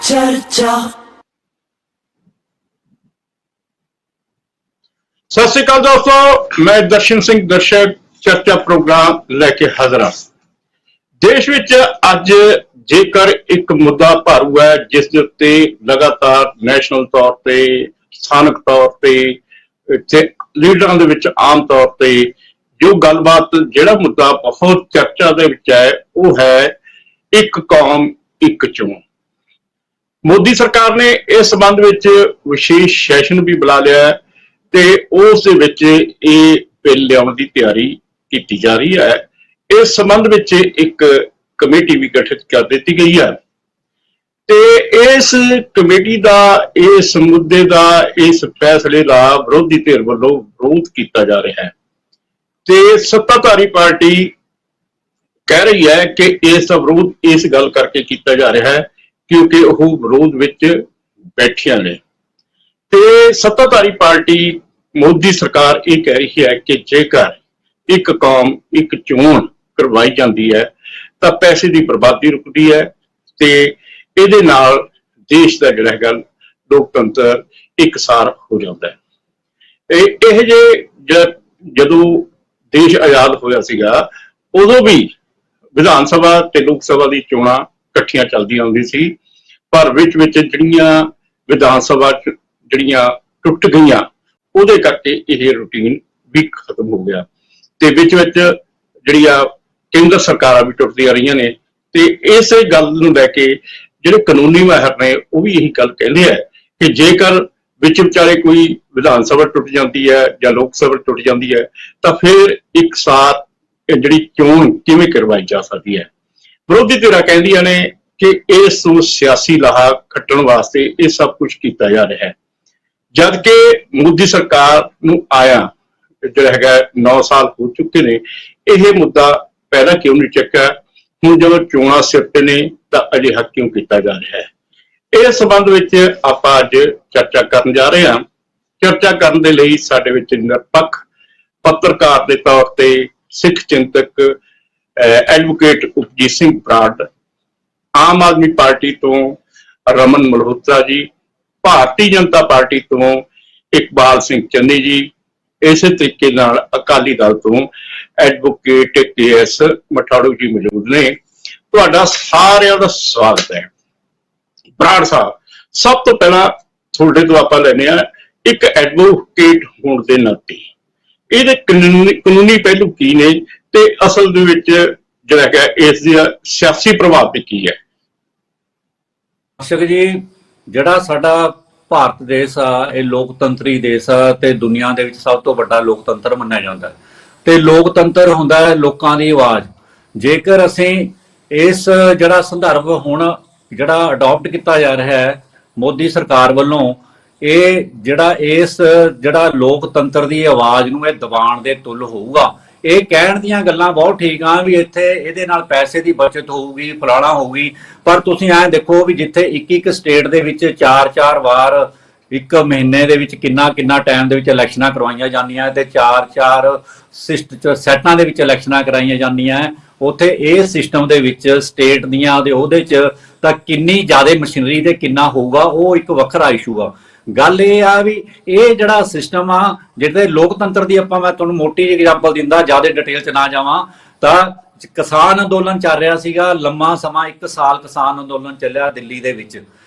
चर्चा। सत श्री अकाल दोस्तों, मैं दर्शन सिंह दर्शक चर्चा प्रोग्राम लेके हाजिर हाँ। देश विच अज जेकर एक मुद्दा भारू है जिस दे उत्ते लगातार नैशनल तौर पर स्थानक तौर पर लीडरां दे विच आम तौर पर जो गलबात जिहड़ा मुद्दा बहुत चर्चा दे विच है वह है एक कौम एक चोण। मोदी सरकार ने इस संबंध विच विशेष सैशन भी बुला लिया है ते उस दे विच ये बिल लियाउण दी तैयारी की जा रही है। इस संबंध विच एक कमेटी भी गठित कर दी गई है ते इस कमेटी का इस मुद्दे का इस फैसले का विरोधी धिर वालों विरोध किया जा रहा है ते सत्ताधारी पार्टी कह रही है कि इस विरोध इस गल करके किया जा रहा है क्योंकि वह विरोध विच बैठियां ने ते सत्ताधारी पार्टी मोदी सरकार ये कह रही है कि जेकर एक कौम एक चोण करवाई जाती है तो पैसे की बर्बादी रुकती है ते इहदे नाल देश का जिहड़ा हैगा लोकतंत्र एकसार हो जाता है। यह जे जदों देश आजाद होया सीगा उदों भी विधान सभा ते लोक सभा की चोणां इकट्ठियां चलदियां हुंदी सी, पर विच जिहड़ियां विधान सभा जिहड़ियां टुट गईयां उहदे करके यह रूटीन भी खत्म हो गया ते विच जिहड़ी केंद्र सरकारां भी टुटदियां रहियां ने ते इस गल नूं लैके जिहड़े कानूनी माहिर ने वो भी यही गल कहंदे है कि जेकर विच विचाले कोई विधान सभा टुट जाती है या लोक सभा टुट जाती है तो फिर एक साथ जिहड़ी चोण किवें करवाई जा सकती है। विरोधी धिरां कहंदियां ने कि इस सियासी लाहा खट्टण वास्ते ये सब कुछ किया जा रहा है, जबकि मोदी सरकार नूं आया जिहड़ा हैगा 9 साल हो चुके ने, यह मुद्दा पहला क्यों नहीं चुक्या, हुण जदों चोणां सिर ते ने तां अजिहा क्यों किया जा रहा है। इस संबंध विच आपां अज चर्चा करन जा रहे हां। चर्चा करन दे लई साडे विच निरपक्ष पत्रकार के तौर पर सिख चिंतक एडवोकेट उपजीत सिंह बराड़, आम आदमी पार्टी तो रमन मल्होत्रा जी, भारतीय जनता पार्टी तो इकबाल सिंह चन्नी जी, इस तरीके नाल अकाली दल तो एडवोकेट KS मठाड़ू जी मौजूद ने। तुहाडा सारिआं दा स्वागत है। बराड़ साहब, सब तो पहला तुहाडे तो आपां लैणे आ एक एडवोकेट होण दे नाते ਇਹਦੇ ਕਾਨੂੰਨੀ ਪਹਿलू की ने ते असल ਦੇ ਵਿੱਚ ਜਿਹੜਾ ਹੈ ਇਸ ਦੀ ਸਿਆਸੀ ਪ੍ਰਭਾਵ ਵੀ ਕੀ ਹੈ। ਦਰਸ਼ਕ ਜੀ, ਜਿਹੜਾ ਸਾਡਾ ਭਾਰਤ ਦੇਸ਼ ਆ ਇਹ ਲੋਕਤੰਤਰੀ ਦੇਸ਼ ਆ ਤੇ ਦੁਨੀਆ ਦੇ ਵਿੱਚ ਸਭ ਤੋਂ ਵੱਡਾ ਲੋਕਤੰਤਰ ਮੰਨਿਆ ਜਾਂਦਾ ਤੇ ਲੋਕਤੰਤਰ ਹੁੰਦਾ ਹੈ ਲੋਕਾਂ ਦੀ ਆਵਾਜ਼। ਜੇਕਰ ਅਸੀਂ ਇਸ ਜਿਹੜਾ ਸੰਦਰਭ ਹੁਣ ਜਿਹੜਾ ਅਡਾਪਟ ਕੀਤਾ ਜਾ ਰਿਹਾ ਹੈ ਮੋਦੀ ਸਰਕਾਰ ਵੱਲੋਂ, ਇਹ ਜਿਹੜਾ ਇਸ ਜਿਹੜਾ ਲੋਕਤੰਤਰ ਦੀ ਆਵਾਜ਼ ਨੂੰ ਇਹ ਦਬਾਉਣ ਦੇ ਤੁੱਲ ਹੋਊਗਾ। ਇਹ ਕਹਿਣ ਦੀਆਂ ਗੱਲਾਂ ਬਹੁਤ ਠੀਕ ਆ ਵੀ ਇੱਥੇ ਇਹਦੇ ਨਾਲ ਪੈਸੇ ਦੀ ਬਚਤ ਹੋਊਗੀ, ਫਲਾਣਾ ਹੋਊਗੀ, ਪਰ ਤੁਸੀਂ ਐਂ ਦੇਖੋ ਵੀ ਜਿੱਥੇ ਇੱਕ ਸਟੇਟ ਦੇ ਵਿੱਚ 4-4 ਵਾਰ ਇੱਕ ਮਹੀਨੇ ਦੇ ਵਿੱਚ ਕਿੰਨਾ ਟਾਈਮ ਦੇ ਵਿੱਚ ਇਲੈਕਸ਼ਨਾਂ ਕਰਵਾਈਆਂ ਜਾਂਦੀਆਂ ਤੇ 4-4 ਸੈਟਾਂ ਦੇ ਵਿੱਚ ਇਲੈਕਸ਼ਨਾਂ ਕਰਾਈਆਂ ਜਾਂਦੀਆਂ, ਉੱਥੇ ਇਹ ਸਿਸਟਮ ਦੇ ਵਿੱਚ ਸਟੇਟ ਦੀਆਂ ਦੇ ਉਹਦੇ 'ਚ ਤਾਂ ਕਿੰਨੀ ਜ਼ਿਆਦਾ ਮਸ਼ੀਨਰੀ ਤੇ ਕਿੰਨਾ ਹੋਊਗਾ ਉਹ ਇੱਕ ਵੱਖਰਾ ਇਸ਼ੂ ਆ। ਗੱਲ ਇਹ ਆ ਵੀ ਇਹ ਜਿਹੜਾ ਸਿਸਟਮ ਆ ਜਿਹੜੇ ਲੋਕਤੰਤਰ ਦੀ ਆਪਾਂ ਮੈਂ ਤੁਹਾਨੂੰ ਮੋਟੀ ਜਿਹੀ ਐਗਜ਼ਾਮਪਲ ਦਿੰਦਾ, ਜ਼ਿਆਦਾ ਡਿਟੇਲ 'ਚ ਨਾ ਜਾਵਾਂ, ਤਾਂ ਕਿਸਾਨ ਅੰਦੋਲਨ ਚੱਲ ਰਿਹਾ ਸੀਗਾ ਲੰਮਾ ਸਮਾਂ, 1 ਸਾਲ ਕਿਸਾਨ ਅੰਦੋਲਨ ਚੱਲਿਆ ਦਿੱਲੀ ਦੇ ਵਿੱਚ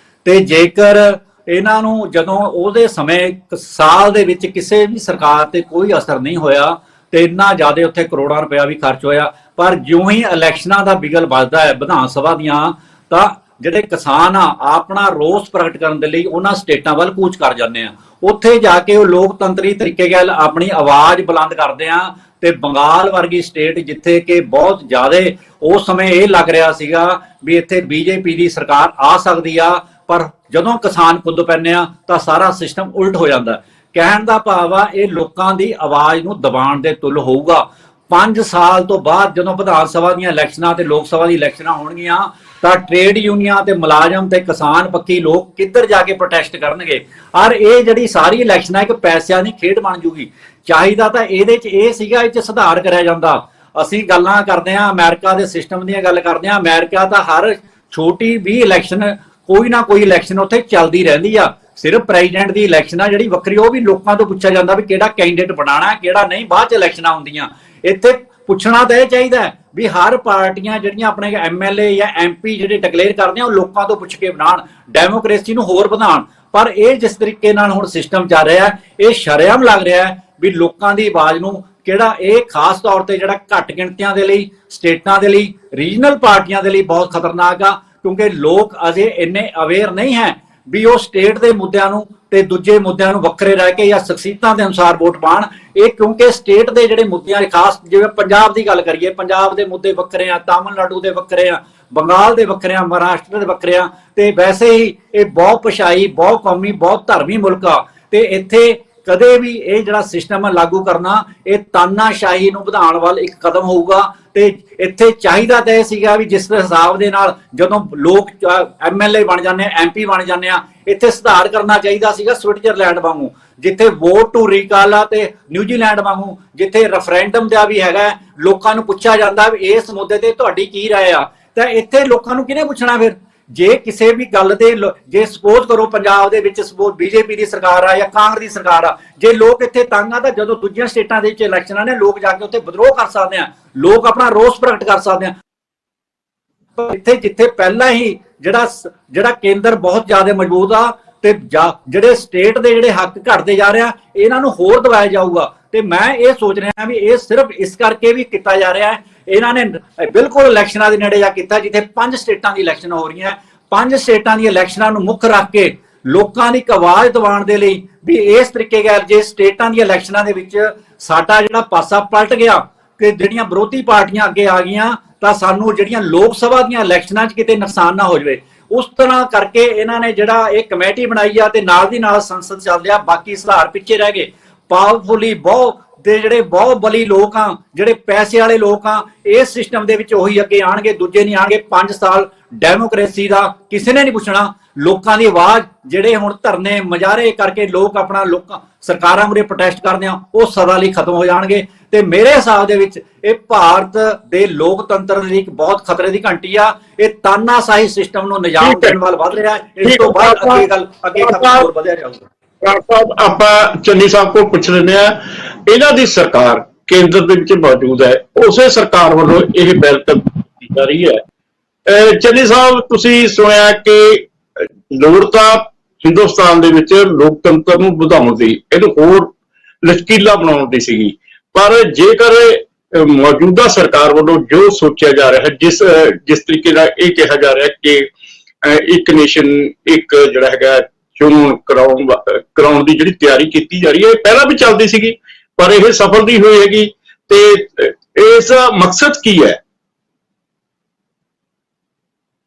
ਤੇ ਜੇਕਰ ਇਹਨਾਂ ਨੂੰ ਜਦੋਂ ਉਹਦੇ ਸਮੇਂ ਸਾਲ ਦੇ ਵਿੱਚ ਕਿਸੇ ਵੀ ਸਰਕਾਰ ਤੇ ਕੋਈ ਅਸਰ ਨਹੀਂ ਹੋਇਆ ਤੇ ਇੰਨਾ ਜ਼ਿਆਦਾ ਉੱਥੇ ਕਰੋੜਾਂ ਰੁਪਇਆ ਵੀ ਖਰਚ ਹੋਇਆ, ਪਰ ਜਿਉਂ ਹੀ ਇਲੈਕਸ਼ਨਾਂ ਦਾ ਬਿਗਲ ਵੱਜਦਾ ਹੈ ਵਿਧਾਨ ਸਭਾ ਦੀਆਂ ਤਾਂ ਜਿਹੜੇ ਕਿਸਾਨ ਆ ਆਪਣਾ ਰੋਸ ਪ੍ਰਗਟ ਕਰਨ ਦੇ ਲਈ ਉਹਨਾਂ ਸਟੇਟਾਂ ਵੱਲ ਕੂਚ ਕਰ ਜਾਂਦੇ ਆ। ਉੱਥੇ ਜਾ ਕੇ ਉਹ ਲੋਕਤੰਤਰੀ ਤਰੀਕੇ ਨਾਲ ਆਪਣੀ ਆਵਾਜ਼ ਬੁਲੰਦ ਕਰਦੇ ਆ ਤੇ ਬੰਗਾਲ ਵਰਗੀ ਸਟੇਟ ਜਿੱਥੇ ਕਿ ਬਹੁਤ ਜ਼ਿਆਦਾ ਉਸ ਸਮੇਂ ਇਹ ਲੱਗ ਰਿਹਾ ਸੀਗਾ ਵੀ ਇੱਥੇ BJP ਦੀ ਸਰਕਾਰ ਆ ਸਕਦੀ ਆ, ਪਰ ਜਦੋਂ ਕਿਸਾਨ ਖੁਦ ਪੈਂਦੇ ਆ ਤਾਂ ਸਾਰਾ ਸਿਸਟਮ ਉਲਟ ਹੋ ਜਾਂਦਾ। ਕਹਿਣ ਦਾ ਭਾਵ ਆ ਇਹ ਲੋਕਾਂ ਦੀ ਆਵਾਜ਼ ਨੂੰ ਦਬਾਉਣ ਦੇ ਤੁੱਲ ਹੋਊਗਾ। 5 ਸਾਲ ਤੋਂ ਬਾਅਦ ਜਦੋਂ ਵਿਧਾਨ ਸਭਾ ਦੀਆਂ ਇਲੈਕਸ਼ਨਾਂ ਤੇ ਲੋਕ ਸਭਾ ਦੀ ਇਲੈਕਸ਼ਨਾਂ ਹੋਣਗੀਆਂ ਤਾਂ ਟ੍ਰੇਡ ਯੂਨੀਅਨ ਤੇ ਮੁਲਾਜ਼ਮ ਤੇ ਕਿਸਾਨ ਪੱਖੀ ਲੋਕ ਕਿੱਧਰ ਜਾ ਕੇ ਪ੍ਰੋਟੈਸਟ ਕਰਨਗੇ। ਔਰ ਇਹ ਜਿਹੜੀ ਸਾਰੀ ਇਲੈਕਸ਼ਨ ਹੈ ਇੱਕ ਪੈਸਿਆਂ ਦੀ ਖੇਡ ਬਣ ਜੂਗੀ। ਚਾਹੀਦਾ ਤਾਂ ਇਹਦੇ 'ਚ ਇਹ ਸੀਗਾ, ਇਹ 'ਚ ਸੁਧਾਰ ਕਰਿਆ ਜਾਂਦਾ। ਅਸੀਂ ਗੱਲਾਂ ਕਰਦੇ ਹਾਂ ਅਮਰੀਕਾ ਦੇ ਸਿਸਟਮ ਦੀਆਂ ਗੱਲ ਕਰਦੇ ਹਾਂ, ਅਮਰੀਕਾ ਤਾਂ ਹਰ ਛੋਟੀ ਵੀ ਇਲੈਕਸ਼ਨ ਕੋਈ ਨਾ ਕੋਈ ਇਲੈਕਸ਼ਨ ਉੱਥੇ ਚੱਲਦੀ ਰਹਿੰਦੀ ਆ। ਸਿਰਫ ਪ੍ਰੈਜ਼ੀਡੈਂਟ ਦੀ ਇਲੈਕਸ਼ਨ ਆ ਜਿਹੜੀ ਵੱਖਰੀ, ਉਹ ਵੀ ਲੋਕਾਂ ਤੋਂ ਪੁੱਛਿਆ ਜਾਂਦਾ ਵੀ ਕਿਹੜਾ ਕੈਂਡੀਡੇਟ ਬਣਾਉਣਾ ਕਿਹੜਾ ਨਹੀਂ, ਬਾਅਦ ਚ ਇਲੈਕਸ਼ਨਾਂ ਹੁੰਦੀਆਂ। ਇੱਥੇ ਪੁੱਛਣਾ ਤਾਂ ਇਹ ਚਾਹੀਦਾ ਵੀ ਹਰ ਪਾਰਟੀਆਂ ਜਿਹੜੀਆਂ ਆਪਣੇ ਐਮਐਲਏ ਜਾਂ ਐਮਪੀ ਜਿਹੜੇ ਡਿਕਲੇਅਰ ਕਰਦੇ ਆ ਉਹ ਲੋਕਾਂ ਤੋਂ ਪੁੱਛ ਕੇ ਬਣਾਉਣ, ਡੈਮੋਕ੍ਰੇਸੀ ਨੂੰ ਹੋਰ ਵਧਾਉਣ। ਪਰ ਇਹ ਜਿਸ ਤਰੀਕੇ ਨਾਲ ਹੁਣ ਸਿਸਟਮ ਚੱਲ ਰਿਹਾ ਇਹ ਸ਼ਰੇਆਮ ਲੱਗ ਰਿਹਾ ਵੀ ਲੋਕਾਂ ਦੀ ਆਵਾਜ਼ ਨੂੰ ਕਿਹੜਾ ਇਹ ਖਾਸ ਤੌਰ ਤੇ ਜਿਹੜਾ ਘੱਟ ਗਿਣਤੀਆਂ ਦੇ ਲਈ, ਸਟੇਟਾਂ ਦੇ ਲਈ, ਰੀਜਨਲ ਪਾਰਟੀਆਂ ਦੇ ਲਈ ਬਹੁਤ ਖਤਰਨਾਕ ਆ, ਕਿਉਂਕਿ ਲੋਕ ਅਜੇ ਇੰਨੇ ਅਵੇਅਰ ਨਹੀਂ ਹੈ ਵੀ ਉਹ ਸਟੇਟ ਦੇ ਮੁੱਦਿਆਂ ਨੂੰ ਤੇ ਦੂਜੇ ਮੁੱਦਿਆਂ ਨੂੰ ਵੱਖਰੇ ਰਹਿ ਕੇ ਜਾਂ ਸ਼ਖਸੀਅਤਾਂ ਦੇ ਅਨੁਸਾਰ ਵੋਟ ਪਾਣ। ਇਹ ਕਿਉਂਕਿ ਸਟੇਟ ਦੇ ਜਿਹੜੇ ਮੁੱਦਿਆਂ ਖਾਸ, ਜਿਵੇਂ ਪੰਜਾਬ ਦੀ ਗੱਲ ਕਰੀਏ, ਪੰਜਾਬ ਦੇ ਮੁੱਦੇ ਵੱਖਰੇ ਆ, ਤਾਮਿਲਨਾਡੂ ਦੇ ਵੱਖਰੇ ਆ, ਬੰਗਾਲ ਦੇ ਵੱਖਰੇ ਆ, ਮਹਾਰਾਸ਼ਟਰ ਦੇ ਵੱਖਰੇ ਆ, ਤੇ ਵੈਸੇ ਹੀ ਇਹ ਬਹੁਤ ਪਛਾਈ, ਬਹੁਤ ਕੌਮੀ, ਬਹੁਤ ਧਰਮੀ ਮੁਲਕ ਆ। ਤੇ ਇੱਥੇ ਕਦੇ ਵੀ ਇਹ ਜਿਹੜਾ ਸਿਸਟਮ ਲਾਗੂ ਕਰਨਾ ਇਹ ਤਾਨਾਸ਼ਾਹੀ ਨੂੰ ਵਧਾਉਣ ਵੱਲ ਇੱਕ ਕਦਮ ਹੋਊਗਾ। ਤੇ ਇੱਥੇ ਚਾਹੀਦਾ ਤਾਂ ਇਹ ਸੀਗਾ ਵੀ ਜਿਸ ਹਿਸਾਬ ਦੇ ਨਾਲ ਜਦੋਂ ਲੋਕ ਐਮਐਲਏ ਬਣ ਜਾਂਦੇ ਆ, ਐਮਪੀ ਬਣ ਜਾਂਦੇ ਆ, ਇੱਥੇ ਸੁਧਾਰ ਕਰਨਾ ਚਾਹੀਦਾ ਸੀਗਾ ਸਵਿਟਜ਼ਰਲੈਂਡ ਵਾਂਗੂ, ਜਿੱਥੇ ਵੋਟ ਟੂ ਰੀਕਾਲ ਆ, ਤੇ ਨਿਊਜ਼ੀਲੈਂਡ ਵਾਂਗੂ ਜਿੱਥੇ ਰੈਫਰੈਂਡਮ ਦਾ ਵੀ ਹੈਗਾ, ਲੋਕਾਂ ਨੂੰ ਪੁੱਛਿਆ ਜਾਂਦਾ ਵੀ ਇਸ ਮੁੱਦੇ ਤੇ ਤੁਹਾਡੀ ਕੀ ਰਾਏ ਆ। ਤਾਂ ਇੱਥੇ ਲੋਕਾਂ ਨੂੰ ਕਿਹਨੇ ਪੁੱਛਣਾ ਫਿਰ? ਜੇ ਕਿਸੇ ਵੀ ਗੱਲ ਤੇ ਜੇ ਸਪੋਜ਼ ਕਰੋ ਪੰਜਾਬ ਦੇ ਵਿੱਚ ਸਪੋਜ਼ ਬੀਜੇਪੀ ਦੀ ਸਰਕਾਰ ਆ ਜਾਂ ਕਾਂਗਰਸ ਦੀ ਸਰਕਾਰ ਆ, ਜੇ ਲੋਕ ਇੱਥੇ ਤੰਗ ਆ ਤਾਂ ਜਦੋਂ ਦੂਜੀਆਂ ਸਟੇਟਾਂ ਦੇ ਵਿੱਚ ਇਲੈਕਸ਼ਨਾਂ ਨੇ ਲੋਕ ਜਾ ਕੇ ਉੱਥੇ ਵਿਦਰੋਹ ਕਰ ਸਕਦੇ ਆ, ਲੋਕ ਆਪਣਾ ਰੋਸ ਪ੍ਰਗਟ ਕਰ ਸਕਦੇ ਆ। ਇੱਥੇ ਜਿੱਥੇ ਪਹਿਲਾਂ ਹੀ ਜਿਹੜਾ ਕੇਂਦਰ ਬਹੁਤ ਜ਼ਿਆਦਾ ਮਜ਼ਬੂਤ ਆ ਤੇ ਜਿਹੜੇ ਸਟੇਟ ਦੇ ਜਿਹੜੇ ਹੱਕ ਘਟਦੇ ਜਾ ਰਿਹਾ ਇਹਨਾਂ ਨੂੰ ਹੋਰ ਦਬਾਇਆ ਜਾਊਗਾ। ਤੇ ਮੈਂ ਇਹ ਸੋਚ ਰਿਹਾ ਵੀ ਇਹ ਸਿਰਫ ਇਸ ਕਰਕੇ ਵੀ ਕੀਤਾ ਜਾ ਰਿਹਾ ਹੈ, ਇਹਨਾਂ ਨੇ ਬਿਲਕੁਲ ਇਲੈਕਸ਼ਨਾਂ ਦੇ ਨੇੜੇ ਜਾ ਕੀਤਾ ਜਿੱਥੇ 5 ਸਟੇਟਾਂ ਦੀ ਇਲੈਕਸ਼ਨ ਹੋ ਰਹੀਆਂ। 5 ਸਟੇਟਾਂ ਦੀ ਇਲੈਕਸ਼ਨਾਂ ਨੂੰ ਮੁੱਖ ਰੱਖ ਕੇ ਲੋਕਾਂ ਦੀ ਆਵਾਜ਼ ਦਿਵਾਉਣ ਦੇ ਲਈ ਵੀ ਇਸ ਤਰੀਕੇ ਨਾਲ ਜੇ ਸਟੇਟਾਂ ਦੀ ਇਲੈਕਸ਼ਨਾਂ ਦੇ ਵਿੱਚ ਸਾਡਾ ਜਿਹੜਾ ਪਾਸਾ ਪਲਟ ਗਿਆ ਕਿ ਜਿਹੜੀਆਂ ਵਿਰੋਧੀ ਪਾਰਟੀਆਂ ਅੱਗੇ ਆ ਗਈਆਂ ਤਾਂ ਸਾਨੂੰ ਜਿਹੜੀਆਂ ਲੋਕ ਸਭਾ ਦੀਆਂ ਇਲੈਕਸ਼ਨਾਂ 'ਚ ਕਿਤੇ ਨੁਕਸਾਨ ਨਾ ਹੋ ਜਾਵੇ, ਉਸ ਤਰ੍ਹਾਂ ਕਰਕੇ ਇਹਨਾਂ ਨੇ ਜਿਹੜਾ ਇਹ ਕਮੇਟੀ ਬਣਾਈ ਆ ਤੇ ਨਾਲ ਦੀ ਨਾਲ ਸੰਸਦ ਚੱਲ ਰਿਹਾ, ਬਾਕੀ ਸੁਧਾਰ ਪਿੱਛੇ ਰਹਿ ਗਏ। ਪਾਵਰਫੁਲੀ ਬਹੁਤ ਦੇ ਜਿਹੜੇ ਬਹੁਤ ਬਲੀ ਲੋਕ ਆ, ਜਿਹੜੇ ਪੈਸੇ ਵਾਲੇ ਲੋਕ ਆ, ਇਸ ਸਿਸਟਮ ਦੇ ਵਿੱਚ ਉਹੀ ਅੱਗੇ ਆਣਗੇ, ਦੂਜੇ ਨਹੀਂ ਆਣਗੇ। 5 ਸਾਲ ਡੈਮੋਕ੍ਰੇਸੀ ਦਾ ਕਿਸੇ ਨੇ ਨਹੀਂ ਪੁੱਛਣਾ। ਲੋਕਾਂ ਦੀ ਆਵਾਜ਼ ਜਿਹੜੇ ਹੁਣ ਧਰਨੇ ਮੁਜ਼ਾਹਰੇ ਕਰਕੇ ਲੋਕ ਆਪਣਾ ਸਰਕਾਰਾਂ ਮੂਹਰੇ ਪ੍ਰੋਟੈਸਟ ਕਰਦੇ ਆ, ਉਹ ਸਦਾ ਲਈ ਖਤਮ ਹੋ ਜਾਣਗੇ। ਤੇ ਮੇਰੇ ਹਿਸਾਬ ਦੇ ਵਿੱਚ ਇਹ ਭਾਰਤ ਦੇ ਲੋਕਤੰਤਰ ਦੀ ਇੱਕ ਬਹੁਤ ਖਤਰੇ ਦੀ ਘੰਟੀ ਆ। ਇਹ ਤਾਨਾਸ਼ਾਹੀ ਸਿਸਟਮ ਨੂੰ ਨਿਜਾਮ ਦੇਣ ਵੱਲ ਵੱਧ ਰਿਹਾ। ਇਸ ਤੋਂ ਬਾਅਦ ਅੱਗੇ ਹੋਰ ਵਧਿਆ ਜਾਊਗਾ। ਸਾਹਿਬ ਆਪਾਂ ਚੰਨੀ ਸਾਹਿਬ ਕੋਲ ਪੁੱਛ ਲੈਂਦੇ ਆ, ਇਹਨਾਂ ਦੀ ਸਰਕਾਰ ਕੇਂਦਰ ਦੇ ਵਿੱਚ ਮੌਜੂਦ ਹੈ, ਉਸੇ ਸਰਕਾਰ ਵੱਲੋਂ ਇਹ ਬਿੱਲ ਕੀਤੀ ਜਾ ਰਹੀ ਹੈ। ਚੰਨੀ ਸਾਹਿਬ, ਤੁਸੀਂ ਸੁਣਿਆ ਕਿ ਲੋੜ ਤਾਂ ਹਿੰਦੁਸਤਾਨ ਦੇ ਵਿੱਚ ਲੋਕਤੰਤਰ ਨੂੰ ਵਧਾਉਣ ਦੀ, ਇਹਨੂੰ ਹੋਰ ਲਚਕੀਲਾ ਬਣਾਉਣ ਦੀ ਸੀਗੀ, ਪਰ ਜੇਕਰ ਮੌਜੂਦਾ ਸਰਕਾਰ ਵੱਲੋਂ ਜੋ ਸੋਚਿਆ ਜਾ ਰਿਹਾ ਹੈ, ਜਿਸ ਤਰੀਕੇ ਨਾਲ ਇਹ ਕਿਹਾ ਜਾ ਰਿਹਾ ਕਿ ਇੱਕ ਨੇਸ਼ਨ ਇੱਕ ਜਿਹੜਾ ਹੈਗਾ ਚੋਣ ਕਰਾਉਣ ਦੀ ਜਿਹੜੀ ਤਿਆਰੀ ਕੀਤੀ ਜਾ ਰਹੀ ਹੈ, ਪਹਿਲਾਂ ਵੀ ਚੱਲਦੀ ਸੀਗੀ ਪਰ ਇਹ ਸਫਲ ਨਹੀਂ ਹੋਈ ਹੈਗੀ, ਤੇ ਇਸ ਮਕਸਦ ਕੀ ਹੈ?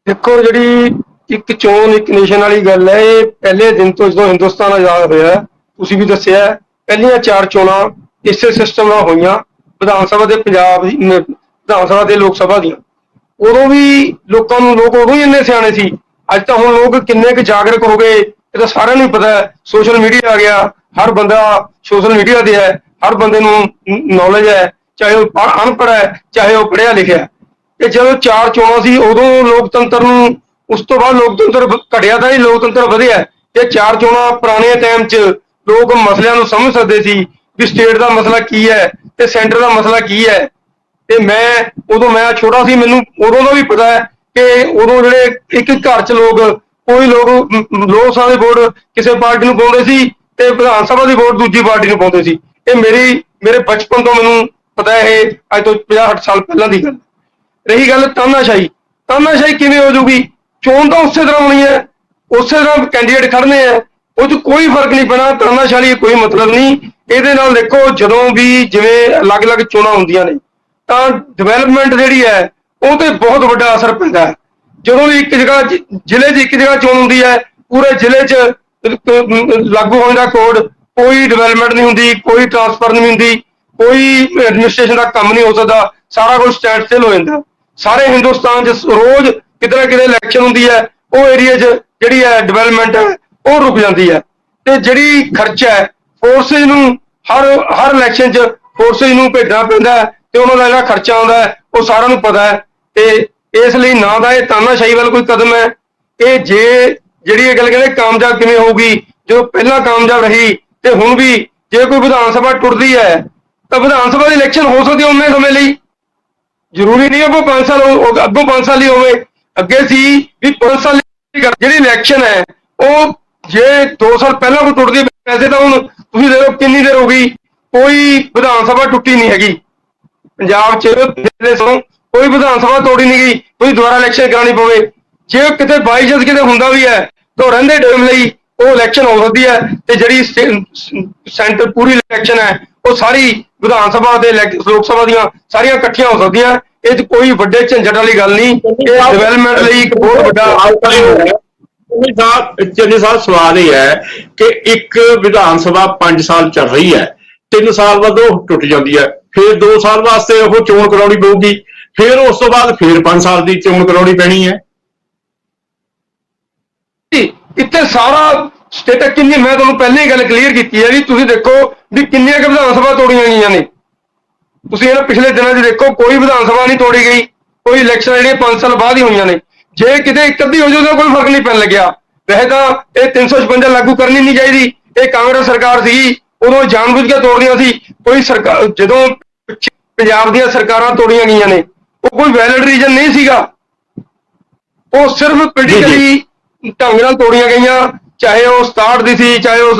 ਦੇਖੋ, ਜਿਹੜੀ ਇੱਕ ਚੋਣ ਇੱਕ ਨੇਸ਼ਨ ਵਾਲੀ ਗੱਲ ਹੈ, ਇਹ ਪਹਿਲੇ ਦਿਨ ਤੋਂ ਜਦੋਂ ਹਿੰਦੁਸਤਾਨ ਆਜ਼ਾਦ ਹੋਇਆ, ਤੁਸੀਂ ਵੀ ਦੱਸਿਆ, ਪਹਿਲੀਆਂ 4 ਚੋਣਾਂ ਇਸੇ ਸਿਸਟਮ ਨਾਲ ਹੋਈਆਂ, ਵਿਧਾਨ ਸਭਾ ਦੇ ਪੰਜਾਬ ਦੀ, ਵਿਧਾਨ ਸਭਾ ਤੇ ਲੋਕ ਸਭਾ ਦੀਆਂ। ਉਦੋਂ ਵੀ ਲੋਕ ਉਦੋਂ ਹੀ ਇੰਨੇ ਸਿਆਣੇ ਸੀ। ਅੱਜ ਤਾਂ ਹੁਣ ਲੋਕ ਕਿੰਨੇ ਕੁ ਜਾਗਰੂਕ ਹੋ ਗਏ ਇਹ ਤਾਂ ਸਾਰਿਆਂ ਨੂੰ ਪਤਾ ਹੈ। ਸੋਸ਼ਲ ਮੀਡੀਆ ਆ ਗਿਆ, ਹਰ ਬੰਦਾ ਸੋਸ਼ਲ ਮੀਡੀਆ ਤੇ ਹੈ, ਹਰ ਬੰਦੇ ਨੂੰ ਨੌਲੇਜ ਹੈ, ਚਾਹੇ ਉਹ ਅਨਪੜ੍ਹ ਹੈ ਚਾਹੇ ਉਹ ਪੜ੍ਹਿਆ ਲਿਖਿਆ। ਤੇ ਜਦੋਂ 4 ਚੋਣਾਂ ਸੀ ਉਦੋਂ ਲੋਕਤੰਤਰ ਨੂੰ, ਉਸ ਤੋਂ ਬਾਅਦ ਲੋਕਤੰਤਰ ਘਟਿਆ ਤਾਂ ਹੀ ਲੋਕਤੰਤਰ ਵਧਿਆ। ਇਹ 4 ਚੋਣਾਂ ਪੁਰਾਣੇ ਟਾਈਮ 'ਚ ਲੋਕ ਮਸਲਿਆਂ ਨੂੰ ਸਮਝ ਸਕਦੇ ਸੀ ਵੀ ਸਟੇਟ ਦਾ ਮਸਲਾ ਕੀ ਹੈ ਤੇ ਸੈਂਟਰ ਦਾ ਮਸਲਾ ਕੀ ਹੈ। ਤੇ ਉਦੋਂ ਮੈਂ ਛੋਟਾ ਸੀ, ਮੈਨੂੰ ਉਦੋਂ ਦਾ ਵੀ ਪਤਾ ਹੈ ਕਿ ਉਦੋਂ ਜਿਹੜੇ ਇੱਕ ਘਰ 'ਚ ਕੋਈ ਲੋਕ ਲੋਕ ਸਭਾ ਦੀ ਵੋਟ ਕਿਸੇ ਪਾਰਟੀ ਨੂੰ ਪਾਉਂਦੇ ਸੀ ਤੇ ਵਿਧਾਨ ਸਭਾ ਦੀ ਵੋਟ ਦੂਜੀ ਪਾਰਟੀ ਨੂੰ ਪਾਉਂਦੇ ਸੀ। ਇਹ ਮੇਰੇ ਬਚਪਨ ਤੋਂ ਮੈਨੂੰ ਪਤਾ ਹੈ, ਇਹ ਅੱਜ ਤੋਂ 50-60 ਸਾਲ ਪਹਿਲਾਂ ਦੀ ਗੱਲ। ਰਹੀ ਗੱਲ ਤਾਨਾਸ਼ਾਹੀ ਕਿਵੇਂ ਹੋ ਜੂਗੀ? ਚੋਣ ਤਾਂ ਉਸੇ ਤਰ੍ਹਾਂ ਹੋਣੀ ਹੈ, ਉਸੇ ਤਰ੍ਹਾਂ ਕੈਂਡੀਡੇਟ ਖੜਨੇ ਆ, ਉਹ 'ਚ ਕੋਈ ਫਰਕ ਨਹੀਂ ਪੈਣਾ। ਤਾਨਾਸ਼ਾਹੀ ਕੋਈ ਮਤਲਬ ਨਹੀਂ ਇਹਦੇ ਨਾਲ। ਦੇਖੋ, ਜਦੋਂ ਵੀ ਜਿਵੇਂ ਅਲੱਗ-ਅਲੱਗ ਚੋਣਾਂ ਹੁੰਦੀਆਂ ਨੇ ਤਾਂ ਡਿਵੈਲਪਮੈਂਟ ਜਿਹੜੀ ਹੈ ਉਹ ਤੇ ਬਹੁਤ ਵੱਡਾ ਅਸਰ ਪੈਂਦਾ ਹੈ। ਜਦੋਂ ਵੀ ਇੱਕ ਜਗ੍ਹਾ ਜ਼ਿਲ੍ਹੇ 'ਚ ਇੱਕ ਜਗ੍ਹਾ ਚੋਣ ਹੁੰਦੀ ਹੈ, ਪੂਰੇ ਜ਼ਿਲ੍ਹੇ 'ਚ ਲਾਗੂ ਹੋਣ ਦਾ ਕੋਡ, ਕੋਈ ਡਿਵੈਲਪਮੈਂਟ ਨਹੀਂ ਹੁੰਦੀ, ਕੋਈ ਟਰਾਂਸਫਰ ਨਹੀਂ ਹੁੰਦੀ, ਕੋਈ ਐਡਮਿਨਿਸਟ੍ਰੇਸ਼ਨ ਦਾ ਕੰਮ ਨਹੀਂ ਹੋ ਸਕਦਾ, ਸਾਰਾ ਕੁਝ ਸਟੈਂਡ ਸਟਿਲ ਹੋ ਜਾਂਦਾ। ਸਾਰੇ ਹਿੰਦੁਸਤਾਨ 'ਚ ਰੋਜ਼ ਕਿਤੇ ਨਾ ਕਿਤੇ ਇਲੈਕਸ਼ਨ ਹੁੰਦੀ ਹੈ, ਉਹ ਏਰੀਆ 'ਚ ਜਿਹੜੀ ਹੈ ਡਿਵੈਲਪਮੈਂਟ ਹੈ ਉਹ ਰੁਕ ਜਾਂਦੀ ਹੈ। ਤੇ ਜਿਹੜੀ ਖਰਚਾ ਹੈ ਫੋਰਸਿਸ ਨੂੰ, ਹਰ ਇਲੈਕਸ਼ਨ 'ਚ ਫੋਰਸਿਸ ਨੂੰ ਭੇਜਣਾ ਪੈਂਦਾ ਤੇ ਉਹਨਾਂ ਦਾ ਜਿਹੜਾ ਖਰਚਾ ਆਉਂਦਾ ਹੈ ਉਹ ਸਾਰਿਆਂ ਨੂੰ ਪਤਾ ਹੈ। ਤੇ ਇਸ ਲਈ ਨਾ ਤਾਂ ਇਹ ਤਾਨਾਸ਼ਾਹੀ ਵੱਲ ਕੋਈ ਕਦਮ ਹੈ, ਇਹ ਜਿਹੜੀ ਇਹ ਗੱਲ ਕਹਿੰਦੇ ਕਾਮਯਾਬ ਕਿਵੇਂ ਹੋਊਗੀ, ਜੋ ਪਹਿਲਾਂ ਕਾਮਯਾਬ ਰਹੀ ਤੇ ਹੁਣ ਵੀ ਜੇ ਕੋਈ ਵਿਧਾਨ ਸਭਾ ਟੁੱਟਦੀ ਹੈ ਤਾਂ ਵਿਧਾਨ ਸਭਾ ਦੀ ਇਲੈਕਸ਼ਨ ਹੋ ਸਕਦੀ ਉਨੇ ਸਮੇਂ ਲਈ, ਜ਼ਰੂਰੀ ਨਹੀਂ ਉਹ 5 ਸਾਲ ਅੱਗੋਂ 5 ਸਾਲ ਹੀ ਹੋਵੇ। ਅੱਗੇ ਸੀ ਵੀ 5 ਸਾਲ ਜਿਹੜੀ ਇਲੈਕਸ਼ਨ ਹੈ ਉਹ ਜੇ 2 ਸਾਲ ਪਹਿਲਾਂ ਕੋਈ ਟੁੱਟਦੀ ਵੈਸੇ ਤਾਂ ਹੁਣ ਤੁਸੀਂ ਦੇਖੋ ਕਿੰਨੀ ਦੇਰ ਹੋ ਗਈ ਕੋਈ ਵਿਧਾਨ ਸਭਾ ਟੁੱਟੀ ਨਹੀਂ ਹੈਗੀ ਪੰਜਾਬ 'ਚ, ਕੋਈ ਵਿਧਾਨ ਸਭਾ ਤੋੜੀ ਨਹੀਂ ਗਈ, ਕੋਈ ਦੁਬਾਰਾ ਇਲੈਕਸ਼ਨ ਕਰਾਉਣੀ ਪਵੇ। ਜੇ ਕਿਤੇ ਬਾਈ ਚਾਂਸ ਕਿਤੇ ਹੁੰਦਾ ਵੀ ਹੈ ਤਾਂ ਰਹਿੰਦੇ ਟਾਈਮ ਲਈ ਉਹ ਇਲੈਕਸ਼ਨ ਹੋ ਸਕਦੀ ਹੈ ਤੇ ਜਿਹੜੀ ਸੈਂਟਰ ਪੂਰੀ ਇਲੈਕਸ਼ਨ ਹੈ ਉਹ ਸਾਰੀ ਵਿਧਾਨ ਸਭਾ ਤੇ ਲੋਕ ਸਭਾ ਦੀਆਂ ਸਾਰੀਆਂ ਇਕੱਠੀਆਂ ਹੋ ਸਕਦੀਆਂ। ਇਹ 'ਚ ਕੋਈ ਵੱਡੇ ਝੰਜਟ ਵਾਲੀ ਗੱਲ ਨਹੀਂ, ਇਹ ਡਿਵੈਲਪਮੈਂਟ ਲਈ ਇੱਕ ਬਹੁਤ ਵੱਡਾ ਚੰਨੀ ਸਾਹਿਬ ਸਵਾਲ ਇਹ ਹੈ ਕਿ ਇੱਕ ਵਿਧਾਨ ਸਭਾ 5 ਸਾਲ ਚੱਲ ਰਹੀ ਹੈ, 3 ਸਾਲ ਬਾਅਦ ਉਹ ਟੁੱਟ ਜਾਂਦੀ ਹੈ, ਫਿਰ 2 ਸਾਲ ਵਾਸਤੇ ਉਹ ਚੋਣ ਕਰਾਉਣੀ ਪਊਗੀ, ਫਿਰ ਉਸ ਤੋਂ ਬਾਅਦ ਫਿਰ 5 ਸਾਲ ਦੀ ਚੋਣ ਕਰਾਉਣੀ ਪੈਣੀ ਹੈ। ਇੱਥੇ ਸਾਰਾ ਸਟੇਟਸ ਕਿੰਨੀ, ਮੈਂ ਤੁਹਾਨੂੰ ਪਹਿਲਾਂ ਹੀ ਗੱਲ ਕਲੀਅਰ ਕੀਤੀ ਹੈ ਵੀ ਤੁਸੀਂ ਦੇਖੋ ਵੀ ਕਿੰਨੀਆਂ ਕਿ ਵਿਧਾਨ ਸਭਾ ਤੋੜੀਆਂ ਗਈਆਂ ਨੇ। ਤੁਸੀਂ ਇਹਨਾਂ ਪਿਛਲੇ ਦਿਨਾਂ 'ਚ ਦੇਖੋ ਕੋਈ ਵਿਧਾਨ ਸਭਾ ਨਹੀਂ ਤੋੜੀ ਗਈ, ਕੋਈ ਇਲੈਕਸ਼ਨ ਜਿਹੜੀਆਂ 5 ਸਾਲ ਬਾਅਦ ਹੀ ਹੋਈਆਂ ਨੇ। ਜੇ ਕਿਤੇ ਇੱਕ ਅੱਧੀ ਹੋ ਜਾਊ ਤਾਂ ਕੋਈ ਫਰਕ ਨਹੀਂ ਪੈਣ ਲੱਗਿਆ। ਵੈਸੇ ਤਾਂ ਇਹ 356 ਲਾਗੂ ਕਰਨੀ ਨਹੀਂ ਚਾਹੀਦੀ, ਇਹ ਕਾਂਗਰਸ ਸਰਕਾਰ ਸੀਗੀ ਉਦੋਂ ਜਾਣਬੁੱਝ ਕੇ ਤੋੜਦੀਆਂ ਸੀ। ਕੋਈ ਸਰਕਾਰ ਜਦੋਂ ਪੰਜਾਬ ਦੀਆਂ ਸਰਕਾਰਾਂ ਤੋੜੀਆਂ ਗਈਆਂ ਨੇ ਉਹ ਕੋਈ ਵੈਲਿਡ ਰੀਜ਼ਨ ਨਹੀਂ ਸੀਗਾ, ਉਹ ਸਿਰਫ ਪੋਲੀਟੀਕਲੀ ਢੰਗ ਨਾਲ ਤੋੜੀਆਂ ਗਈਆਂ, ਚਾਹੇ ਉਹ 67 ਦੀ ਸੀ, ਚਾਹੇ ਉਹ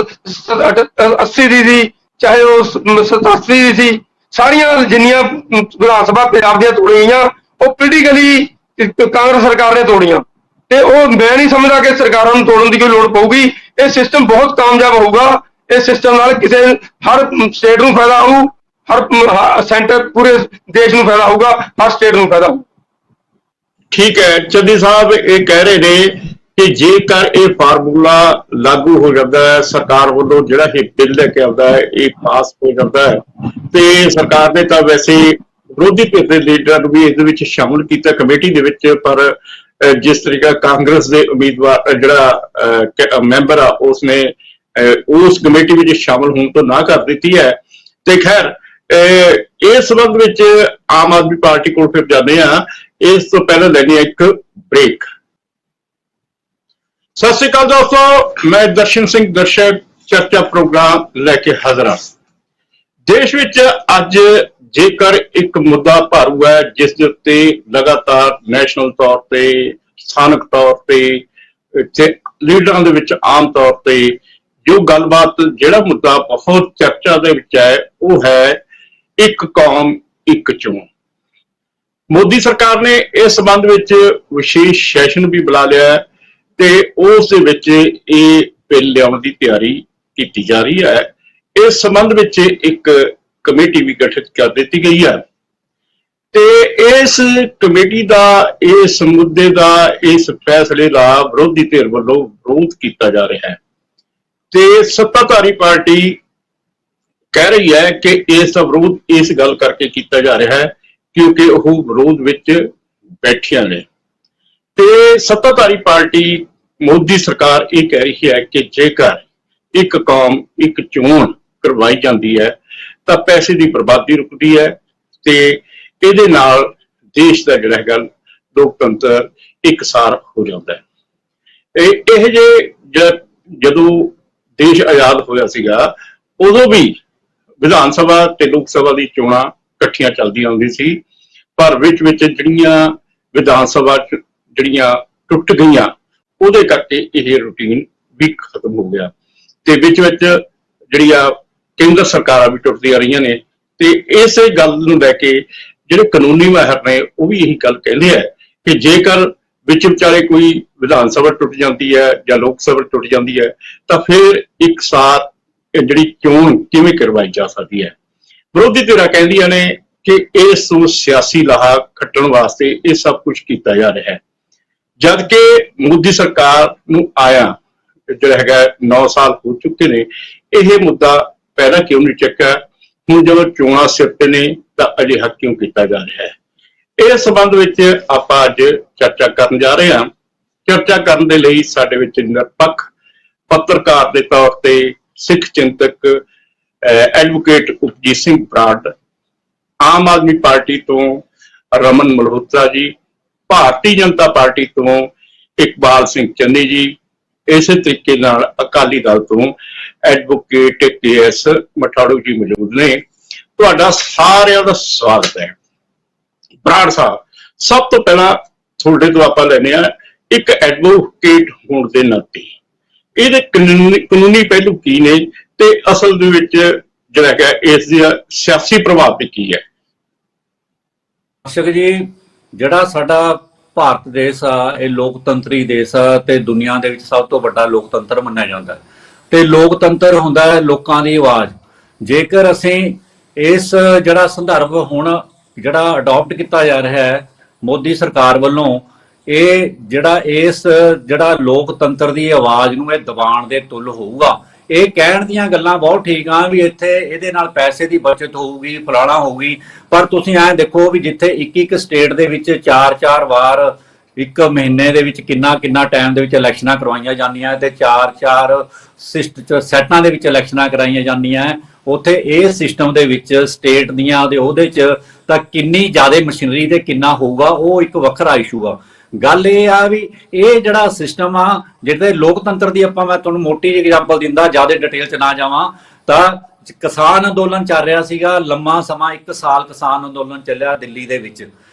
80 ਦੀ ਸੀ, ਚਾਹੇ ਉਹ 87 ਦੀ ਸੀ। ਸਾਰੀਆਂ ਜਿੰਨੀਆਂ ਵਿਧਾਨ ਸਭਾ ਪੰਜਾਬ ਦੀਆਂ ਤੋੜੀਆਂ ਗਈਆਂ ਉਹ ਪੋਲੀਟੀਕਲੀ ਕਾਂਗਰਸ ਸਰਕਾਰ ਨੇ ਤੋੜੀਆਂ ਤੇ ਉਹ ਮੈਂ ਨਹੀਂ ਸਮਝਦਾ ਕਿ ਸਰਕਾਰਾਂ ਨੂੰ ਤੋੜਨ ਦੀ ਕੋਈ ਲੋੜ ਪਊਗੀ। ਇਹ ਸਿਸਟਮ ਬਹੁਤ ਕਾਮਯਾਬ ਹੋਊਗਾ। ਇਸ ਸਿਸਟਮ ਨਾਲ ਕਿਸੇ ਹਰ ਸਟੇਟ ਨੂੰ ਫਾਇਦਾ ਹੋਊ, ਹਰ ਸੈਂਟਰ ਪੂਰੇ ਦੇਸ਼ ਨੂੰ ਫਾਇਦਾ ਹੋਊਗਾ, ਹਰ ਸਟੇਟ ਨੂੰ ਫਾਇਦਾ ਹੋਊ। ਠੀਕ ਹੈ, ਚੰਨੀ ਸਾਹਿਬ ਇਹ ਕਹਿ ਰਹੇ ਨੇ ਕਿ ਜੇਕਰ ਇਹ ਫਾਰਮੂਲਾ ਲਾਗੂ ਹੋ ਜਾਂਦਾ ਹੈ, ਸਰਕਾਰ ਵੱਲੋਂ ਜਿਹੜਾ ਇਹ ਬਿੱਲ ਲੈ ਕੇ ਆਉਂਦਾ ਹੈ ਇਹ ਪਾਸ ਹੋ ਜਾਂਦਾ ਹੈ ਤੇ ਸਰਕਾਰ ਨੇ ਤਾਂ ਵੈਸੇ ਵਿਰੋਧੀ ਧਿਰ ਦੇ ਲੀਡਰਾਂ ਨੂੰ ਵੀ ਇਸ ਦੇ ਵਿੱਚ ਸ਼ਾਮਲ ਕੀਤਾ ਕਮੇਟੀ ਦੇ ਵਿੱਚ, ਪਰ ਜਿਸ ਤਰੀਕਾ ਕਾਂਗਰਸ ਦੇ ਉਮੀਦਵਾਰ ਜਿਹੜਾ ਮੈਂਬਰ ਆ ਉਸਨੇ ਉਸ ਕਮੇਟੀ ਵਿੱਚ ਸ਼ਾਮਲ ਹੋਣ ਤੋਂ ਨਾ ਕਰ ਦਿੱਤੀ ਹੈ। ਤੇ ਖੈਰ ਇਸ ਸੰਬੰਧ ਵਿੱਚ ਆਮ ਆਦਮੀ ਪਾਰਟੀ ਕੋਲ ਫਿਰ ਜਾਂਦੇ ਆ। ਇਸ ਤੋਂ ਪਹਿਲਾਂ ਲੈਣੀ ਇੱਕ ਬ੍ਰੇਕ। ਸਤਿ ਸ਼੍ਰੀ ਅਕਾਲ ਦੋਸਤੋ, ਮੈਂ ਦਰਸ਼ਨ ਸਿੰਘ ਦਰਸ਼ਕ ਚਰਚਾ ਪ੍ਰੋਗਰਾਮ ਲੈ ਕੇ ਹਾਜ਼ਰ ਹਾਂ। ਦੇਸ਼ ਵਿੱਚ ਅੱਜ ਜੇਕਰ ਇੱਕ ਮੁੱਦਾ ਭਾਰੂ ਹੈ ਜਿਸ ਦੇ ਉੱਤੇ ਲਗਾਤਾਰ ਨੈਸ਼ਨਲ ਤੌਰ ਤੇ, ਸਥਾਨਕ ਤੌਰ ਤੇ ਲੀਡਰਾਂ ਦੇ ਵਿੱਚ ਆਮ ਤੌਰ ਤੇ ਜੋ ਗੱਲਬਾਤ, ਜਿਹੜਾ ਮੁੱਦਾ ਬਹੁਤ ਚਰਚਾ ਦੇ ਵਿੱਚ ਹੈ ਉਹ ਹੈ ਇੱਕ ਕੌਮ ਇੱਕ ਚੋਣ। ਮੋਦੀ ਸਰਕਾਰ ਨੇ ਇਸ ਸੰਬੰਧ ਵਿੱਚ ਵਿਸ਼ੇਸ਼ ਸੈਸ਼ਨ ਵੀ ਬੁਲਾ ਲਿਆ ਹੈ ਤੇ ਉਸ ਦੇ ਵਿੱਚ ਇਹ ਬਿੱਲ ਲਿਆਉਣ ਦੀ ਤਿਆਰੀ ਕੀਤੀ ਜਾ ਰਹੀ ਹੈ। ਇਸ ਸੰਬੰਧ ਵਿੱਚ ਇੱਕ ਕਮੇਟੀ ਵੀ ਗਠਿਤ ਕਰ ਦਿੱਤੀ ਗਈ ਹੈ ਤੇ ਇਸ ਕਮੇਟੀ ਦਾ ਇਸ ਮੁੱਦੇ ਦਾ, ਇਸ ਫੈਸਲੇ ਦਾ ਵਿਰੋਧੀ ਧਿਰ ਵੱਲੋਂ ਵਿਰੋਧ ਕੀਤਾ ਜਾ ਰਿਹਾ ਹੈ ਤੇ ਸੱਤਾਧਾਰੀ ਪਾਰਟੀ ਕਹਿ ਰਹੀ ਹੈ ਕਿ ਇਸ ਦਾ ਵਿਰੋਧ ਇਸ ਗੱਲ ਕਰਕੇ ਕੀਤਾ ਜਾ ਰਿਹਾ ਹੈ ਕਿਉਂਕਿ ਉਹ ਵਿਰੋਧ ਵਿੱਚ ਬੈਠੀਆਂ ਨੇ ਤੇ ਸੱਤਾਧਾਰੀ ਪਾਰਟੀ ਮੋਦੀ ਸਰਕਾਰ ਇਹ ਕਹਿ ਰਹੀ ਹੈ ਕਿ ਜੇਕਰ ਇੱਕ ਕੌਮ ਇੱਕ ਚੋਣ ਕਰਵਾਈ ਜਾਂਦੀ ਹੈ ਤਾਂ ਪੈਸੇ ਦੀ ਬਰਬਾਦੀ ਰੁਕਦੀ ਹੈ ਤੇ ਇਹਦੇ ਨਾਲ ਦੇਸ਼ ਦਾ ਜਿਹੜਾ ਹੈਗਾ ਲੋਕਤੰਤਰ ਇਕਸਾਰ ਹੋ ਜਾਂਦਾ ਹੈ। ਇਹ ਜਦੋਂ ਦੇਸ਼ ਆਜ਼ਾਦ ਹੋਇਆ ਸੀਗਾ ਉਦੋਂ ਵੀ ਵਿਧਾਨ ਸਭਾ ਤੇ ਲੋਕ ਸਭਾ ਦੀ ਚੋਣਾਂ ਇਕੱਠੀਆਂ ਚੱਲਦੀਆਂ ਹੁੰਦੀ ਸੀ, ਪਰ ਵਿੱਚ ਜਿਹੜੀਆਂ ਵਿਧਾਨ ਸਭਾ ਜਿਹੜੀਆਂ ਟੁੱਟ ਗਈਆਂ ਉਹਦੇ ਕਰਕੇ ਇਹ ਰੂਟੀਨ ਵੀ ਖਤਮ ਹੋ ਗਿਆ ਤੇ ਵਿੱਚ ਜਿਹੜੀਆਂ ਕੇਂਦਰ ਸਰਕਾਰਾਂ ਵੀ ਟੁੱਟਦੀਆਂ ਰਹੀਆਂ ਨੇ ਤੇ ਇਸੇ ਗੱਲ ਨੂੰ ਲੈ ਕੇ ਜਿਹੜੇ ਕਾਨੂੰਨੀ ਮਾਹਿਰ ਨੇ ਉਹ ਵੀ ਇਹੀ ਗੱਲ ਕਹਿੰਦੇ ਆ ਕਿ ਜੇਕਰ ਵਿੱਚ ਵਿਚਾਲੇ ਕੋਈ ਵਿਧਾਨ ਸਭਾ ਟੁੱਟ ਜਾਂਦੀ ਹੈ ਜਾਂ ਲੋਕ ਸਭਾ ਟੁੱਟ ਜਾਂਦੀ ਹੈ ਤਾਂ ਫਿਰ ਇਕਸਾਰ ਜਿਹੜੀ ਚੋਣ ਕਿਵੇਂ ਕਰਵਾਈ ਜਾ ਸਕਦੀ ਹੈ। ਵਿਰੋਧੀ ਧਿਰਾਂ ਕਹਿੰਦੀਆਂ ਨੇ ਕਿ ਇਸ ਨੂੰ ਸਿਆਸੀ ਲਾਹਾ ਖੱਟਣ ਵਾਸਤੇ ਇਹ ਸਭ ਕੁਝ ਕੀਤਾ ਜਾ ਰਿਹਾ ਹੈ, ਜਦ ਕਿ ਮੋਦੀ ਸਰਕਾਰ ਨੂੰ ਆਇਆ ਜਿਹੜਾ ਹੈਗਾ 9 ਸਾਲ ਹੋ ਚੁੱਕੇ ਨੇ। ਇਹ ਮੁੱਦਾ ਪਹਿਲਾਂ ਕਿਉਂ ਨਹੀਂ ਚੱਕਿਆ, ਹੁਣ ਜਦੋਂ ਚੋਣਾਂ ਸਿਰ ਤੇ ਨੇ ਤਾਂ ਅਜਿਹਾ ਕਿਉਂ ਕੀਤਾ ਜਾ ਰਿਹਾ ਹੈ। ਇਸ ਸੰਬੰਧ ਵਿੱਚ ਆਪਾਂ ਅੱਜ ਚਰਚਾ ਕਰਨ ਜਾ ਰਹੇ ਹਾਂ। ਚਰਚਾ ਕਰਨ ਦੇ ਲਈ ਸਾਡੇ ਵਿੱਚ ਨਿਰਪੱਖ ਪੱਤਰਕਾਰ ਦੇ ਤੌਰ ਤੇ ਸਿੱਖ ਚਿੰਤਕ ਐਡਵੋਕੇਟ ਉਪਜੀਤ ਸਿੰਘ ਬਰਾੜ, ਆਮ ਆਦਮੀ ਪਾਰਟੀ ਤੋਂ ਰਮਨ ਮਲਹੋਤਰਾ ਜੀ, ਭਾਰਤੀ ਜਨਤਾ ਪਾਰਟੀ ਤੋਂ ਇਕਬਾਲ ਸਿੰਘ ਚੰਨੀ ਜੀ, ਇਸੇ ਤਰੀਕੇ ਨਾਲ ਅਕਾਲੀ ਦਲ ਤੋਂ ਐਡਵੋਕੇਟ KS ਮਠਾੜੂ ਜੀ ਮੌਜੂਦ ਨੇ। ਤੁਹਾਡਾ ਸਾਰਿਆਂ ਦਾ ਸਵਾਗਤ ਹੈ। ਬਰਾੜ ਸਾਹਿਬ, ਸਭ ਤੋਂ ਪਹਿਲਾਂ ਤੁਹਾਡੇ ਤੋਂ ਆਪਾਂ ਲੈਣੇ ਆ ਇੱਕ ਐਡਵੋਕੇਟ ਹੋਣ ਦੇ ਨਾਤੇ ਇਹਦੇ ਕਾਨੂੰਨੀ ਪਹਿਲੂ ਕੀ ਨੇ ਤੇ ਅਸਲ ਦੇ ਵਿੱਚ ਜਿਹੜਾ ਹੈ ਇਸ ਦਾ ਸਿਆਸੀ ਪ੍ਰਭਾਵ ਵੀ ਕੀ ਹੈ? ਦਰਸ਼ਕ ਜੀ, ਜਿਹੜਾ ਸਾਡਾ ਭਾਰਤ ਦੇਸ਼ ਆ ਇਹ ਲੋਕਤੰਤਰੀ ਦੇਸ਼ ਆ ਤੇ ਦੁਨੀਆ ਦੇ ਵਿੱਚ ਸਭ ਤੋਂ ਵੱਡਾ ਲੋਕਤੰਤਰ ਮੰਨਿਆ ਜਾਂਦਾ ਤੇ ਲੋਕਤੰਤਰ ਹੁੰਦਾ ਹੈ ਲੋਕਾਂ ਦੀ ਆਵਾਜ਼। ਜੇਕਰ ਅਸੀਂ ਇਸ ਜਿਹੜਾ ਸੰਦਰਭ ਹੁਣ ਜਿਹੜਾ ਅਡਾਪਟ ਕੀਤਾ ਜਾ ਰਿਹਾ ਹੈ ਮੋਦੀ ਸਰਕਾਰ ਵੱਲੋਂ, ਇਹ ਜਿਹੜਾ ਲੋਕਤੰਤਰ ਦੀ ਆਵਾਜ਼ ਨੂੰ ਇਹ ਦਬਾਉਣ ਦੇ ਤੁੱਲ ਹੋਊਗਾ। ਇਹ ਕਹਿਣ ਦੀਆਂ ਗੱਲਾਂ ਬਹੁਤ ਠੀਕ ਆ ਵੀ ਇੱਥੇ ਇਹਦੇ ਨਾਲ ਪੈਸੇ ਦੀ ਬਚਤ ਹੋਊਗੀ, ਫਲਾਣਾ ਹੋਊਗੀ, ਪਰ ਤੁਸੀਂ ਐਂ ਦੇਖੋ ਵੀ ਜਿੱਥੇ ਇੱਕ ਸਟੇਟ ਦੇ ਵਿੱਚ 4-4 ਵਾਰ ਇੱਕ ਮਹੀਨੇ ਦੇ ਵਿੱਚ ਕਿੰਨਾ ਟਾਈਮ ਦੇ ਵਿੱਚ ਇਲੈਕਸ਼ਨਾਂ ਕਰਵਾਈਆਂ ਜਾਂਦੀਆਂ ਤੇ 4-4 ਸੈਟਾਂ ਦੇ ਵਿੱਚ ਇਲੈਕਸ਼ਨਾਂ ਕਰਾਈਆਂ ਜਾਂਦੀਆਂ, ਉੱਥੇ ਇਹ ਸਿਸਟਮ ਦੇ ਵਿੱਚ ਸਟੇਟ ਦੀਆਂ ਦੇ ਉਹਦੇ 'ਚ ਤਾਂ ਕਿੰਨੀ ਜ਼ਿਆਦਾ ਮਸ਼ੀਨਰੀ ਤੇ ਕਿੰਨਾ ਹੋਊਗਾ, ਉਹ ਇੱਕ ਵੱਖਰਾ ਇਸ਼ੂ ਆ। ਗੱਲ ਇਹ ਆ ਵੀ ਇਹ ਜਿਹੜਾ ਸਿਸਟਮ ਆ ਜਿਹਦੇ ਲੋਕਤੰਤਰ ਦੀ ਆਪਾਂ ਮੈਂ ਤੁਹਾਨੂੰ ਮੋਟੀ ਜਿਹੀ ਐਗਜ਼ਾਮਪਲ ਦਿੰਦਾ, ਜ਼ਿਆਦਾ ਡਿਟੇਲ 'ਚ ਨਾ ਜਾਵਾਂ, ਤਾਂ ਕਿਸਾਨ ਅੰਦੋਲਨ ਚੱਲ ਰਿਹਾ ਸੀਗਾ ਲੰਮਾ ਸਮਾਂ, 1 ਸਾਲ ਕਿਸਾਨ ਅੰਦੋਲਨ ਚੱਲਿਆ ਦਿੱਲੀ ਦੇ ਵਿੱਚ।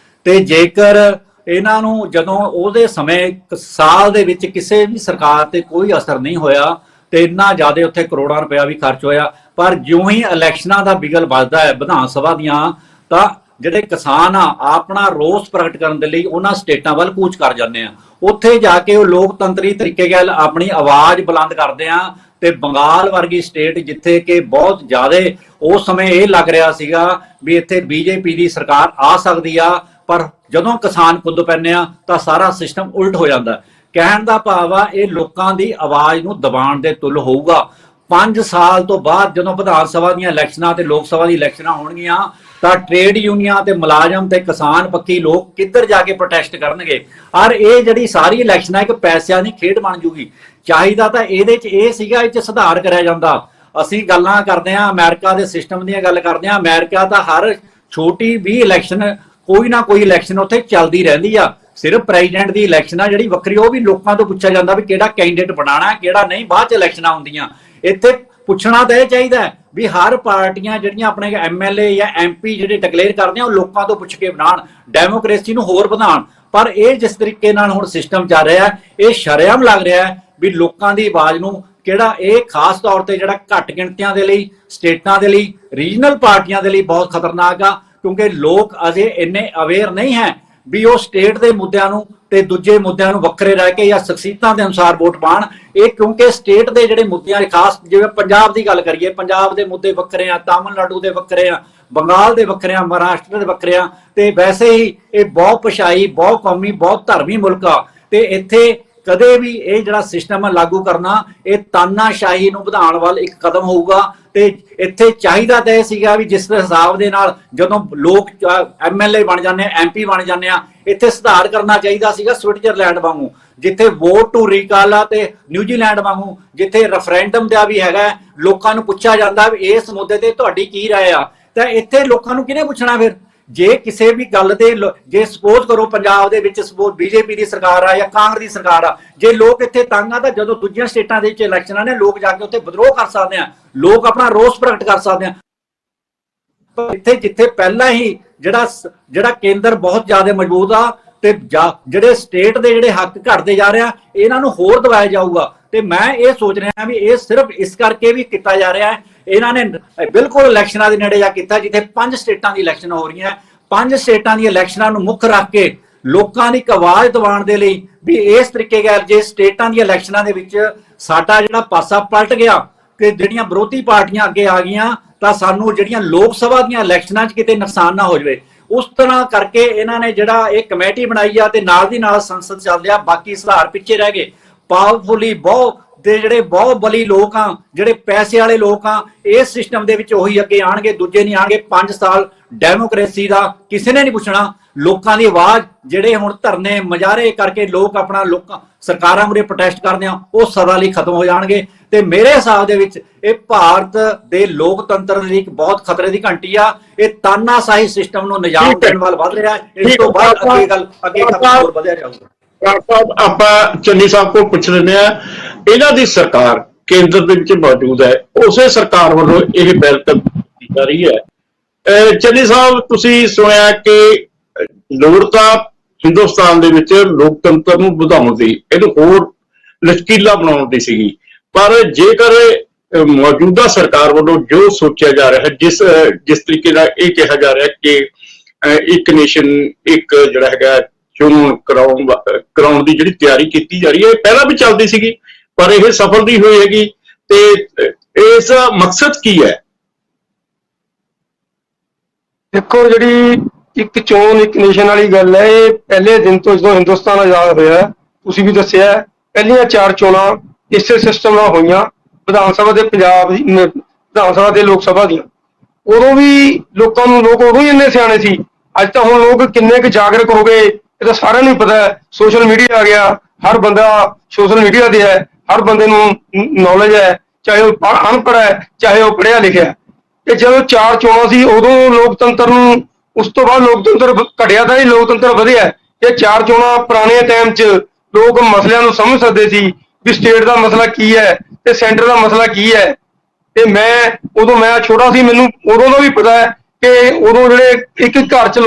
ਤੇ ਜੇਕਰ ਇਹਨਾਂ ਨੂੰ ਜਦੋਂ ਉਹਦੇ ਸਮੇਂ 1 ਸਾਲ ਦੇ ਵਿੱਚ ਕਿਸੇ ਵੀ ਸਰਕਾਰ ਤੇ ਕੋਈ ਅਸਰ ਨਹੀਂ ਹੋਇਆ ਤੇ ਇੰਨਾ ਜ਼ਿਆਦਾ ਉੱਥੇ ਕਰੋੜਾਂ ਰੁਪਇਆ ਵੀ ਖਰਚ ਹੋਇਆ, ਪਰ ਜਿਉਂ ਹੀ ਇਲੈਕਸ਼ਨਾਂ ਦਾ ਬਿਗਲ ਵੱਜਦਾ ਹੈ ਵਿਧਾਨ ਸਭਾ ਦੀਆਂ, ਤਾਂ ਜਿਹੜੇ ਕਿਸਾਨ ਆ ਆਪਣਾ ਰੋਸ ਪ੍ਰਗਟ ਕਰਨ ਦੇ ਲਈ ਉਹਨਾਂ ਸਟੇਟਾਂ ਵੱਲ ਕੂਚ ਕਰ ਜਾਂਦੇ ਆ। ਉੱਥੇ ਜਾ ਕੇ ਉਹ ਲੋਕਤੰਤਰੀ ਤਰੀਕੇ ਨਾਲ ਆਪਣੀ ਆਵਾਜ਼ ਬੁਲੰਦ ਕਰਦੇ ਆ ਤੇ ਬੰਗਾਲ ਵਰਗੀ ਸਟੇਟ ਜਿੱਥੇ ਕਿ ਬਹੁਤ ਜ਼ਿਆਦਾ ਉਸ ਸਮੇਂ ਇਹ ਲੱਗ ਰਿਹਾ ਸੀਗਾ ਵੀ ਇੱਥੇ BJP ਦੀ ਸਰਕਾਰ ਆ ਸਕਦੀ ਆ, ਪਰ ਜਦੋਂ ਕਿਸਾਨ ਖੁਦ ਪੈਂਦੇ ਆ ਤਾਂ ਸਾਰਾ ਸਿਸਟਮ ਉਲਟ ਹੋ ਜਾਂਦਾ। ਕਹਿਣ ਦਾ ਭਾਵ ਆ ਇਹ ਲੋਕਾਂ ਦੀ ਆਵਾਜ਼ ਨੂੰ ਦਬਾਉਣ ਦੇ ਤੁੱਲ ਹੋਊਗਾ। 5 ਸਾਲ ਤੋਂ ਬਾਅਦ ਜਦੋਂ ਵਿਧਾਨ ਸਭਾ ਦੀਆਂ ਇਲੈਕਸ਼ਨਾਂ ਤੇ ਲੋਕ ਸਭਾ ਦੀ ਇਲੈਕਸ਼ਨਾਂ ਹੋਣਗੀਆਂ ਤਾਂ ਟ੍ਰੇਡ ਯੂਨੀਅਨਾਂ ਤੇ ਮੁਲਾਜ਼ਮ ਤੇ ਕਿਸਾਨ ਪੱਖੀ ਲੋਕ ਕਿੱਧਰ ਜਾ ਕੇ ਪ੍ਰੋਟੈਸਟ ਕਰਨਗੇ। ਔਰ ਇਹ ਜਿਹੜੀ ਸਾਰੀ ਇਲੈਕਸ਼ਨਾਂ ਇੱਕ ਪੈਸਿਆਂ ਦੀ ਖੇਡ ਬਣ ਜੂਗੀ। ਚਾਹੀਦਾ ਤਾਂ ਇਹਦੇ 'ਚ ਇਹ ਸੀਗਾ, ਇਹ 'ਚ ਸੁਧਾਰ ਕਰਿਆ ਜਾਂਦਾ। ਅਸੀਂ ਗੱਲਾਂ ਕਰਦੇ ਹਾਂ ਅਮਰੀਕਾ ਦੇ ਸਿਸਟਮ ਦੀਆਂ ਗੱਲ ਕਰਦੇ ਹਾਂ, ਅਮਰੀਕਾ ਤਾਂ ਹਰ ਛੋਟੀ ਵੀ ਇਲੈਕਸ਼ਨ ਕੋਈ ਨਾ ਕੋਈ ਇਲੈਕਸ਼ਨ ਉੱਥੇ ਚੱਲਦੀ ਰਹਿੰਦੀ ਆ। ਸਿਰਫ ਪ੍ਰੈਜ਼ੀਡੈਂਟ ਦੀ ਇਲੈਕਸ਼ਨ ਆ ਜਿਹੜੀ ਵੱਖਰੀ, ਉਹ ਵੀ ਲੋਕਾਂ ਤੋਂ ਪੁੱਛਿਆ ਜਾਂਦਾ ਵੀ ਕਿਹੜਾ ਕੈਂਡੀਡੇਟ ਬਣਾਉਣਾ ਕਿਹੜਾ ਨਹੀਂ, ਬਾਅਦ 'ਚ ਇਲੈਕਸ਼ਨਾਂ ਹੁੰਦੀਆਂ। ਇੱਥੇ ਪੁੱਛਣਾ ਤਾਂ ਇਹ ਚਾਹੀਦਾ ਵੀ ਹਰ ਪਾਰਟੀਆਂ ਜਿਹੜੀਆਂ ਆਪਣੇ MLA ਜਾਂ MP ਜਿਹੜੇ ਡਿਕਲੇਅਰ ਕਰਦੇ ਆ ਉਹ ਲੋਕਾਂ ਤੋਂ ਪੁੱਛ ਕੇ ਬਣਾਉਣ, ਡੈਮੋਕ੍ਰੇਸੀ ਨੂੰ ਹੋਰ ਵਧਾਉਣ। ਪਰ ਇਹ ਜਿਸ ਤਰੀਕੇ ਨਾਲ ਹੁਣ ਸਿਸਟਮ ਚੱਲ ਰਿਹਾ ਇਹ ਸ਼ਰੇਆਮ ਲੱਗ ਰਿਹਾ ਵੀ ਲੋਕਾਂ ਦੀ ਆਵਾਜ਼ ਨੂੰ ਕਿਹੜਾ ਇਹ ਖਾਸ ਤੌਰ ਤੇ ਜਿਹੜਾ ਘੱਟ ਗਿਣਤੀਆਂ ਦੇ ਲਈ, ਸਟੇਟਾਂ ਦੇ ਲਈ, ਰੀਜਨਲ ਪਾਰਟੀਆਂ ਦੇ ਲਈ ਬਹੁਤ ਖਤਰਨਾਕ ਆ, ਕਿਉਂਕਿ ਲੋਕ ਅਜੇ ਇੰਨੇ ਅਵੇਅਰ ਨਹੀਂ ਹੈ ਵੀ ਉਹ ਸਟੇਟ ਦੇ ਮੁੱਦਿਆਂ ਨੂੰ ਤੇ ਦੂਜੇ ਮੁੱਦਿਆਂ ਨੂੰ ਵੱਖਰੇ ਰਹਿ ਕੇ ਜਾਂ ਸ਼ਖਸੀਅਤਾਂ ਦੇ ਅਨੁਸਾਰ ਵੋਟ ਪਾਣ। ਇਹ ਕਿਉਂਕਿ ਸਟੇਟ ਦੇ ਜਿਹੜੇ ਮੁੱਦਿਆਂ ਖਾਸ, ਜਿਵੇਂ ਪੰਜਾਬ ਦੀ ਗੱਲ ਕਰੀਏ, ਪੰਜਾਬ ਦੇ ਮੁੱਦੇ ਵੱਖਰੇ ਆ, ਤਾਮਿਲਨਾਡੂ ਦੇ ਵੱਖਰੇ ਆ, ਬੰਗਾਲ ਦੇ ਵੱਖਰੇ ਆ, ਮਹਾਰਾਸ਼ਟਰ ਦੇ ਵੱਖਰੇ ਆ, ਤੇ ਵੈਸੇ ਹੀ ਇਹ ਬਹੁਤ ਪਛਾਈ, ਬਹੁਤ ਕੌਮੀ, ਬਹੁਤ ਧਰਮੀ ਮੁਲਕ ਆ। ਤੇ ਇੱਥੇ ਕਦੇ ਵੀ ਇਹ ਜਿਹੜਾ ਸਿਸਟਮ ਲਾਗੂ ਕਰਨਾ ਇਹ ਤਾਨਾਸ਼ਾਹੀ ਨੂੰ ਵਧਾਉਣ ਵੱਲ ਇੱਕ ਕਦਮ ਹੋਊਗਾ। ਤੇ ਇੱਥੇ ਚਾਹੀਦਾ ਤਾਂ ਇਹ ਸੀਗਾ ਵੀ ਜਿਸ ਹਿਸਾਬ ਦੇ ਨਾਲ ਜਦੋਂ ਲੋਕ MLA ਬਣ ਜਾਂਦੇ ਆ, MP ਬਣ ਜਾਂਦੇ ਆ, ਇੱਥੇ ਸੁਧਾਰ ਕਰਨਾ ਚਾਹੀਦਾ ਸੀਗਾ ਸਵਿਟਜ਼ਰਲੈਂਡ ਵਾਂਗੂ, ਜਿੱਥੇ ਵੋਟ ਟੂ ਰੀਕਾਲ ਆ, ਤੇ ਨਿਊਜ਼ੀਲੈਂਡ ਵਾਂਗੂ ਜਿੱਥੇ ਰੈਫਰੈਂਡਮ ਦਾ ਵੀ ਹੈਗਾ, ਲੋਕਾਂ ਨੂੰ ਪੁੱਛਿਆ ਜਾਂਦਾ ਵੀ ਇਸ ਮੁੱਦੇ ਤੇ ਤੁਹਾਡੀ ਕੀ ਰਾਏ ਆ। ਤਾਂ ਇੱਥੇ ਲੋਕਾਂ ਨੂੰ ਕਿਹਨੇ ਪੁੱਛਣਾ ਫਿਰ? ਜੇ ਕਿਸੇ ਵੀ ਗੱਲ ਤੇ ਜੇ ਸਪੋਜ਼ ਕਰੋ ਪੰਜਾਬ ਦੇ ਵਿੱਚ ਸਪੋਜ਼ BJP ਦੀ ਸਰਕਾਰ ਆ ਜਾਂ ਕਾਂਗਰਸ ਦੀ ਸਰਕਾਰ ਆ, ਜੇ ਲੋਕ ਇੱਥੇ ਤੰਗ ਆ ਤਾਂ ਜਦੋਂ ਦੂਜੀਆਂ ਸਟੇਟਾਂ ਦੇ ਵਿੱਚ ਇਲੈਕਸ਼ਨਾਂ ਨੇ ਲੋਕ ਜਾ ਕੇ ਉੱਥੇ ਵਿਦਰੋਹ ਕਰ ਸਕਦੇ ਆ, ਲੋਕ ਆਪਣਾ ਰੋਸ ਪ੍ਰਗਟ ਕਰ ਸਕਦੇ ਆ। ਪਰ ਇੱਥੇ ਜਿੱਥੇ ਪਹਿਲਾਂ ਹੀ ਜਿਹੜਾ ਕੇਂਦਰ ਬਹੁਤ ਜ਼ਿਆਦਾ ਮਜ਼ਬੂਤ ਆ ਤੇ ਜਿਹੜੇ ਸਟੇਟ ਦੇ ਜਿਹੜੇ ਹੱਕ ਘਟਦੇ ਜਾ ਰਿਹਾ ਇਹਨਾਂ ਨੂੰ ਹੋਰ ਦਬਾਇਆ ਜਾਊਗਾ। ਤੇ ਮੈਂ ਇਹ ਸੋਚ ਰਿਹਾ ਵੀ ਇਹ ਸਿਰਫ ਇਸ ਕਰਕੇ ਵੀ ਕੀਤਾ ਜਾ ਰਿਹਾ ਹੈ, ਇਹਨਾਂ ਨੇ ਬਿਲਕੁਲ ਇਲੈਕਸ਼ਨਾਂ ਦੇ ਨੇੜੇ ਜਾ ਕੀਤਾ ਜਿੱਥੇ 5 ਸਟੇਟਾਂ ਦੀ ਇਲੈਕਸ਼ਨ ਹੋ ਰਹੀਆਂ। 5 ਸਟੇਟਾਂ ਦੀ ਇਲੈਕਸ਼ਨਾਂ ਨੂੰ ਮੁੱਖ ਰੱਖ ਕੇ ਲੋਕਾਂ ਦੀ ਆਵਾਜ਼ ਦਿਵਾਉਣ ਦੇ ਲਈ ਵੀ ਇਸ ਤਰੀਕੇ ਨਾਲ ਜੇ ਸਟੇਟਾਂ ਦੀਆਂ ਇਲੈਕਸ਼ਨਾਂ ਦੇ ਵਿੱਚ ਸਾਡਾ ਜਿਹੜਾ ਪਾਸਾ ਪਲਟ ਗਿਆ ਕਿ ਜਿਹੜੀਆਂ ਵਿਰੋਧੀ ਪਾਰਟੀਆਂ ਅੱਗੇ ਆ ਗਈਆਂ ਤਾਂ ਸਾਨੂੰ ਜਿਹੜੀਆਂ ਲੋਕ ਸਭਾ ਦੀਆਂ ਇਲੈਕਸ਼ਨਾਂ 'ਚ ਕਿਤੇ ਨੁਕਸਾਨ ਨਾ ਹੋ ਜਾਵੇ, ਉਸ ਤਰ੍ਹਾਂ ਕਰਕੇ ਇਹਨਾਂ ਨੇ ਜਿਹੜਾ ਇਹ ਕਮੇਟੀ ਬਣਾਈ ਆ ਤੇ ਨਾਲ ਦੀ ਨਾਲ ਸੰਸਦ ਚੱਲਦੇ ਆ, ਬਾਕੀ ਸੁਧਾਰ ਪਿੱਛੇ ਰਹਿ ਗਏ। ਪਾਵਰਫੁਲੀ ਬਹੁਤ ਦੇ ਜਿਹੜੇ ਬਹੁਤ ਬਲੀ ਲੋਕ ਆ, ਜਿਹੜੇ ਪੈਸੇ ਵਾਲੇ ਲੋਕ ਆ, ਇਸ ਸਿਸਟਮ ਦੇ ਵਿੱਚ ਉਹੀ ਅੱਗੇ ਆਣਗੇ, ਦੂਜੇ ਨਹੀਂ ਆਣਗੇ। 5 ਸਾਲ ਡੈਮੋਕ੍ਰੇਸੀ ਦਾ ਕਿਸੇ ਨੇ ਨਹੀਂ ਪੁੱਛਣਾ। ਲੋਕਾਂ ਦੀ ਆਵਾਜ਼ ਜਿਹੜੇ ਹੁਣ ਧਰਨੇ ਮੁਜ਼ਾਹਰੇ ਕਰਕੇ ਲੋਕ ਆਪਣਾ ਸਰਕਾਰਾਂ ਮੂਹਰੇ ਪ੍ਰੋਟੈਸਟ ਕਰਦੇ ਆ, ਉਹ ਸਦਾ ਲਈ ਖਤਮ ਹੋ ਜਾਣਗੇ। ਤੇ ਮੇਰੇ ਹਿਸਾਬ ਦੇ ਵਿੱਚ ਇਹ ਭਾਰਤ ਦੇ ਲੋਕਤੰਤਰ ਦੀ ਇੱਕ ਬਹੁਤ ਖਤਰੇ ਦੀ ਘੰਟੀ ਆ। ਇਹ ਤਾਨਾਸ਼ਾਹੀ ਸਿਸਟਮ ਨੂੰ ਨਿਜਾਮ ਦੇਣ ਵੱਲ ਵੱਧ ਰਿਹਾ। ਇਸ ਤੋਂ ਬਾਅਦ ਅੱਗੇ ਖਤਮ ਹੋਰ ਵਧਿਆ ਜਾਊਗਾ। ਸਾਹਿਬ ਆਪਾਂ ਚੰਨੀ ਸਾਹਿਬ ਕੋਲ ਪੁੱਛ ਲੈਂਦੇ ਆ, ਇਹਨਾਂ ਦੀ ਸਰਕਾਰ ਕੇਂਦਰ ਦੇ ਵਿੱਚ ਮੌਜੂਦ ਹੈ, ਉਸੇ ਸਰਕਾਰ ਵੱਲੋਂ ਇਹ ਬਿੱਲ ਕੀਤੀ ਜਾ ਰਹੀ ਹੈ। ਚੰਨੀ ਸਾਹਿਬ, ਤੁਸੀਂ ਸੁਣਿਆ ਕਿ ਲੋੜ ਤਾਂ ਹਿੰਦੁਸਤਾਨ ਦੇ ਵਿੱਚ ਲੋਕਤੰਤਰ ਨੂੰ ਵਧਾਉਣ ਦੀ, ਇਹਨੂੰ ਹੋਰ ਲਚਕੀਲਾ ਬਣਾਉਣ ਦੀ ਸੀਗੀ, ਪਰ ਜੇਕਰ ਮੌਜੂਦਾ ਸਰਕਾਰ ਵੱਲੋਂ ਜੋ ਸੋਚਿਆ ਜਾ ਰਿਹਾ ਹੈ, ਜਿਸ ਤਰੀਕੇ ਨਾਲ ਇਹ ਕਿਹਾ ਜਾ ਰਿਹਾ ਕਿ ਇੱਕ ਨੇਸ਼ਨ ਇੱਕ ਜਿਹੜਾ ਹੈਗਾ ਚੋਣ ਕਰਾਉਣ ਦੀ ਜਿਹੜੀ ਤਿਆਰੀ ਕੀਤੀ ਜਾ ਰਹੀ ਹੈ, ਪਹਿਲਾਂ ਵੀ ਚੱਲਦੀ ਸੀਗੀ ਪਰ ਇਹ ਸਫਲ ਨਹੀਂ ਹੋਈ ਹੈਗੀ, ਤੇ ਇਸ ਦਾ ਮਕਸਦ ਕੀ ਹੈ? ਦੇਖੋ, ਜਿਹੜੀ ਇੱਕ ਚੋਣ ਇੱਕ ਨੇਸ਼ਨ ਵਾਲੀ ਗੱਲ ਹੈ, ਇਹ ਪਹਿਲੇ ਦਿਨ ਤੋਂ ਜਦੋਂ ਹਿੰਦੁਸਤਾਨ ਆਜ਼ਾਦ ਹੋਇਆ, ਤੁਸੀਂ ਵੀ ਦੱਸਿਆ, ਪਹਿਲੀਆਂ 4 ਚੋਣਾਂ ਇਸੇ ਸਿਸਟਮ ਨਾਲ ਹੋਈਆਂ, ਵਿਧਾਨ ਸਭਾ ਦੇ ਪੰਜਾਬ ਦੀ, ਵਿਧਾਨ ਸਭਾ ਤੇ ਲੋਕ ਸਭਾ ਦੀਆਂ। ਉਦੋਂ ਵੀ ਲੋਕ ਉਦੋਂ ਹੀ ਇੰਨੇ ਸਿਆਣੇ ਸੀ। ਅੱਜ ਤਾਂ ਹੁਣ ਲੋਕ ਕਿੰਨੇ ਕੁ ਜਾਗਰੂਕ ਹੋ ਗਏ, ਇਹ ਤਾਂ ਸਾਰਿਆਂ ਨੂੰ ਪਤਾ ਹੈ। ਸੋਸ਼ਲ ਮੀਡੀਆ ਆ ਗਿਆ, ਹਰ ਬੰਦਾ ਸੋਸ਼ਲ ਮੀਡੀਆ ਤੇ ਹੈ, ਹਰ ਬੰਦੇ ਨੂੰ ਨੌਲੇਜ ਹੈ, ਚਾਹੇ ਉਹ ਅਨਪੜ੍ਹ ਹੈ ਚਾਹੇ ਉਹ ਪੜ੍ਹਿਆ ਲਿਖਿਆ। ਤੇ ਜਦੋਂ 4 ਚੋਣਾਂ ਸੀ ਉਦੋਂ ਲੋਕਤੰਤਰ ਨੂੰ, ਉਸ ਤੋਂ ਬਾਅਦ ਲੋਕਤੰਤਰ ਘਟਿਆ ਤਾਂ ਹੀ ਲੋਕਤੰਤਰ ਵਧਿਆ। ਇਹ 4 ਚੋਣਾਂ ਪੁਰਾਣੇ ਟਾਈਮ 'ਚ ਲੋਕ ਮਸਲਿਆਂ ਨੂੰ ਸਮਝ ਸਕਦੇ ਸੀ ਵੀ ਸਟੇਟ ਦਾ ਮਸਲਾ ਕੀ ਹੈ ਤੇ ਸੈਂਟਰ ਦਾ ਮਸਲਾ ਕੀ ਹੈ। ਤੇ ਉਦੋਂ ਮੈਂ ਛੋਟਾ ਸੀ, ਮੈਨੂੰ ਉਦੋਂ ਦਾ ਵੀ ਪਤਾ ਹੈ ਕਿ ਉਦੋਂ ਜਿਹੜੇ ਇੱਕ ਘਰ 'ਚ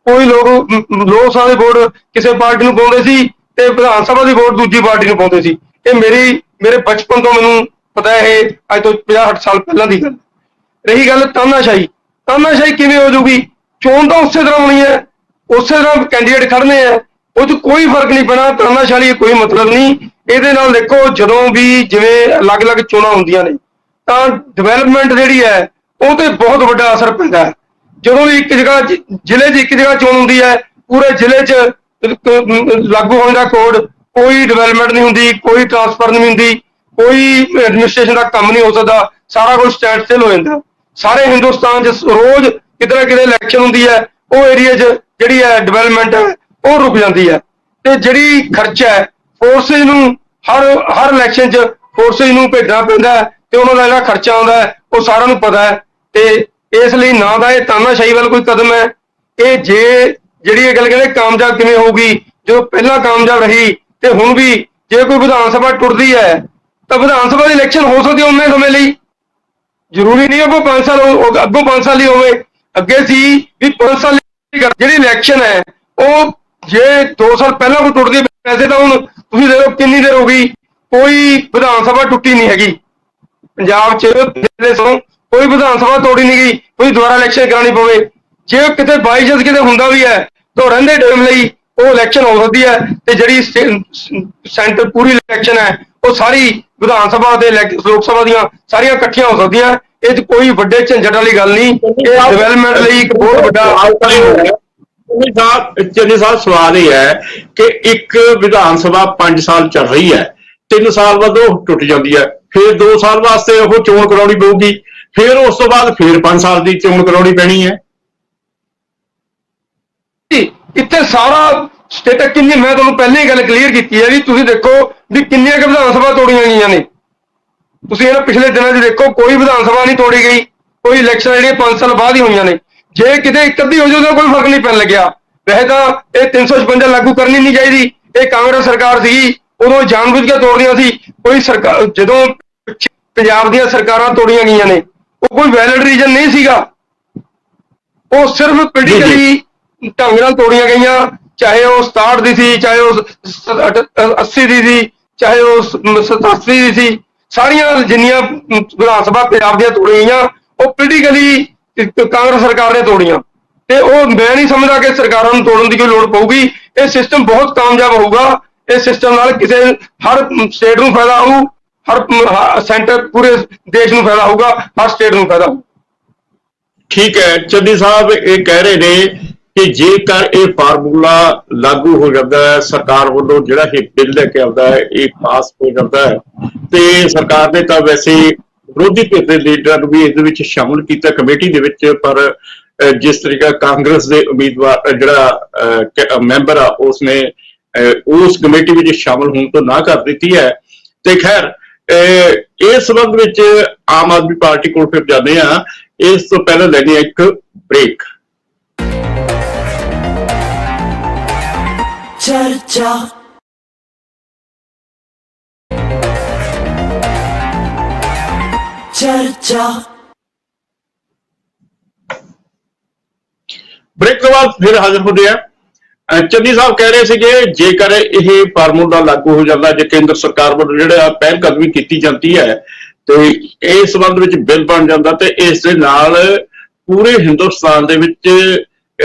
ਕੋਈ ਲੋਕ ਲੋਕ ਸਭਾ ਦੇ ਵੋਟ ਕਿਸੇ ਪਾਰਟੀ ਨੂੰ ਪਾਉਂਦੇ ਸੀ ਤੇ ਵਿਧਾਨ ਸਭਾ ਦੀ ਵੋਟ ਦੂਜੀ ਪਾਰਟੀ ਨੂੰ ਪਾਉਂਦੇ ਸੀ। ਇਹ ਮੇਰੇ ਬਚਪਨ ਤੋਂ ਮੈਨੂੰ ਪਤਾ ਹੈ, ਇਹ ਅੱਜ ਤੋਂ 50-60 ਸਾਲ ਪਹਿਲਾਂ ਦੀ ਗੱਲ। ਰਹੀ ਗੱਲ ਤਾਨਾਸ਼ਾਹੀ ਕਿਵੇਂ ਹੋ ਜਾਊਗੀ? ਚੋਣ ਤਾਂ ਉਸੇ ਤਰ੍ਹਾਂ ਹੋਣੀ ਹੈ, ਉਸੇ ਤਰ੍ਹਾਂ ਕੈਂਡੀਡੇਟ ਖੜਨੇ ਆ, ਉਹ 'ਚ ਕੋਈ ਫਰਕ ਨਹੀਂ ਪੈਣਾ। ਤਾਨਾਸ਼ਾਹੀ ਕੋਈ ਮਤਲਬ ਨਹੀਂ ਇਹਦੇ ਨਾਲ। ਦੇਖੋ, ਜਦੋਂ ਵੀ ਜਿਵੇਂ ਅਲੱਗ-ਅਲੱਗ ਚੋਣਾਂ ਹੁੰਦੀਆਂ ਨੇ ਤਾਂ ਡਿਵੈਲਪਮੈਂਟ ਜਿਹੜੀ ਹੈ ਉਹ ਤੇ ਬਹੁਤ ਵੱਡਾ ਅਸਰ ਪੈਂਦਾ ਹੈ। ਜਦੋਂ ਵੀ ਇੱਕ ਜਗ੍ਹਾ ਜ਼ਿਲ੍ਹੇ 'ਚ ਇੱਕ ਜਗ੍ਹਾ ਚੋਣ ਹੁੰਦੀ ਹੈ, ਪੂਰੇ ਜ਼ਿਲ੍ਹੇ 'ਚ ਲਾਗੂ ਹੋਣ ਦਾ ਕੋਡ, ਕੋਈ ਡਿਵੈਲਪਮੈਂਟ ਨਹੀਂ ਹੁੰਦੀ, ਕੋਈ ਟਰਾਂਸਫਰ ਨਹੀਂ ਹੁੰਦੀ, ਕੋਈ ਐਡਮਿਨਿਸਟ੍ਰੇਸ਼ਨ ਦਾ ਕੰਮ ਨਹੀਂ ਹੋ ਸਕਦਾ, ਸਾਰਾ ਕੁਝ ਸਟੈਂਡ ਸਟਿਲ ਹੋ ਜਾਂਦਾ। ਸਾਰੇ ਹਿੰਦੁਸਤਾਨ 'ਚ ਰੋਜ਼ ਕਿਤੇ ਨਾ ਕਿਤੇ ਇਲੈਕਸ਼ਨ ਹੁੰਦੀ ਹੈ, ਉਹ ਏਰੀਆ 'ਚ ਜਿਹੜੀ ਹੈ ਡਿਵੈਲਪਮੈਂਟ ਹੈ ਉਹ ਰੁਕ ਜਾਂਦੀ ਹੈ। ਤੇ ਜਿਹੜੀ ਖਰਚਾ ਹੈ ਫੋਰਸਿਸ ਨੂੰ, ਹਰ ਇਲੈਕਸ਼ਨ 'ਚ ਫੋਰਸਿਸ ਨੂੰ ਭੇਜਣਾ ਪੈਂਦਾ ਹੈ ਤੇ ਉਹਨਾਂ ਦਾ ਜਿਹੜਾ ਖਰਚਾ ਆਉਂਦਾ ਹੈ ਉਹ ਸਾਰਿਆਂ ਨੂੰ ਪਤਾ ਹੈ। ਤੇ ਇਸ ਲਈ ਨਾ ਤਾਂ ਇਹ ਤਾਨਾਸ਼ਾਹੀ ਵੱਲ ਕੋਈ ਕਦਮ ਹੈ। ਇਹ ਜਿਹੜੀ ਇਹ ਗੱਲ ਕਹਿੰਦੇ ਕਾਮਯਾਬ ਕਿਵੇਂ ਹੋਊਗੀ, ਜਦੋਂ ਪਹਿਲਾਂ ਕਾਮਯਾਬ ਰਹੀ ਤੇ ਹੁਣ ਵੀ ਜੇ ਕੋਈ ਵਿਧਾਨ ਸਭਾ ਟੁੱਟਦੀ ਹੈ ਤਾਂ ਵਿਧਾਨ ਸਭਾ ਦੀ ਇਲੈਕਸ਼ਨ ਹੋ ਸਕਦੀ ਉਨੇ ਸਮੇਂ ਲਈ, ਜ਼ਰੂਰੀ ਨਹੀਂ ਅੱਗੋਂ 5 ਸਾਲ ਅੱਗੋਂ 5 ਸਾਲ ਹੀ ਹੋਵੇ। ਅੱਗੇ ਸੀ ਵੀ 5 ਸਾਲ ਜਿਹੜੀ ਇਲੈਕਸ਼ਨ ਹੈ ਉਹ ਜੇ 2 ਸਾਲ ਪਹਿਲਾਂ ਕੋਈ ਟੁੱਟਦੀ, ਵੈਸੇ ਤਾਂ ਹੁਣ ਤੁਸੀਂ ਦੇਖੋ ਕਿੰਨੀ ਦੇਰ ਹੋ ਗਈ ਕੋਈ ਵਿਧਾਨ ਸਭਾ ਟੁੱਟੀ ਨਹੀਂ ਹੈਗੀ ਪੰਜਾਬ 'ਚ। ਕੋਈ ਵਿਧਾਨ ਸਭਾ ਤੋੜੀ ਨਹੀਂ ਗਈ, ਕੋਈ ਦੁਬਾਰਾ ਇਲੈਕਸ਼ਨ ਕਰਾਉਣੀ ਪਵੇ। ਜੇ ਕਿਤੇ ਬਾਈ ਚਾਂਸ ਕਿਤੇ ਹੁੰਦਾ ਵੀ ਹੈ ਤਾਂ ਰਹਿੰਦੇ ਟਾਈਮ ਲਈ ਉਹ ਇਲੈਕਸ਼ਨ ਹੋ ਸਕਦੀ ਹੈ। ਤੇ ਜਿਹੜੀ ਸੈਂਟਰ ਪੂਰੀ ਇਲੈਕਸ਼ਨ ਹੈ ਉਹ ਸਾਰੀ ਵਿਧਾਨ ਸਭਾ ਤੇ ਲੋਕ ਸਭਾ ਦੀਆਂ ਸਾਰੀਆਂ ਇਕੱਠੀਆਂ ਹੋ ਸਕਦੀਆਂ। ਇਹ 'ਚ ਕੋਈ ਵੱਡੇ ਝੰਜਟ ਵਾਲੀ ਗੱਲ ਨਹੀਂ। ਇਹ ਡਿਵੈਲਪਮੈਂਟ ਲਈ ਇੱਕ ਬਹੁਤ ਵੱਡਾ ਚੰਨੀ ਸਾਹਿਬ, ਸਵਾਲ ਇਹ ਹੈ ਕਿ ਇੱਕ ਵਿਧਾਨ ਸਭਾ 5 ਸਾਲ ਚੱਲ ਰਹੀ ਹੈ, 3 ਸਾਲ ਬਾਅਦ ਉਹ ਟੁੱਟ ਜਾਂਦੀ ਹੈ, ਫਿਰ 2 ਸਾਲ ਵਾਸਤੇ ਉਹ ਚੋਣ ਕਰਾਉਣੀ ਪਊਗੀ, ਫਿਰ ਉਸ ਤੋਂ ਬਾਅਦ ਫਿਰ 5 ਸਾਲ ਦੀ ਚੋਣ ਕਰਾਉਣੀ ਪੈਣੀ ਹੈ। ਇੱਥੇ ਸਾਰਾ ਸਟੇਟ ਕਿੰਨੀ, ਮੈਂ ਤੁਹਾਨੂੰ ਪਹਿਲਾਂ ਹੀ ਗੱਲ ਕਲੀਅਰ ਕੀਤੀ ਹੈ ਵੀ ਤੁਸੀਂ ਦੇਖੋ ਵੀ ਕਿੰਨੀਆਂ ਕੁ ਵਿਧਾਨ ਸਭਾ ਤੋੜੀਆਂ ਗਈਆਂ ਨੇ। ਤੁਸੀਂ ਇਹਨਾਂ ਪਿਛਲੇ ਦਿਨਾਂ 'ਚ ਦੇਖੋ ਕੋਈ ਵਿਧਾਨ ਸਭਾ ਨਹੀਂ ਤੋੜੀ ਗਈ, ਕੋਈ ਇਲੈਕਸ਼ਨ ਜਿਹੜੀਆਂ 5 ਸਾਲ ਬਾਅਦ ਹੀ ਹੋਈਆਂ ਨੇ। ਜੇ ਕਿਤੇ ਇੱਕ ਅੱਧੀ ਹੋ ਜਾਊ ਤਾਂ ਕੋਈ ਫਰਕ ਨਹੀਂ ਪੈਣ ਲੱਗਿਆ। ਵੈਸੇ ਤਾਂ ਇਹ 356 ਲਾਗੂ ਕਰਨੀ ਨਹੀਂ ਚਾਹੀਦੀ। ਇਹ ਕਾਂਗਰਸ ਸਰਕਾਰ ਸੀਗੀ ਉਦੋਂ ਜਾਣਬੁੱਝ ਕੇ ਤੋੜਦੀਆਂ ਸੀ। ਕੋਈ ਸਰਕਾਰ ਜਦੋਂ ਪੰਜਾਬ ਦੀਆਂ ਸਰਕਾਰਾਂ ਤੋੜੀਆਂ ਗਈਆਂ ਨੇ ਉਹ ਕੋਈ ਵੈਲਿਡ ਰੀਜ਼ਨ ਨਹੀਂ ਸੀਗਾ, ਉਹ ਸਿਰਫ ਪੋਲੀਟੀਕਲੀ ਢੰਗ ਨਾਲ ਤੋੜੀਆਂ ਗਈਆਂ। ਚਾਹੇ ਉਹ 67 ਦੀ ਸੀ, ਚਾਹੇ ਉਹ 80 ਦੀ ਸੀ, ਚਾਹੇ ਉਹ 87 ਦੀ ਸੀ, ਸਾਰੀਆਂ ਜਿੰਨੀਆਂ ਵਿਧਾਨ ਸਭਾ ਪੰਜਾਬ ਦੀਆਂ ਤੋੜੀਆਂ ਗਈਆਂ ਉਹ ਪੋਲੀਟੀਕਲੀ ਕਾਂਗਰਸ ਸਰਕਾਰ ਨੇ ਤੋੜੀਆਂ। ਤੇ ਉਹ ਮੈਂ ਨਹੀਂ ਸਮਝਦਾ ਕਿ ਸਰਕਾਰਾਂ ਨੂੰ ਤੋੜਨ ਦੀ ਕੋਈ ਲੋੜ ਪਊਗੀ। ਇਹ ਸਿਸਟਮ ਬਹੁਤ ਕਾਮਯਾਬ ਹੋਊਗਾ। ਇਸ ਸਿਸਟਮ ਨਾਲ ਹਰ ਸਟੇਟ ਨੂੰ ਫਾਇਦਾ ਹੋਊ, ਹਰ ਸੈਂਟਰ ਪੂਰੇ ਦੇਸ਼ ਨੂੰ ਫਾਇਦਾ ਹੋਊਗਾ, ਹਰ ਸਟੇਟ ਨੂੰ ਫਾਇਦਾ ਹੋਊ। ਠੀਕ ਹੈ, ਚੰਨੀ ਸਾਹਿਬ ਇਹ ਕਹਿ ਰਹੇ ਨੇ ਕਿ ਜੇਕਰ ਇਹ ਫਾਰਮੂਲਾ ਲਾਗੂ ਹੋ ਜਾਂਦਾ ਹੈ, ਸਰਕਾਰ ਵੱਲੋਂ ਜਿਹੜਾ ਇਹ ਬਿੱਲ ਲੈ ਕੇ ਆਉਂਦਾ ਹੈ ਇਹ ਪਾਸ ਹੋ ਜਾਂਦਾ ਹੈ, ਤੇ ਸਰਕਾਰ ਨੇ ਤਾਂ ਵੈਸੇ ਵਿਰੋਧੀ ਧਿਰ ਦੇ ਲੀਡਰਾਂ ਨੂੰ ਵੀ ਇਹਦੇ ਵਿੱਚ ਸ਼ਾਮਲ ਕੀਤਾ ਕਮੇਟੀ ਦੇ ਵਿੱਚ, ਪਰ ਜਿਸ ਤਰੀਕਾ ਕਾਂਗਰਸ ਦੇ ਉਮੀਦਵਾਰ ਜਿਹੜਾ ਮੈਂਬਰ ਆ ਉਸਨੇ ਉਸ ਕਮੇਟੀ ਵਿੱਚ ਸ਼ਾਮਲ ਹੋਣ ਤੋਂ ਨਾ ਕਰ ਦਿੱਤੀ ਹੈ। ਤੇ ਖੈਰ ਇਸ ਸੰਬੰਧ ਵਿੱਚ ਆਮ ਆਦਮੀ ਪਾਰਟੀ ਕੋਲ ਫਿਰ ਜਾਂਦੇ ਆ। ਇਸ ਤੋਂ ਪਹਿਲਾਂ ਲੈਣੀ ਇੱਕ ਬ੍ਰੇਕ। चर्चा चर्चा। ब्रेक के बाद फिर हाजिर हो गया। चन्नी साहब कह रहे थे कि जेकर यह फार्मूला लागू हो जाता, जो केंद्र सरकार ਵੱਲੋਂ ਜਿਹੜਾ ਪਹਿਲ ਕਦਮੀ ਕੀਤੀ ਜਾਂਦੀ ਹੈ ਤੇ ਇਸ ਸੰਬੰਧ ਵਿੱਚ ਬਿੱਲ ਬਣ ਜਾਂਦਾ ਤੇ ਇਸ ਦੇ ਨਾਲ ਪੂਰੇ ਹਿੰਦੁਸਤਾਨ ਦੇ ਵਿੱਚ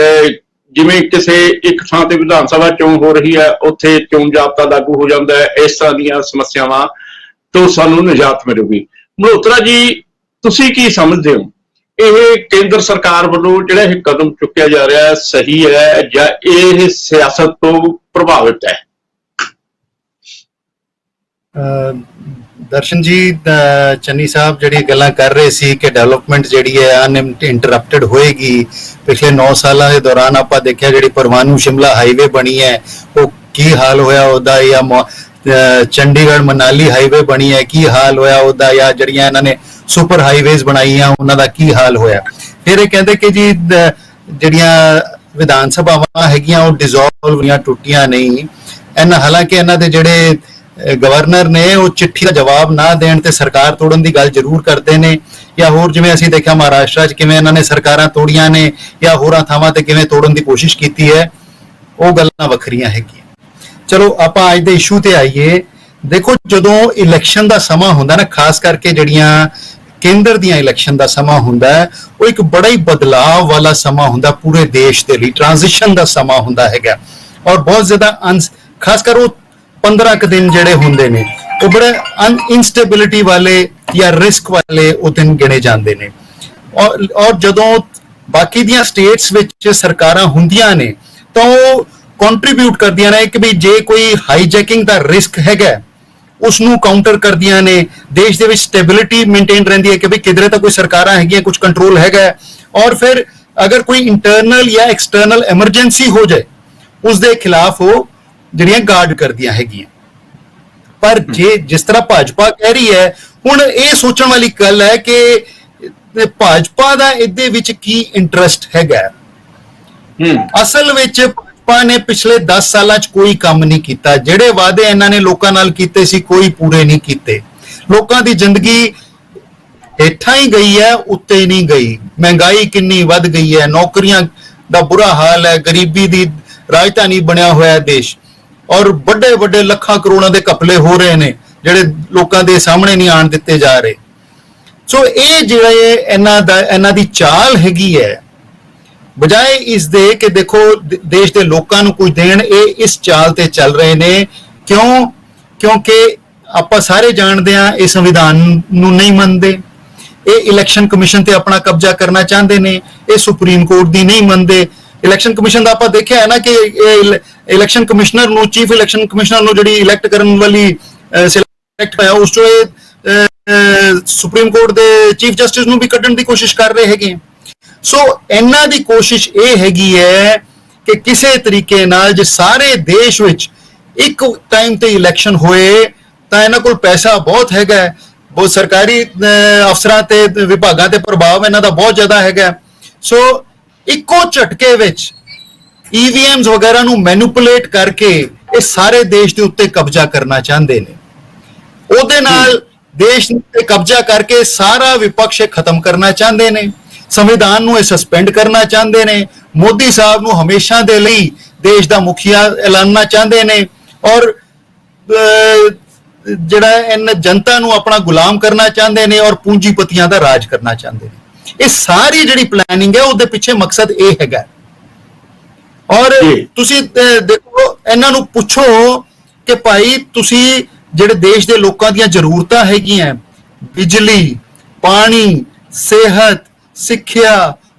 ਜਿਵੇਂ ਕਿਸੇ ਇੱਕ ਥਾਂ ਤੇ ਵਿਧਾਨ ਸਭਾ ਚੋਣ ਹੋ ਰਹੀ ਹੈ ਉੱਥੇ ਚੋਣ ਜ਼ਾਬਤਾ ਲਾਗੂ ਹੋ ਜਾਂਦਾ ਹੈ। ਇਸ ਤਰ੍ਹਾਂ ਦੀਆਂ ਸਮੱਸਿਆਵਾਂ ਤੋਂ ਸਾਨੂੰ ਨਿਜਾਤ ਮਿਲੂਗੀ। ਮਲਹੋਤਰਾ ਜੀ, ਤੁਸੀਂ ਕੀ ਸਮਝਦੇ ਹੋ, ਇਹ ਕੇਂਦਰ ਸਰਕਾਰ ਵੱਲੋਂ ਜਿਹੜਾ ਇਹ ਕਦਮ ਚੁੱਕਿਆ ਜਾ ਰਿਹਾ ਹੈ ਸਹੀ ਹੈ ਜਾਂ ਇਹ ਸਿਆਸਤ ਤੋਂ ਪ੍ਰਭਾਵਿਤ ਹੈ? ਦਰਸ਼ਨ ਜੀ, ਚੰਨੀ ਸਾਹਿਬ ਜਿਹੜੀ ਗੱਲਾਂ ਕਰ ਰਹੇ ਸੀ ਕਿ ਡਿਵੈਲਪਮੈਂਟ ਜਿਹੜੀ ਹੈ ਅਨਇੰਟਰਪਟਡ ਹੋਏਗੀ, ਪਿਛਲੇ 9 ਸਾਲਾਂ ਦੇ ਦੌਰਾਨ ਆਪਾਂ ਦੇਖਿਆ ਜਿਹੜੀ ਪਰਮਾਣੂ ਸ਼ਿਮਲਾ ਹਾਈਵੇ ਬਣੀ ਹੈ ਉਹ ਕੀ ਹਾਲ ਹੋਇਆ ਉਹਦਾ, ਜਾਂ ਚੰਡੀਗੜ੍ਹ ਮਨਾਲੀ ਹਾਈਵੇ ਬਣੀ ਹੈ ਕੀ ਹਾਲ ਹੋਇਆ ਉਹਦਾ, ਜਾਂ ਜਿਹੜੀਆਂ ਇਹਨਾਂ ਨੇ ਸੁਪਰ ਹਾਈਵੇਜ਼ ਬਣਾਈਆਂ ਉਹਨਾਂ ਦਾ ਕੀ ਹਾਲ ਹੋਇਆ। ਫਿਰ ਇਹ ਕਹਿੰਦੇ ਕਿ ਜੀ ਜਿਹੜੀਆਂ ਵਿਧਾਨ ਸਭਾਵਾਂ ਹੈਗੀਆਂ ਉਹ ਡਿਸੋਲਵ ਹੋਈਆਂ, ਟੁੱਟੀਆਂ ਨਹੀਂ। ਹਾਲਾਂਕਿ ਇਹਨਾਂ ਦੇ ਜਿਹੜੇ ਗਵਰਨਰ ਨੇ ਉਹ ਚਿੱਠੀ ਦਾ ਜਵਾਬ ਨਾ ਦੇਣ ਤੇ ਸਰਕਾਰ ਤੋੜਨ ਦੀ ਗੱਲ ਜ਼ਰੂਰ ਕਰਦੇ ਨੇ, ਜਾਂ ਹੋਰ ਜਿਵੇਂ ਅਸੀਂ ਦੇਖਿਆ ਮਹਾਰਾਸ਼ਟਰ 'ਚ ਕਿਵੇਂ ਇਹਨਾਂ ਨੇ ਸਰਕਾਰਾਂ ਤੋੜੀਆਂ ਨੇ ਜਾਂ ਹੋਰਾਂ ਥਾਵਾਂ ਤੇ ਕਿਵੇਂ ਤੋੜਨ ਦੀ ਕੋਸ਼ਿਸ਼ ਕੀਤੀ ਹੈ, ਉਹ ਗੱਲਾਂ ਵੱਖਰੀਆਂ ਹੈਗੀਆਂ। ਚਲੋ ਆਪਾਂ ਅੱਜ ਦੇ ਇਸ਼ੂ ਤੇ ਆਈਏ। ਦੇਖੋ, ਜਦੋਂ ਇਲੈਕਸ਼ਨ ਦਾ ਸਮਾਂ ਹੁੰਦਾ ਨਾ, ਖਾਸ ਕਰਕੇ ਜਿਹੜੀਆਂ ਕੇਂਦਰ ਦੀਆਂ ਇਲੈਕਸ਼ਨ ਦਾ ਸਮਾਂ ਹੁੰਦਾ ਹੈ, ਉਹ ਇੱਕ ਬੜਾ ਹੀ ਬਦਲਾਅ ਵਾਲਾ ਸਮਾਂ ਹੁੰਦਾ ਪੂਰੇ ਦੇਸ਼ ਦੇ ਲਈ, ਟ੍ਰਾਂਜੀਸ਼ਨ ਦਾ ਸਮਾਂ ਹੁੰਦਾ ਹੈਗਾ। ਔਰ ਬਹੁਤ ਜ਼ਿਆਦਾ ਖਾਸ ਕਰ ਉਹ 15 ਕੁ ਦਿਨ ਜਿਹੜੇ ਹੁੰਦੇ ਨੇ ਉਹ ਬੜੇ ਇਨਸਟੇਬਿਲਿਟੀ ਵਾਲੇ ਜਾਂ ਰਿਸਕ ਵਾਲੇ ਉਹ ਦਿਨ ਗਿਣੇ ਜਾਂਦੇ ਨੇ। ਔਰ ਜਦੋਂ ਬਾਕੀ ਦੀਆਂ ਸਟੇਟਸ ਵਿੱਚ ਸਰਕਾਰਾਂ ਹੁੰਦੀਆਂ ਨੇ ਤਾਂ ਉਹ ਕੰਟਰੀਬਿਊਟ ਕਰਦੀਆਂ ਨੇ ਕਿ ਵੀ ਜੇ ਕੋਈ ਹਾਈਜੈਕਿੰਗ ਦਾ ਰਿਸਕ ਹੈਗਾ ਉਸ ਨੂੰ ਕਾਊਂਟਰ ਕਰਦੀਆਂ ਨੇ, ਦੇਸ਼ ਦੇ ਵਿੱਚ ਸਟੇਬਿਲਿਟੀ ਮੇਨਟੇਨ ਰਹਿੰਦੀ ਹੈ ਕਿ ਵੀ ਕਿਧਰੇ ਤਾਂ ਕੋਈ ਸਰਕਾਰਾਂ ਹੈਗੀਆਂ, ਕੁਝ ਕੰਟਰੋਲ ਹੈਗਾ। ਔਰ ਫਿਰ ਅਗਰ ਕੋਈ ਇੰਟਰਨਲ ਜਾਂ ਐਕਸਟਰਨਲ ਐਮਰਜੈਂਸੀ ਹੋ ਜਾਏ ਉਸ ਦੇ ਖਿਲਾਫ ਉਹ ਜਿਹੜੀਆਂ ਗਾਰਡ ਕਰਦੀਆਂ ਹੈਗੀਆਂ। ਪਰ ਜੇ ਜਿਸ ਤਰ੍ਹਾਂ ਭਾਜਪਾ ਕਹਿ ਰਹੀ ਹੈ, ਹੁਣ ਇਹ ਸੋਚਣ ਵਾਲੀ ਗੱਲ ਹੈ ਕਿ ਭਾਜਪਾ ਦਾ ਇਹਦੇ ਵਿੱਚ ਕੀ ਇੰਟਰਸਟ ਹੈਗਾ। ਅਸਲ ਵਿੱਚ ਭਾਜਪਾ ਨੇ ਪਿਛਲੇ 10 ਸਾਲਾਂ 'ਚ ਕੋਈ ਕੰਮ ਨਹੀਂ ਕੀਤਾ। ਜਿਹੜੇ ਵਾਅਦੇ ਇਹਨਾਂ ਨੇ ਲੋਕਾਂ ਨਾਲ ਕੀਤੇ ਸੀ ਕੋਈ ਪੂਰੇ ਨਹੀਂ ਕੀਤੇ। ਲੋਕਾਂ ਦੀ ਜ਼ਿੰਦਗੀ ਹੇਠਾਂ ਹੀ ਗਈ ਹੈ, ਉੱਤੇ ਹੀ ਨਹੀਂ ਗਈ। ਮਹਿੰਗਾਈ ਕਿੰਨੀ ਵੱਧ ਗਈ ਹੈ, ਨੌਕਰੀਆਂ ਦਾ ਬੁਰਾ ਹਾਲ ਹੈ, ਗਰੀਬੀ ਦੀ ਰਾਜਧਾਨੀ ਬਣਿਆ ਹੋਇਆ ਦੇਸ਼, ਔਰ ਵੱਡੇ ਵੱਡੇ ਲੱਖਾਂ ਕਰੋੜਾਂ ਦੇ ਘਪਲੇ ਹੋ ਰਹੇ ਨੇ ਜਿਹੜੇ ਲੋਕਾਂ ਦੇ ਸਾਹਮਣੇ ਨਹੀਂ ਆਣ ਦਿੱਤੇ ਜਾ ਰਹੇ। ਸੋ ਇਹ ਜਿਹੜੇ ਇਹਨਾਂ ਦੀ ਚਾਲ ਹੈਗੀ ਹੈ, ਬਜਾਏ ਇਸ ਦੇ ਕਿ ਦੇਖੋ ਦੇਸ਼ ਦੇ ਲੋਕਾਂ ਨੂੰ ਕੁਝ ਦੇਣ, ਇਹ ਇਸ ਚਾਲ ਤੇ ਚੱਲ ਰਹੇ ਨੇ। ਕਿਉਂਕਿ ਆਪਾਂ ਸਾਰੇ ਜਾਣਦੇ ਹਾਂ ਇਹ ਸੰਵਿਧਾਨ ਨੂੰ ਨਹੀਂ ਮੰਨਦੇ, ਇਹ ਇਲੈਕਸ਼ਨ ਕਮਿਸ਼ਨ ਤੇ ਆਪਣਾ ਕਬਜ਼ਾ ਕਰਨਾ ਚਾਹੁੰਦੇ ਨੇ, ਇਹ ਸੁਪਰੀਮ ਕੋਰਟ ਦੀ ਨਹੀਂ ਮੰਨਦੇ। ਇਲੈਕਸ਼ਨ ਕਮਿਸ਼ਨ ਦਾ ਆਪਾਂ ਦੇਖਿਆ ਹੈ ਨਾ ਕਿ ਇਲੈਕਸ਼ਨ ਕਮਿਸ਼ਨਰ ਨੂੰ, ਚੀਫ ਇਲੈਕਸ਼ਨ ਕਮਿਸ਼ਨਰ ਨੂੰ ਜਿਹੜੀ ਇਲੈਕਟ ਕਰਨ ਵਾਲੀ ਸਿਲੈਕਟ ਹੋਇਆ ਉਸ ਤੋਂ ਸੁਪਰੀਮ ਕੋਰਟ ਦੇ ਚੀਫ ਜਸਟਿਸ ਨੂੰ ਵੀ ਕੱਢਣ ਦੀ ਕੋਸ਼ਿਸ਼ ਕਰ ਰਹੇ ਹੈਗੇ। ਸੋ ਇਹਨਾਂ ਦੀ ਕੋਸ਼ਿਸ਼ ਇਹ ਹੈਗੀ ਹੈ ਕਿ ਕਿਸੇ ਤਰੀਕੇ ਨਾਲ ਜੇ ਸਾਰੇ ਦੇਸ਼ ਵਿੱਚ ਇੱਕ ਟਾਈਮ ਤੇ ਇਲੈਕਸ਼ਨ ਹੋਏ ਤਾਂ ਇਹਨਾਂ ਕੋਲ ਪੈਸਾ ਬਹੁਤ ਹੈਗਾ, ਬਹੁਤ ਸਰਕਾਰੀ ਅਫਸਰਾਂ ਤੇ ਵਿਭਾਗਾਂ ਤੇ ਪ੍ਰਭਾਵ ਇਹਨਾਂ ਦਾ ਬਹੁਤ ਜ਼ਿਆਦਾ ਹੈਗਾ। ਸੋ ਇੱਕੋ ਝਟਕੇ ਵਿੱਚ ਈਵੀਐਮਸ ਵਗੈਰਾ ਨੂੰ ਮੈਨੂਪੂਲੇਟ ਕਰਕੇ ਇਹ ਸਾਰੇ ਦੇਸ਼ ਦੇ ਉੱਤੇ ਕਬਜ਼ਾ ਕਰਨਾ ਚਾਹੁੰਦੇ ਨੇ। ਉਹਦੇ ਨਾਲ ਦੇਸ਼ ਤੇ ਕਬਜ਼ਾ ਕਰਕੇ ਸਾਰਾ ਵਿਪਕਸ਼ ਖਤਮ ਕਰਨਾ ਚਾਹੁੰਦੇ ਨੇ, ਸੰਵਿਧਾਨ ਨੂੰ ਇਹ ਸਸਪੈਂਡ ਕਰਨਾ ਚਾਹੁੰਦੇ ਨੇ, ਮੋਦੀ ਸਾਹਿਬ ਨੂੰ ਹਮੇਸ਼ਾ ਦੇ ਲਈ ਦੇਸ਼ ਦਾ ਮੁਖੀਆ ਐਲਾਨਣਾ ਚਾਹੁੰਦੇ ਨੇ, ਔਰ ਜਿਹੜਾ ਇਹਨਾਂ ਜਨਤਾ ਨੂੰ ਆਪਣਾ ਗੁਲਾਮ ਕਰਨਾ ਚਾਹੁੰਦੇ ਨੇ, ਔਰ ਪੂੰਜੀਪਤੀਆਂ ਦਾ ਰਾਜ ਕਰਨਾ ਚਾਹੁੰਦੇ ਨੇ। ਇਹ ਸਾਰੀ ਜਿਹੜੀ ਪਲੈਨਿੰਗ ਹੈ ਉਹਦੇ ਪਿੱਛੇ ਮਕਸਦ ਇਹ ਹੈਗਾ। ਔਰ ਤੁਸੀਂ ਦੇਖੋ, ਇਹਨਾਂ ਨੂੰ ਪੁੱਛੋ ਕਿ ਭਾਈ ਤੁਸੀਂ ਜਿਹੜੇ ਦੇਸ਼ ਦੇ ਲੋਕਾਂ ਦੀਆਂ ਜ਼ਰੂਰਤਾਂ ਹੈਗੀਆਂ, ਬਿਜਲੀ, ਪਾਣੀ, ਸਿਹਤ, ਸਿੱਖਿਆ,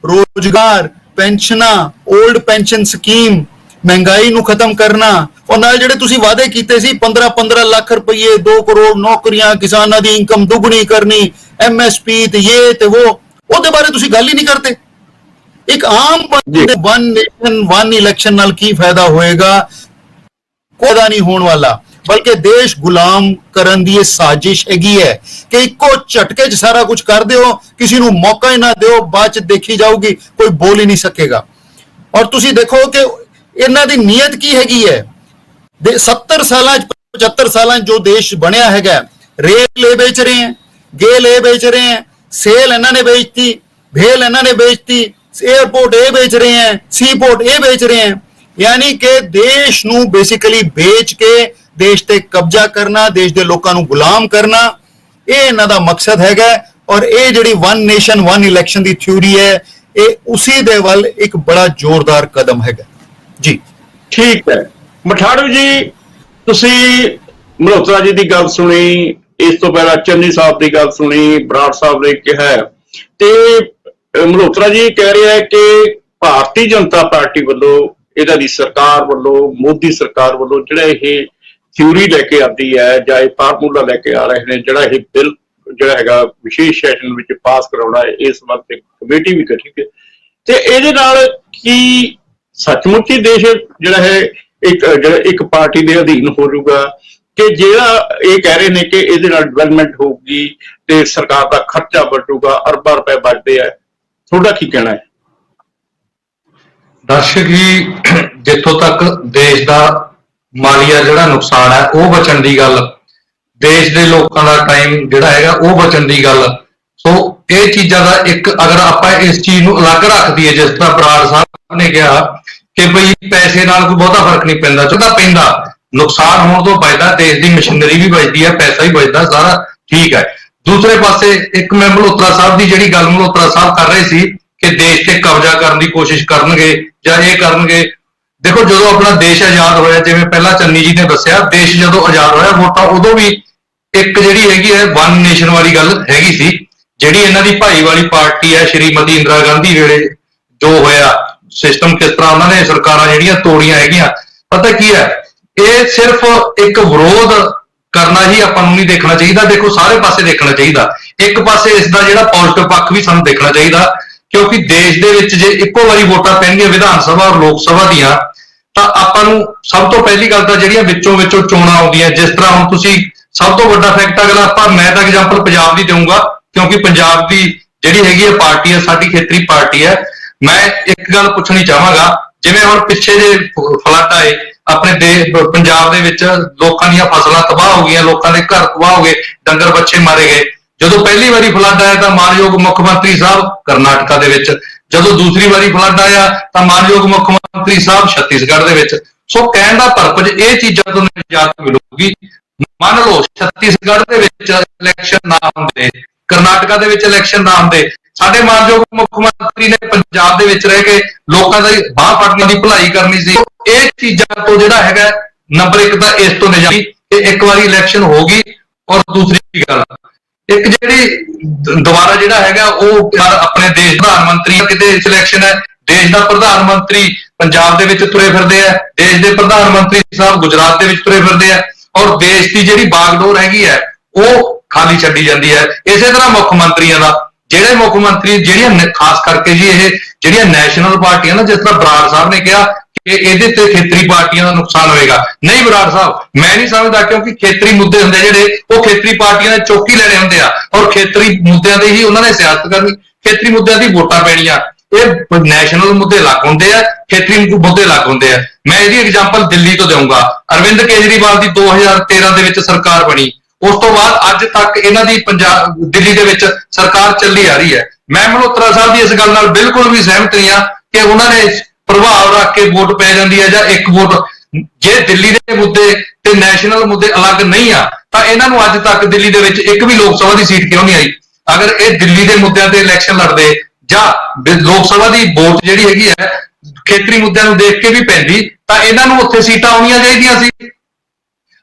ਰੋਜ਼ਗਾਰ, ਪੈਨਸ਼ਨਾਂ, 올ਡ ਪੈਨਸ਼ਨ ਸਕੀਮ, ਮਹਿੰਗਾਈ ਨੂੰ ਖਤਮ ਕਰਨਾ, ਔਰ ਨਾਲ ਜਿਹੜੇ ਤੁਸੀਂ ਵਾਅਦੇ ਕੀਤੇ ਸੀ 15-15 ਲੱਖ ਰੁਪਏ, 2 ਕਰੋੜ ਨੌਕਰੀਆਂ, ਕਿਸਾਨਾਂ ਦੀ ਇਨਕਮ ਦੁੱਗਣੀ ਕਰਨੀ, MSP ਤੇ ਇਹ ਤੇ ਉਹ, ਉਹਦੇ ਬਾਰੇ ਤੁਸੀਂ ਗੱਲ ਹੀ ਨਹੀਂ ਕਰਦੇ। ਇੱਕ ਆਮ ਬੰਦੇ ਵਨ ਨੇਸ਼ਨ ਵਨ ਇਲੈਕਸ਼ਨ ਨਾਲ ਕੀ ਫਾਇਦਾ ਹੋਏਗਾ? ਕੋਈ ਨਹੀਂ ਹੋਣ ਵਾਲਾ, ਬਲਕਿ ਦੇਸ਼ ਗੁਲਾਮ ਕਰਨ ਦੀ ਇਹ ਸਾਜ਼ਿਸ਼ ਹੈਗੀ ਹੈ ਕਿ ਇੱਕੋ ਝਟਕੇ 'ਚ ਸਾਰਾ ਕੁਝ ਕਰ ਦਿਓ, ਕਿਸੇ ਨੂੰ ਮੌਕਾ ਹੀ ਨਾ ਦਿਓ, ਬਾਅਦ 'ਚ ਦੇਖੀ ਜਾਊਗੀ, ਕੋਈ ਬੋਲ ਹੀ ਨਹੀਂ ਸਕੇਗਾ। ਔਰ ਤੁਸੀਂ ਦੇਖੋ ਕਿ ਇਹਨਾਂ ਦੀ ਨੀਅਤ ਕੀ ਹੈਗੀ ਹੈ। 70 ਸਾਲਾਂ 'ਚ 75 ਸਾਲਾਂ 'ਚ ਜੋ ਦੇਸ਼ ਬਣਿਆ ਹੈਗਾ, ਰੇਲ ਇਹ ਵੇਚ ਰਹੇ ਹੈ, ਗੇਲ ਇਹ ਵੇਚ ਰਹੇ ਹੈ, सेल इन्होंने बेचती, भेल इन्होंने बेचती, एयरपोर्ट ये बेच रहे हैं, सी पोर्ट ये बेच रहे हैं। यानी कि देश नूं बेसिकली बेच के देश ते कब्जा करना, देश दे लोकां नूं गुलाम करना, ये इन्हां दा मकसद हैगा। और ये जिहड़ी वन नेशन वन इलैक्शन दी थ्योरी है, ये उसी दे वल एक बड़ा जोरदार कदम हैगा जी। ठीक है मਠਾੜੂ जी, ਤੁਸੀਂ ਮਲਹੋਤਰਾ ਜੀ ਦੀ ਗੱਲ ਸੁਣੀ, ਇਸ ਤੋਂ ਪਹਿਲਾਂ ਚੰਨੀ ਸਾਹਿਬ ਦੀ ਗੱਲ ਸੁਣੀ, ਬਰਾੜ ਸਾਹਿਬ ਨੇ ਕਿਹਾ ਤੇ ਮਲਹੋਤਰਾ ਜੀ ਕਹਿ ਰਿਹਾ ਹੈ ਕਿ ਭਾਰਤੀ ਜਨਤਾ ਪਾਰਟੀ ਵੱਲੋਂ, ਇਹਨਾਂ ਦੀ ਸਰਕਾਰ ਵੱਲੋਂ, ਮੋਦੀ ਸਰਕਾਰ ਵੱਲੋਂ ਜਿਹੜਾ ਇਹ ਥਿਊਰੀ ਲੈ ਕੇ ਆਉਂਦੀ ਹੈ ਜਾਂ ਇਹ ਫਾਰਮੂਲਾ ਲੈ ਕੇ ਆ ਰਹੇ ਨੇ, ਜਿਹੜਾ ਇਹ ਬਿੱਲ ਜਿਹੜਾ ਹੈਗਾ ਵਿਸ਼ੇਸ਼ ਸੈਸ਼ਨ ਵਿੱਚ ਪਾਸ ਕਰਾਉਣਾ ਹੈ, ਇਸ ਸੰਬੰਧ ਕਮੇਟੀ ਵੀ ਗਠਿਤ ਹੈ ਤੇ ਇਹਦੇ ਨਾਲ ਕੀ ਸੱਚਮੁੱਚ ਹੀ ਦੇਸ਼ ਜਿਹੜਾ ਹੈ ਇੱਕ ਪਾਰਟੀ ਦੇ ਅਧੀਨ ਹੋ ਜਾਊਗਾ ਕਿ ਜਿਹੜਾ ਇਹ ਕਹਿ ਰਹੇ ਨੇ ਕਿ ਇਹਦੇ ਨਾਲ ਡਿਵੈਲਪਮੈਂਟ ਹੋਊਗੀ ਤੇ ਸਰਕਾਰ ਦਾ ਖਰਚਾ ਬਚੂਗਾ, ਅਰਬਾਂ ਰੁਪਏ ਬਚਦੇ ਆ, ਤੁਹਾਡਾ ਕੀ ਕਹਿਣਾ ਹੈ? ਦਰਸ਼ਕ ਜੀ, ਜਿੱਥੋਂ ਤੱਕ ਦੇਸ਼ ਦਾ ਮਾਲੀਆ ਜਿਹੜਾ ਨੁਕਸਾਨ ਹੈ ਉਹ ਬਚਣ ਦੀ ਗੱਲ, ਦੇਸ਼ ਦੇ ਲੋਕਾਂ ਦਾ ਟਾਈਮ ਜਿਹੜਾ ਹੈਗਾ ਉਹ ਬਚਣ ਦੀ ਗੱਲ, ਸੋ ਇਹ ਚੀਜ਼ਾਂ ਦਾ ਇੱਕ ਅਗਰ ਆਪਾਂ ਇਸ ਚੀਜ਼ ਨੂੰ ਅਲੱਗ ਰੱਖ ਦਈਏ, ਜਿਸ ਤਰ੍ਹਾਂ ਬਰਾੜ ਸਾਹਿਬ ਨੇ ਕਿਹਾ ਕਿ ਬਈ ਪੈਸੇ ਨਾਲ ਕੋਈ ਬਹੁਤਾ ਫਰਕ ਨਹੀਂ ਪੈਂਦਾ, ਚੋਦਾ ਪੈਂਦਾ, ਨੁਕਸਾਨ ਹੋਣ ਤੋਂ ਬਚਦਾ, ਦੇਸ਼ ਦੀ ਮਸ਼ੀਨਰੀ ਵੀ ਬਚਦੀ ਹੈ, ਪੈਸਾ ਵੀ ਬਚਦਾ, ਸਾਰਾ ਠੀਕ ਹੈ। ਦੂਸਰੇ ਪਾਸੇ ਇੱਕ ਮੈਂ ਮਲਹੋਤਰਾ ਸਾਹਿਬ ਦੀ ਜਿਹੜੀ ਗੱਲ ਮਲਹੋਤਰਾ ਸਾਹਿਬ ਕਰ ਰਹੇ ਸੀ ਕਿ ਦੇਸ਼ ਤੇ ਕਬਜ਼ਾ ਕਰਨ ਦੀ ਕੋਸ਼ਿਸ਼ ਕਰਨਗੇ ਜਾਂ ਇਹ ਕਰਨਗੇ, ਦੇਖੋ ਜਦੋਂ ਆਪਣਾ ਦੇਸ਼ ਆਜ਼ਾਦ ਹੋਇਆ, ਜਿਵੇਂ ਪਹਿਲਾਂ ਚੰਨੀ ਜੀ ਨੇ ਦੱਸਿਆ, ਦੇਸ਼ ਜਦੋਂ ਆਜ਼ਾਦ ਹੋਇਆ ਵੋਟਾਂ ਉਦੋਂ ਵੀ ਇੱਕ ਜਿਹੜੀ ਹੈਗੀ ਹੈ ਵਨ ਨੇਸ਼ਨ ਵਾਲੀ ਗੱਲ ਹੈਗੀ ਸੀ। ਜਿਹੜੀ ਇਹਨਾਂ ਦੀ ਭਾਈ ਵਾਲੀ ਪਾਰਟੀ ਹੈ, ਸ਼੍ਰੀਮਤੀ ਇੰਦਰਾ ਗਾਂਧੀ ਵੇਲੇ ਜੋ ਹੋਇਆ ਸਿਸਟਮ, ਕਿਸ ਤਰ੍ਹਾਂ ਉਹਨਾਂ ਨੇ ਸਰਕਾਰਾਂ ਜਿਹੜੀਆਂ ਤੋੜੀਆਂ ਹੈਗੀਆਂ, ਪਤਾ ਕੀ ਹੈ, ਇਹ ਸਿਰਫ ਇੱਕ ਵਿਰੋਧ ਕਰਨਾ ਹੀ ਆਪਾਂ ਨੂੰ ਨਹੀਂ ਦੇਖਣਾ ਚਾਹੀਦਾ। ਦੇਖੋ ਸਾਰੇ ਪਾਸੇ ਦੇਖਣਾ ਚਾਹੀਦਾ, ਇੱਕ ਪਾਸੇ ਇਸ ਦਾ ਜਿਹੜਾ ਪੋਜ਼ਿਟਿਵ ਪੱਖ ਵੀ ਸਾਨੂੰ ਦੇਖਣਾ ਚਾਹੀਦਾ, ਕਿਉਂਕਿ ਦੇਸ਼ ਦੇ ਵਿੱਚ ਜੇ ਇੱਕੋ ਵਾਰੀ ਵੋਟਾਂ ਪੈਣਗੀਆਂ ਵਿਧਾਨ ਸਭਾ ਔਰ ਲੋਕ ਸਭਾ ਦੀਆਂ, ਤਾਂ ਆਪਾਂ ਨੂੰ ਸਭ ਤੋਂ ਪਹਿਲੀ ਗੱਲ ਤਾਂ ਜਿਹੜੀਆਂ ਵਿੱਚੋਂ ਚੋਣਾਂ ਆਉਂਦੀਆਂ, ਜਿਸ ਤਰ੍ਹਾਂ ਹੁਣ ਤੁਸੀਂ ਸਭ ਤੋਂ ਵੱਡਾ ਫੈਕਟ ਅਗਰ ਮੈਂ ਤਾਂ ਐਗਜ਼ਾਮਪਲ ਪੰਜਾਬ ਦੀ ਦੇਵਾਂਗਾ, ਕਿਉਂਕਿ ਪੰਜਾਬ ਦੀ ਜਿਹੜੀ ਹੈਗੀ ਹੈ ਪਾਰਟੀ ਹੈ, ਸਾਡੀ ਖੇਤਰੀ ਪਾਰਟੀ ਹੈ। ਮੈਂ ਇੱਕ ਗੱਲ ਪੁੱਛਣੀ ਚਾਹਾਂਗਾ, ਜਿਵੇਂ ਹੁਣ ਪਿੱਛੇ ਜੇ ਫਲੱਡ ਆਏ ਆਪਣੇ ਪੰਜਾਬ ਦੇ ਵਿੱਚ, ਲੋਕਾਂ ਦੀਆਂ ਫਸਲਾਂ ਤਬਾਹ ਹੋ ਗਈਆਂ, ਲੋਕਾਂ ਦੇ ਘਰ ਤਬਾਹ ਹੋ ਗਏ, ਡੰਗਰ ਬੱਚੇ ਮਾਰੇ ਗਏ। ਜਦੋਂ ਪਹਿਲੀ ਵਾਰੀ ਫਲੱਡ ਆਇਆ ਤਾਂ ਮਾਨਯੋਗ ਮੁੱਖ ਮੰਤਰੀ ਸਾਹਿਬ ਕਰਨਾਟਕਾ ਦੇ ਵਿੱਚ, ਜਦੋਂ ਦੂਸਰੀ ਵਾਰੀ ਫਲੱਡ ਆਇਆ ਤਾਂ ਮਾਨਯੋਗ ਮੁੱਖ ਮੰਤਰੀ ਸਾਹਿਬ ਛੱਤੀਸਗੜ੍ਹ ਦੇ ਵਿੱਚ। ਸੋ ਕਹਿਣ ਦਾ ਪਰਪਸ ਇਹ ਚੀਜ਼ਾਂ ਤੋਂ ਨਿਜਾਤ ਮਿਲੂਗੀ। ਮੰਨ ਲਓ ਛੱਤੀਸਗੜ੍ਹ ਦੇ ਵਿੱਚ ਇਲੈਕਸ਼ਨ ਨਾ ਹੁੰਦੇ, ਕਰਨਾਟਕਾ ਦੇ ਵਿੱਚ ਇਲੈਕਸ਼ਨ ਨਾ ਹੁੰਦੇ, ਸਾਡੇ ਮਾਨਯੋਗ ਮੁੱਖ ਮੰਤਰੀ ਨੇ ਪੰਜਾਬ ਦੇ ਵਿੱਚ ਰਹਿ ਕੇ ਲੋਕਾਂ ਦੀ ਬਾਹ ਫੜਨ ਦੀ ਭਲਾਈ ਕਰਨੀ ਸੀ। ਇਹ ਚੀਜ਼ਾਂ ਤੋਂ ਜਿਹੜਾ ਹੈਗਾ ਨੰਬਰ 1 ਤਾਂ ਇਸ ਤੋਂ ਨਿਜਾਤ ਕਿ ਇੱਕ ਵਾਰੀ ਇਲੈਕਸ਼ਨ ਹੋ ਗਈ, ਔਰ ਦੂਸਰੀ ਗੱਲ ਇੱਕ ਜਿਹੜੀ ਦੁਬਾਰਾ ਜਿਹੜਾ ਹੈਗਾ ਉਹ ਆਪਣੇ ਦੇਸ਼ ਪ੍ਰਧਾਨ ਮੰਤਰੀ ਕਿਤੇ ਇਲੈਕਸ਼ਨ ਹੈ, ਦੇਸ਼ ਦਾ ਪ੍ਰਧਾਨ ਮੰਤਰੀ ਪੰਜਾਬ ਦੇ ਵਿੱਚ ਤੁਰੇ ਫਿਰਦੇ ਆ, ਦੇਸ਼ ਦੇ ਪ੍ਰਧਾਨ ਮੰਤਰੀ ਸਾਹਿਬ ਗੁਜਰਾਤ ਦੇ ਵਿੱਚ ਤੁਰੇ ਫਿਰਦੇ ਆ, ਔਰ ਦੇਸ਼ ਦੀ ਜਿਹੜੀ ਬਾਗਡੋਰ ਹੈਗੀ ਹੈ ਉਹ ਖਾਲੀ ਛੱਡੀ ਜਾਂਦੀ ਹੈ। ਇਸੇ ਤਰ੍ਹਾਂ ਮੁੱਖ ਮੰਤਰੀਆਂ ਦਾ, ਜਿਹੜੇ ਮੁੱਖ ਮੰਤਰੀ ਜਿਹੜੀਆਂ ਖਾਸ ਕਰਕੇ ਜੀ ਇਹ ਜਿਹੜੀਆਂ ਨੈਸ਼ਨਲ ਪਾਰਟੀਆਂ ਨਾ, ਜਿਸ ਤਰ੍ਹਾਂ ਬਰਾੜ ਸਾਹਿਬ ਨੇ ਕਿਹਾ ਕਿ ਇਹਦੇ ਤੇ ਖੇਤਰੀ ਪਾਰਟੀਆਂ ਦਾ ਨੁਕਸਾਨ ਹੋਏਗਾ, ਨਹੀਂ ਬਰਾੜ ਸਾਹਿਬ ਮੈਂ ਨਹੀਂ ਸਮਝਦਾ, ਕਿਉਂਕਿ ਖੇਤਰੀ ਮੁੱਦੇ ਹੁੰਦੇ ਜਿਹੜੇ ਉਹ ਖੇਤਰੀ ਪਾਰਟੀਆਂ ਨੇ ਚੁੱਕ ਹੀ ਲੈਣੇ ਹੁੰਦੇ ਆ, ਔਰ ਖੇਤਰੀ ਮੁੱਦਿਆਂ ਦੇ ਹੀ ਉਹਨਾਂ ਨੇ ਸਿਆਸਤ ਕਰਨੀ, ਖੇਤਰੀ ਮੁੱਦਿਆਂ ਦੀ ਵੋਟਾਂ ਪੈਣੀਆਂ। ਇਹ ਨੈਸ਼ਨਲ ਮੁੱਦੇ ਅਲੱਗ ਹੁੰਦੇ ਆ, ਖੇਤਰੀ ਮੁੱਦੇ ਅਲੱਗ ਹੁੰਦੇ ਆ। ਮੈਂ ਇਹਦੀ ਐਗਜ਼ਾਮਪਲ ਦਿੱਲੀ ਤੋਂ ਦੇਵਾਂਗਾ। ਅਰਵਿੰਦ ਕੇਜਰੀਵਾਲ ਦੀ 2013 ਦੇ ਵਿੱਚ ਸਰਕਾਰ ਬਣੀ, ਉਸ ਤੋਂ ਬਾਅਦ ਅੱਜ ਤੱਕ ਇਹਨਾਂ ਦੀ ਦਿੱਲੀ ਦੇ ਵਿੱਚ ਸਰਕਾਰ ਚੱਲੀ ਆ ਰਹੀ ਹੈ। ਮੈਂ ਮਲਹੋਤਰਾ ਸਾਹਿਬ ਦੀ ਇਸ ਗੱਲ ਨਾਲ ਬਿਲਕੁਲ ਵੀ ਸਹਿਮਤ ਨਹੀਂ ਆ ਕਿ ਉਹਨਾਂ ਨੇ ਪ੍ਰਭਾਵ ਰੱਖ ਕੇ ਵੋਟ ਪੈ ਜਾਂਦੀ ਹੈ ਜਾਂ ਇੱਕ ਵੋਟ। ਜੇ ਦਿੱਲੀ ਦੇ ਮੁੱਦੇ ਤੇ ਨੈਸ਼ਨਲ ਮੁੱਦੇ ਅਲੱਗ ਨਹੀਂ ਆ ਤਾਂ ਇਹਨਾਂ ਨੂੰ ਅੱਜ ਤੱਕ ਦਿੱਲੀ ਦੇ ਵਿੱਚ ਇੱਕ ਵੀ ਲੋਕ ਸਭਾ ਦੀ ਸੀਟ ਕਿਉਂ ਨਹੀਂ ਆਈ? ਅਗਰ ਇਹ ਦਿੱਲੀ ਦੇ ਮੁੱਦਿਆਂ ਤੇ ਇਲੈਕਸ਼ਨ ਲੜਦੇ ਜਾਂ ਲੋਕ ਸਭਾ ਦੀ ਵੋਟ ਜਿਹੜੀ ਹੈਗੀ ਹੈ ਖੇਤਰੀ ਮੁੱਦਿਆਂ ਨੂੰ ਦੇਖ ਕੇ ਵੀ ਪੈਂਦੀ ਤਾਂ ਇਹਨਾਂ ਨੂੰ ਉੱਥੇ ਸੀਟਾਂ ਆਉਣੀਆਂ ਚਾਹੀਦੀਆਂ ਸੀ।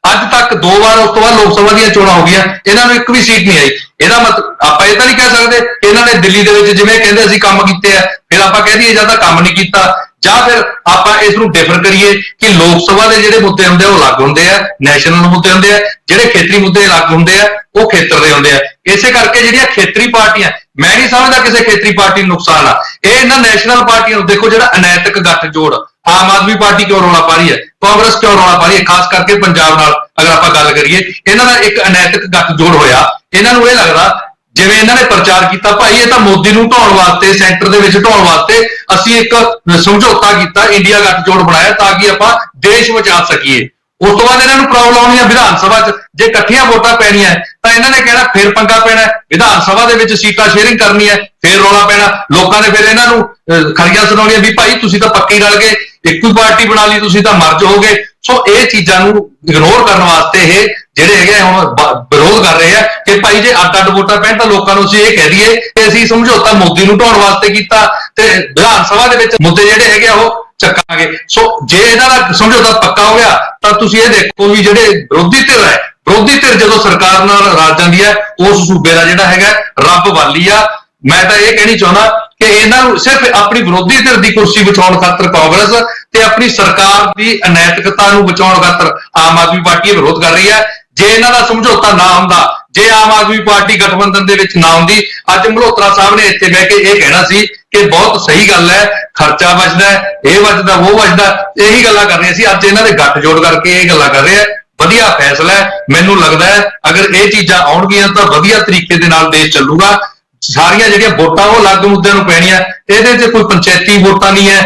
ਅੱਜ ਤੱਕ 2 ਵਾਰ ਉਸ ਤੋਂ ਬਾਅਦ ਲੋਕ ਸਭਾ ਦੀਆਂ ਚੋਣਾਂ ਹੋ ਗਈਆਂ, ਇਹਨਾਂ ਨੂੰ ਇੱਕ ਵੀ ਸੀਟ ਨਹੀਂ ਆਈ। ਇਹਦਾ ਮਤਲਬ ਆਪਾਂ ਇਹ ਤਾਂ ਨਹੀਂ ਕਹਿ ਸਕਦੇ ਕਿ ਇਹਨਾਂ ਨੇ ਦਿੱਲੀ ਦੇ ਵਿੱਚ ਜਿਵੇਂ ਕਹਿੰਦੇ ਅਸੀਂ ਕੰਮ ਕੀਤੇ ਆ, ਫਿਰ ਆਪਾਂ ਕਹਿ ਦਈਏ ਜਾਂ ਤਾਂ ਕੰਮ ਨਹੀਂ ਕੀਤਾ, ਜਾਂ ਫਿਰ ਆਪਾਂ ਇਸ ਨੂੰ ਡਿਫਰ ਕਰੀਏ ਕਿ ਲੋਕ ਸਭਾ ਦੇ ਜਿਹੜੇ ਮੁੱਦੇ ਹੁੰਦੇ ਆ ਉਹ ਅਲੱਗ ਹੁੰਦੇ ਆ, ਨੈਸ਼ਨਲ ਮੁੱਦੇ ਹੁੰਦੇ ਆ, ਜਿਹੜੇ ਖੇਤਰੀ ਮੁੱਦੇ ਅਲੱਗ ਹੁੰਦੇ ਆ, ਉਹ ਖੇਤਰ ਦੇ ਹੁੰਦੇ ਆ। ਇਸੇ ਕਰਕੇ ਜਿਹੜੀਆਂ ਖੇਤਰੀ ਪਾਰਟੀਆਂ, ਮੈਂ ਨਹੀਂ ਸਮਝਦਾ ਕਿਸੇ ਖੇਤਰੀ ਪਾਰਟੀ ਨੂੰ ਨੁਕਸਾਨ ਆ। ਇਹ ਇਹਨਾਂ ਨੈਸ਼ਨਲ ਪਾਰਟੀਆਂ ਨੂੰ ਦੇਖੋ, ਜਿਹੜਾ ਅਨੈਤਿਕ ਗੱਠਜੋੜ ਆਮ ਆਦਮੀ ਪਾਰਟੀ ਕਿਉਂ ਰੌਲਾ ਪਾ ਰਹੀ ਹੈ, ਕਾਂਗਰਸ ਕਿਉਂ ਰੌਲਾ ਪਾ ਰਹੀ ਹੈ, ਖਾਸ ਕਰਕੇ ਪੰਜਾਬ ਨਾਲ ਅਗਰ ਆਪਾਂ ਗੱਲ ਕਰੀਏ, ਇਹਨਾਂ ਦਾ ਇੱਕ ਅਨੈਤਿਕ ਗੱਠਜੋੜ ਹੋਇਆ। ਇਹਨਾਂ ਨੂੰ ਇਹ ਲੱਗਦਾ ਜਿਵੇਂ ਇਹਨਾਂ ਨੇ ਪ੍ਰਚਾਰ ਕੀਤਾ, ਭਾਈ ਇਹ ਤਾਂ ਮੋਦੀ ਨੂੰ ਢਾਉਣ ਵਾਸਤੇ, ਸੈਂਟਰ ਦੇ ਵਿੱਚ ਢਾਉਣ ਵਾਸਤੇ ਅਸੀਂ ਇੱਕ ਸਮਝੌਤਾ ਕੀਤਾ, ਇੰਡੀਆ ਗੱਠਜੋੜ ਬਣਾਇਆ ਤਾਂ ਕਿ ਆਪਾਂ ਦੇਸ਼ ਬਚਾ ਸਕੀਏ। ਉਸ ਤੋਂ ਬਾਅਦ ਇਹਨਾਂ ਨੂੰ ਪ੍ਰੋਬਲਮ ਆਉਣੀ ਆ ਵਿਧਾਨ ਸਭਾ 'ਚ, ਜੇ ਇਕੱਠੀਆਂ ਵੋਟਾਂ ਪੈਣੀਆਂ ਤਾਂ ਇਹਨਾਂ ਨੇ ਕਹਿਣਾ ਫਿਰ ਪੰਗਾ ਪੈਣਾ, ਵਿਧਾਨ ਸਭਾ ਦੇ ਵਿੱਚ ਸੀਟਾਂ ਸ਼ੇਅਰਿੰਗ ਕਰਨੀ ਹੈ, ਫਿਰ ਰੌਲਾ ਪੈਣਾ, ਲੋਕਾਂ ਨੇ ਫਿਰ ਇਹਨਾਂ ਨੂੰ ਖਰੀਆਂ ਸੁਣਾਉਣੀਆਂ ਵੀ ਭਾਈ ਤੁਸੀਂ ਤਾਂ ਪੱਕੀ ਰਲ ਗਏ, ਇੱਕੋ ਹੀ ਪਾਰਟੀ ਬਣਾ ਲਈ, ਤੁਸੀਂ ਤਾਂ ਮਰਜ ਹੋ ਗਏ। ਸੋ ਇਹ ਚੀਜ਼ਾਂ ਨੂੰ ਇਗਨੋਰ ਕਰਨ ਵਾਸਤੇ ਇਹ ਜਿਹੜੇ ਹੈਗੇ ਹੁਣ ਵਿਰੋਧ ਕਰ ਰਹੇ ਆ ਕਿ ਭਾਈ ਜੇ ਅੱਡ-ਅੱਡ ਵੋਟਾਂ ਪੈਣ ਤਾਂ ਲੋਕਾਂ ਨੂੰ ਅਸੀਂ ਇਹ ਕਹਿ ਦਈਏ ਕਿ ਅਸੀਂ ਸਮਝੌਤਾ ਮੋਦੀ ਨੂੰ ਢਾਉਣ ਵਾਸਤੇ ਕੀਤਾ ਤੇ ਵਿਧਾਨ ਸਭਾ ਦੇ ਵਿੱਚ ਮੁੱਦੇ ਜਿਹੜੇ ਹੈਗੇ ਉਹ ਚੱਕਾਂਗੇ। ਸੋ ਜੇ ਇਹਨਾਂ ਦਾ ਸਮਝੌਤਾ ਪੱਕਾ ਹੋ ਗਿਆ ਤਾਂ ਤੁਸੀਂ ਇਹ ਦੇਖੋ ਵੀ ਜਿਹੜੇ ਵਿਰੋਧੀ ਧਿਰ ਜਦੋਂ ਸਰਕਾਰ ਨਾਲ ਰਲ ਜਾਂਦੀ ਹੈ ਉਸ ਸੂਬੇ ਦਾ ਜਿਹੜਾ ਹੈਗਾ ਰੱਬ ਵਾਲੀ ਆ। ਮੈਂ ਤਾਂ ਇਹ ਕਹਿਣੀ ਚਾਹੁੰਦਾ ਕਿ ਇਹਨਾਂ ਨੂੰ ਸਿਰਫ ਆਪਣੀ ਵਿਰੋਧੀ ਧਿਰ ਦੀ ਕੁਰਸੀ ਬਚਾਉਣ ਖਾਤਰ ਕਾਂਗਰਸ ਤੇ ਆਪਣੀ ਸਰਕਾਰ ਦੀ ਅਨੈਤਿਕਤਾ ਨੂੰ ਬਚਾਉਣ ਖਾਤਰ ਆਮ ਆਦਮੀ ਪਾਰਟੀ ਵਿਰੋਧ ਕਰ ਰਹੀ ਹੈ। ਜੇ ਇਹਨਾਂ ਦਾ ਸਮਝੌਤਾ ਨਾ ਹੁੰਦਾ, ਜੇ ਆਮ ਆਦਮੀ ਪਾਰਟੀ ਗਠਬੰਧਨ ਦੇ ਵਿੱਚ ਨਾ ਹੁੰਦੀ, ਅੱਜ ਮਲਹੋਤਰਾ ਸਾਹਿਬ ਨੇ ਇੱਥੇ ਬਹਿ ਕੇ ਇਹ ਕਹਿਣਾ ਸੀ ਕਿ ਬਹੁਤ ਸਹੀ ਗੱਲ ਹੈ, ਖਰਚਾ ਬਚਦਾ, ਇਹ ਬਚਦਾ, ਉਹ ਬਚਦਾ, ਇਹੀ ਗੱਲਾਂ ਕਰਨੀਆਂ ਸੀ। ਅੱਜ ਇਹਨਾਂ ਦੇ ਗੱਠ ਜੋੜ ਕਰਕੇ ਇਹ ਗੱਲਾਂ ਕਰ ਰਹੇ ਆ। ਵਧੀਆ ਫੈਸਲਾ ਹੈ। ਮੈਨੂੰ ਲੱਗਦਾ ਹੈ ਅਗਰ ਇਹ ਚੀਜ਼ਾਂ ਆਉਣਗੀਆਂ ਤਾਂ ਵਧੀਆ ਤਰੀਕੇ ਦੇ ਨਾਲ ਦੇਸ਼ ਚੱਲੂਗਾ। ਸਾਰੀਆਂ ਜਿਹੜੀਆਂ ਵੋਟਾਂ ਉਹ ਅਲੱਗ ਮੁੱਦਿਆਂ ਨੂੰ ਪੈਣੀਆਂ, ਇਹਦੇ 'ਚ ਕੋਈ ਪੰਚਾਇਤੀ ਵੋਟਾਂ ਨਹੀਂ ਹੈ।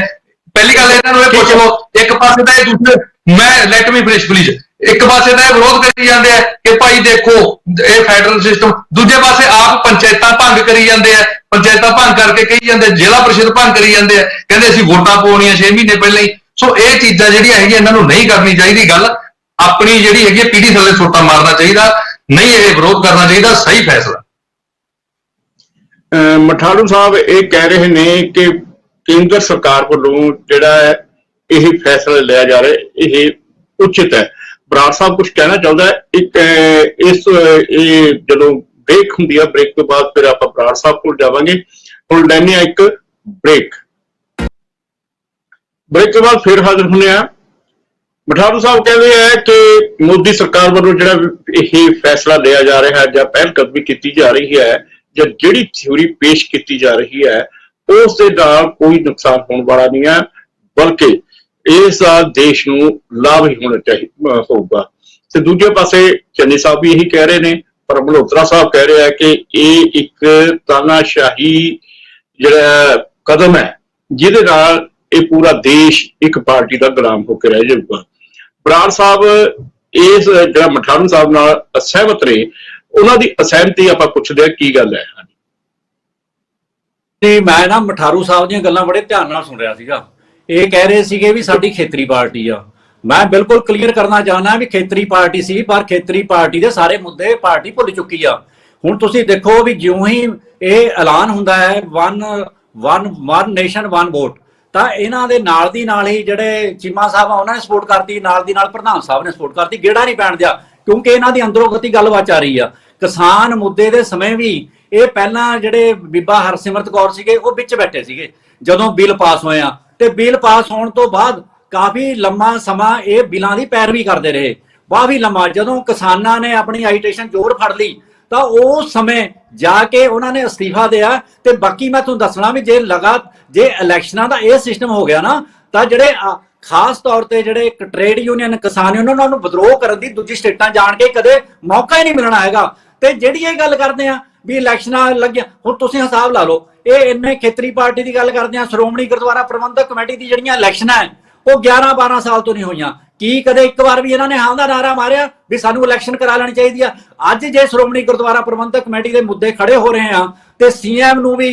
ਪਹਿਲੀ ਗੱਲ ਇਹਨਾਂ ਨੂੰ ਇਹ ਪੁੱਛ ਲਓ, ਇੱਕ ਪਾਸੇ ਤਾਂ ਇਹ ਦੂਸਰੇ ਮੈਂ ਲੈਟ ਮੀ ਫਿਨਿਸ਼ ਪਲੀਜ਼, ਇੱਕ ਪਾਸੇ ਤਾਂ ਇਹ ਵਿਰੋਧ ਕਰੀ ਜਾਂਦੇ ਆ ਕਿ ਭਾਈ ਦੇਖੋ ਇਹ ਫੈਡਰਲ ਸਿਸਟਮ, ਦੂਜੇ ਪਾਸੇ ਆਪ ਪੰਚਾਇਤਾਂ ਭੰਗ ਕਰੀ ਜਾਂਦੇ ਆ, ਪੰਚਾਇਤਾਂ ਭੰਗ ਕਰਕੇ ਕਹੀ ਜਾਂਦੇ, ਜ਼ਿਲ੍ਹਾ ਪ੍ਰੀਸ਼ਦ ਭੰਗ ਕਰੀ ਜਾਂਦੇ ਆ, ਕਹਿੰਦੇ ਅਸੀਂ ਵੋਟਾਂ ਪਾਉਣੀਆਂ 6 ਮਹੀਨੇ ਪਹਿਲਾਂ ਹੀ। ਸੋ ਇਹ ਚੀਜ਼ਾਂ ਜਿਹੜੀਆਂ ਹੈਗੀਆਂ ਇਹਨਾਂ ਨੂੰ ਨਹੀਂ ਕਰਨੀ ਚਾਹੀਦੀ। ਗੱਲ ਆਪਣੀ ਜਿਹੜੀ ਹੈਗੀ ਪੀੜੀ ਥੱਲੇ ਛੋਟਾ ਮਾਰਨਾ ਚਾਹੀਦਾ, ਨਹੀਂ ਇਹ ਵਿਰੋਧ ਕਰਨਾ ਚਾਹੀਦਾ। ਸਹੀ ਫੈਸਲਾ। ਮਠਾੜੂ ਸਾਹਿਬ ਇਹ ਕਹਿ ਰਹੇ ਨੇ ਕਿ ਕੇਂਦਰ ਸਰਕਾਰ ਵੱਲੋਂ ਜਿਹੜਾ ਹੈ ਇਹ ਫੈਸਲਾ ਲਿਆ ਜਾ ਰਿਹਾ ਇਹ ਉਚਿਤ ਹੈ। ਬਰਾੜ ਸਾਹਿਬ ਕੁਝ ਕਹਿਣਾ ਚਾਹੁੰਦਾ ਹੈ? ਇਹ ਜਦੋਂ ਬ੍ਰੇਕ ਹੁੰਦੀ ਆ, ਬ੍ਰੇਕ ਤੋਂ ਬਾਅਦ ਫਿਰ ਆਪਾਂ ਬਰਾੜ ਸਾਹਿਬ ਕੋਲ ਜਾਵਾਂਗੇ। ਹੁਣ ਲੈਣੇ ਆ ਇੱਕ ਬ੍ਰੇਕ ਤੋਂ ਬਾਅਦ ਫਿਰ ਹਾਜ਼ਰ ਹੁੰਦੇ ਆ। ਮਠਾੜੂ ਸਾਹਿਬ ਕਹਿੰਦੇ ਆ ਕਿ ਮੋਦੀ ਸਰਕਾਰ ਵੱਲੋਂ ਜਿਹੜਾ ਇਹ ਫੈਸਲਾ ਲਿਆ ਜਾ ਰਿਹਾ ਹੈ ਜਾਂ ਪਹਿਲ ਕਦਮੀ ਕੀਤੀ ਜਾ ਰਹੀ ਹੈ ਜਾਂ ਜਿਹੜੀ ਥਿਊਰੀ ਪੇਸ਼ ਕੀਤੀ ਜਾ ਰਹੀ ਹੈ ਉਸ ਦੇ ਨਾਲ ਕੋਈ ਨੁਕਸਾਨ ਹੋਣ ਵਾਲਾ ਨਹੀਂ ਹੈ, ਬਲਕਿ ਇਸ ਦਾ ਦੇਸ਼ ਨੂੰ ਲਾਭ ਹੀ ਹੋਣਾ ਚਾਹੀਦਾ ਹੋਊਗਾ। ਤੇ ਦੂਜੇ ਪਾਸੇ ਚੰਨੀ ਸਾਹਿਬ ਵੀ ਇਹੀ ਕਹਿ ਰਹੇ ਨੇ, ਪਰ ਮਲਹੋਤਰਾ ਸਾਹਿਬ ਕਹਿ ਰਹੇ ਆ ਕਿ ਇਹ ਇੱਕ ਤਾਨਾਸ਼ਾਹੀ ਜਿਹੜਾ ਕਦਮ ਹੈ ਜਿਹਦੇ ਨਾਲ ਇਹ ਪੂਰਾ ਦੇਸ਼ ਇੱਕ ਪਾਰਟੀ ਦਾ ਗੁਲਾਮ ਹੋ ਕੇ ਰਹਿ ਜਾਊਗਾ। ਬਰਾੜ ਸਾਹਿਬ ਇਸ ਜਿਹੜਾ ਮਠਾੜੂ ਸਾਹਿਬ ਨਾਲ ਅਸਹਿਮਤ ਰਹੇ, ਉਹਨਾਂ ਦੀ ਅਸਹਿਮਤੀ ਆਪਾਂ ਪੁੱਛਦੇ ਆ ਕੀ ਗੱਲ ਹੈ। ਜੀ ਮੈਂ ਨਾ ਮਠਾਰੂ ਸਾਹਿਬ ਦੀਆਂ ਗੱਲਾਂ ਬੜੇ ਧਿਆਨ ਨਾਲ ਸੁਣ ਰਿਹਾ ਸੀਗਾ। ਇਹ ਕਹਿ ਰਹੇ ਸੀਗੇ ਵੀ ਸਾਡੀ ਖੇਤਰੀ ਪਾਰਟੀ ਆ। ਮੈਂ ਬਿਲਕੁਲ ਕਲੀਅਰ ਕਰਨਾ ਚਾਹੁੰਦਾ ਵੀ ਖੇਤਰੀ ਪਾਰਟੀ ਸੀ, ਪਰ ਖੇਤਰੀ ਪਾਰਟੀ ਦੇ ਸਾਰੇ ਮੁੱਦੇ ਪਾਰਟੀ ਭੁੱਲ ਚੁੱਕੀ ਆ। ਹੁਣ ਤੁਸੀਂ ਦੇਖੋ ਵੀ ਜਿਉਂ ਹੀ ਇਹ ਐਲਾਨ ਹੁੰਦਾ ਹੈ ਵਨ ਨੇਸ਼ਨ ਵਨ ਵੋਟ, ਤਾਂ ਇਹਨਾਂ ਦੇ ਨਾਲ ਦੀ ਨਾਲ ਹੀ ਜਿਹੜੇ ਚੀਮਾ ਸਾਹਿਬ ਆ ਉਹਨਾਂ ਨੇ ਸਪੋਰਟ ਕਰਤੀ, ਨਾਲ ਦੀ ਨਾਲ ਪ੍ਰਧਾਨ ਸਾਹਿਬ ਨੇ ਸਪੋਰਟ ਕਰਤੀ। ਗੇੜਾ ਨਹੀਂ ਪੈਣ ਦਿਆ ਕਿਉਂਕਿ ਇਹਨਾਂ ਦੀ ਅੰਦਰੋਂ ਗਤੀ ਗੱਲਬਾਤ ਆ ਰਹੀ ਆ। ਕਿਸਾਨ ਮੁੱਦੇ ਦੇ ਸਮੇਂ ਵੀ ਇਹ ਪਹਿਲਾਂ ਜਿਹੜੇ ਬੀਬਾ ਹਰਸਿਮਰਤ ਕੌਰ ਸੀਗੇ ਉਹ ਵਿੱਚ ਬੈਠੇ ਸੀਗੇ ਜਦੋਂ ਬਿੱਲ ਪਾਸ ਹੋਇਆ, ਤੇ ਬਿੱਲ ਪਾਸ ਹੋਣ ਤੋਂ ਬਾਅਦ ਕਾਫੀ ਲੰਮਾ ਸਮਾਂ ਇਹ ਬਿੱਲਾਂ ਦੀ ਪੈਰਵੀ ਕਰਦੇ ਰਹੇ, ਕਾਫੀ ਲੰਮਾ। ਜਦੋਂ ਕਿਸਾਨਾਂ ਨੇ ਆਪਣੀ ਐਜੀਟੇਸ਼ਨ ਜ਼ੋਰ ਫੜ ਲਈ ਤਾਂ ਉਸ ਸਮੇਂ ਜਾ ਕੇ ਉਹਨਾਂ ਨੇ ਅਸਤੀਫਾ ਦਿਆ। ਤੇ ਬਾਕੀ ਮੈਂ ਤੁਹਾਨੂੰ ਦੱਸਣਾ ਵੀ ਜੇ ਇਲੈਕਸ਼ਨਾਂ ਦਾ ਇਹ ਸਿਸਟਮ ਹੋ ਗਿਆ ਨਾ ਤਾਂ ਜਿਹੜੇ ਖਾਸ ਤੌਰ ਤੇ ਜਿਹੜੇ ਟ੍ਰੇਡ ਯੂਨੀਅਨ ਕਿਸਾਨ ਉਹਨਾਂ ਨੂੰ ਵਿਦਰੋਹ ਕਰਨ ਦੀ ਦੂਜੀ ਸਟੇਟਾਂ ਜਾਣ ਕੇ ਕਦੇ ਮੌਕਾ ਹੀ ਨਹੀਂ ਮਿਲਣਾ ਹੈਗਾ। ਤੇ ਜਿਹੜੀ ਇਹ ਗੱਲ ਕਰਦੇ ਆ ਵੀ ਇਲੈਕਸ਼ਨਾਂ ਲੱਗੀਆਂ, ਹੁਣ ਤੁਸੀਂ ਹਿਸਾਬ ਲਾ ਲਓ, ਇਹ ਇੰਨੇ ਖੇਤਰੀ ਪਾਰਟੀ ਦੀ ਗੱਲ ਕਰਦੇ ਆ, ਸ਼੍ਰੋਮਣੀ ਗੁਰਦੁਆਰਾ ਪ੍ਰਬੰਧਕ ਕਮੇਟੀ ਦੀ ਜਿਹੜੀਆਂ ਇਲੈਕਸ਼ਨਾਂ ਹੈ ਉਹ 11-12 ਸਾਲ ਤੋਂ ਨਹੀਂ ਹੋਈਆਂ। ਕੀ ਕਦੇ ਇੱਕ ਵਾਰ ਵੀ ਇਹਨਾਂ ਨੇ ਹਾਂ ਦਾ ਨਾਰਾ ਮਾਰਿਆ ਵੀ ਸਾਨੂੰ ਇਲੈਕਸ਼ਨ ਕਰਾ ਲੈਣੀ ਚਾਹੀਦੀ ਆ? ਅੱਜ ਜੇ ਸ਼੍ਰੋਮਣੀ ਗੁਰਦੁਆਰਾ ਪ੍ਰਬੰਧਕ ਕਮੇਟੀ ਦੇ ਮੁੱਦੇ ਖੜੇ ਹੋ ਰਹੇ ਆ ਤੇ ਸੀਐਮ ਨੂੰ ਵੀ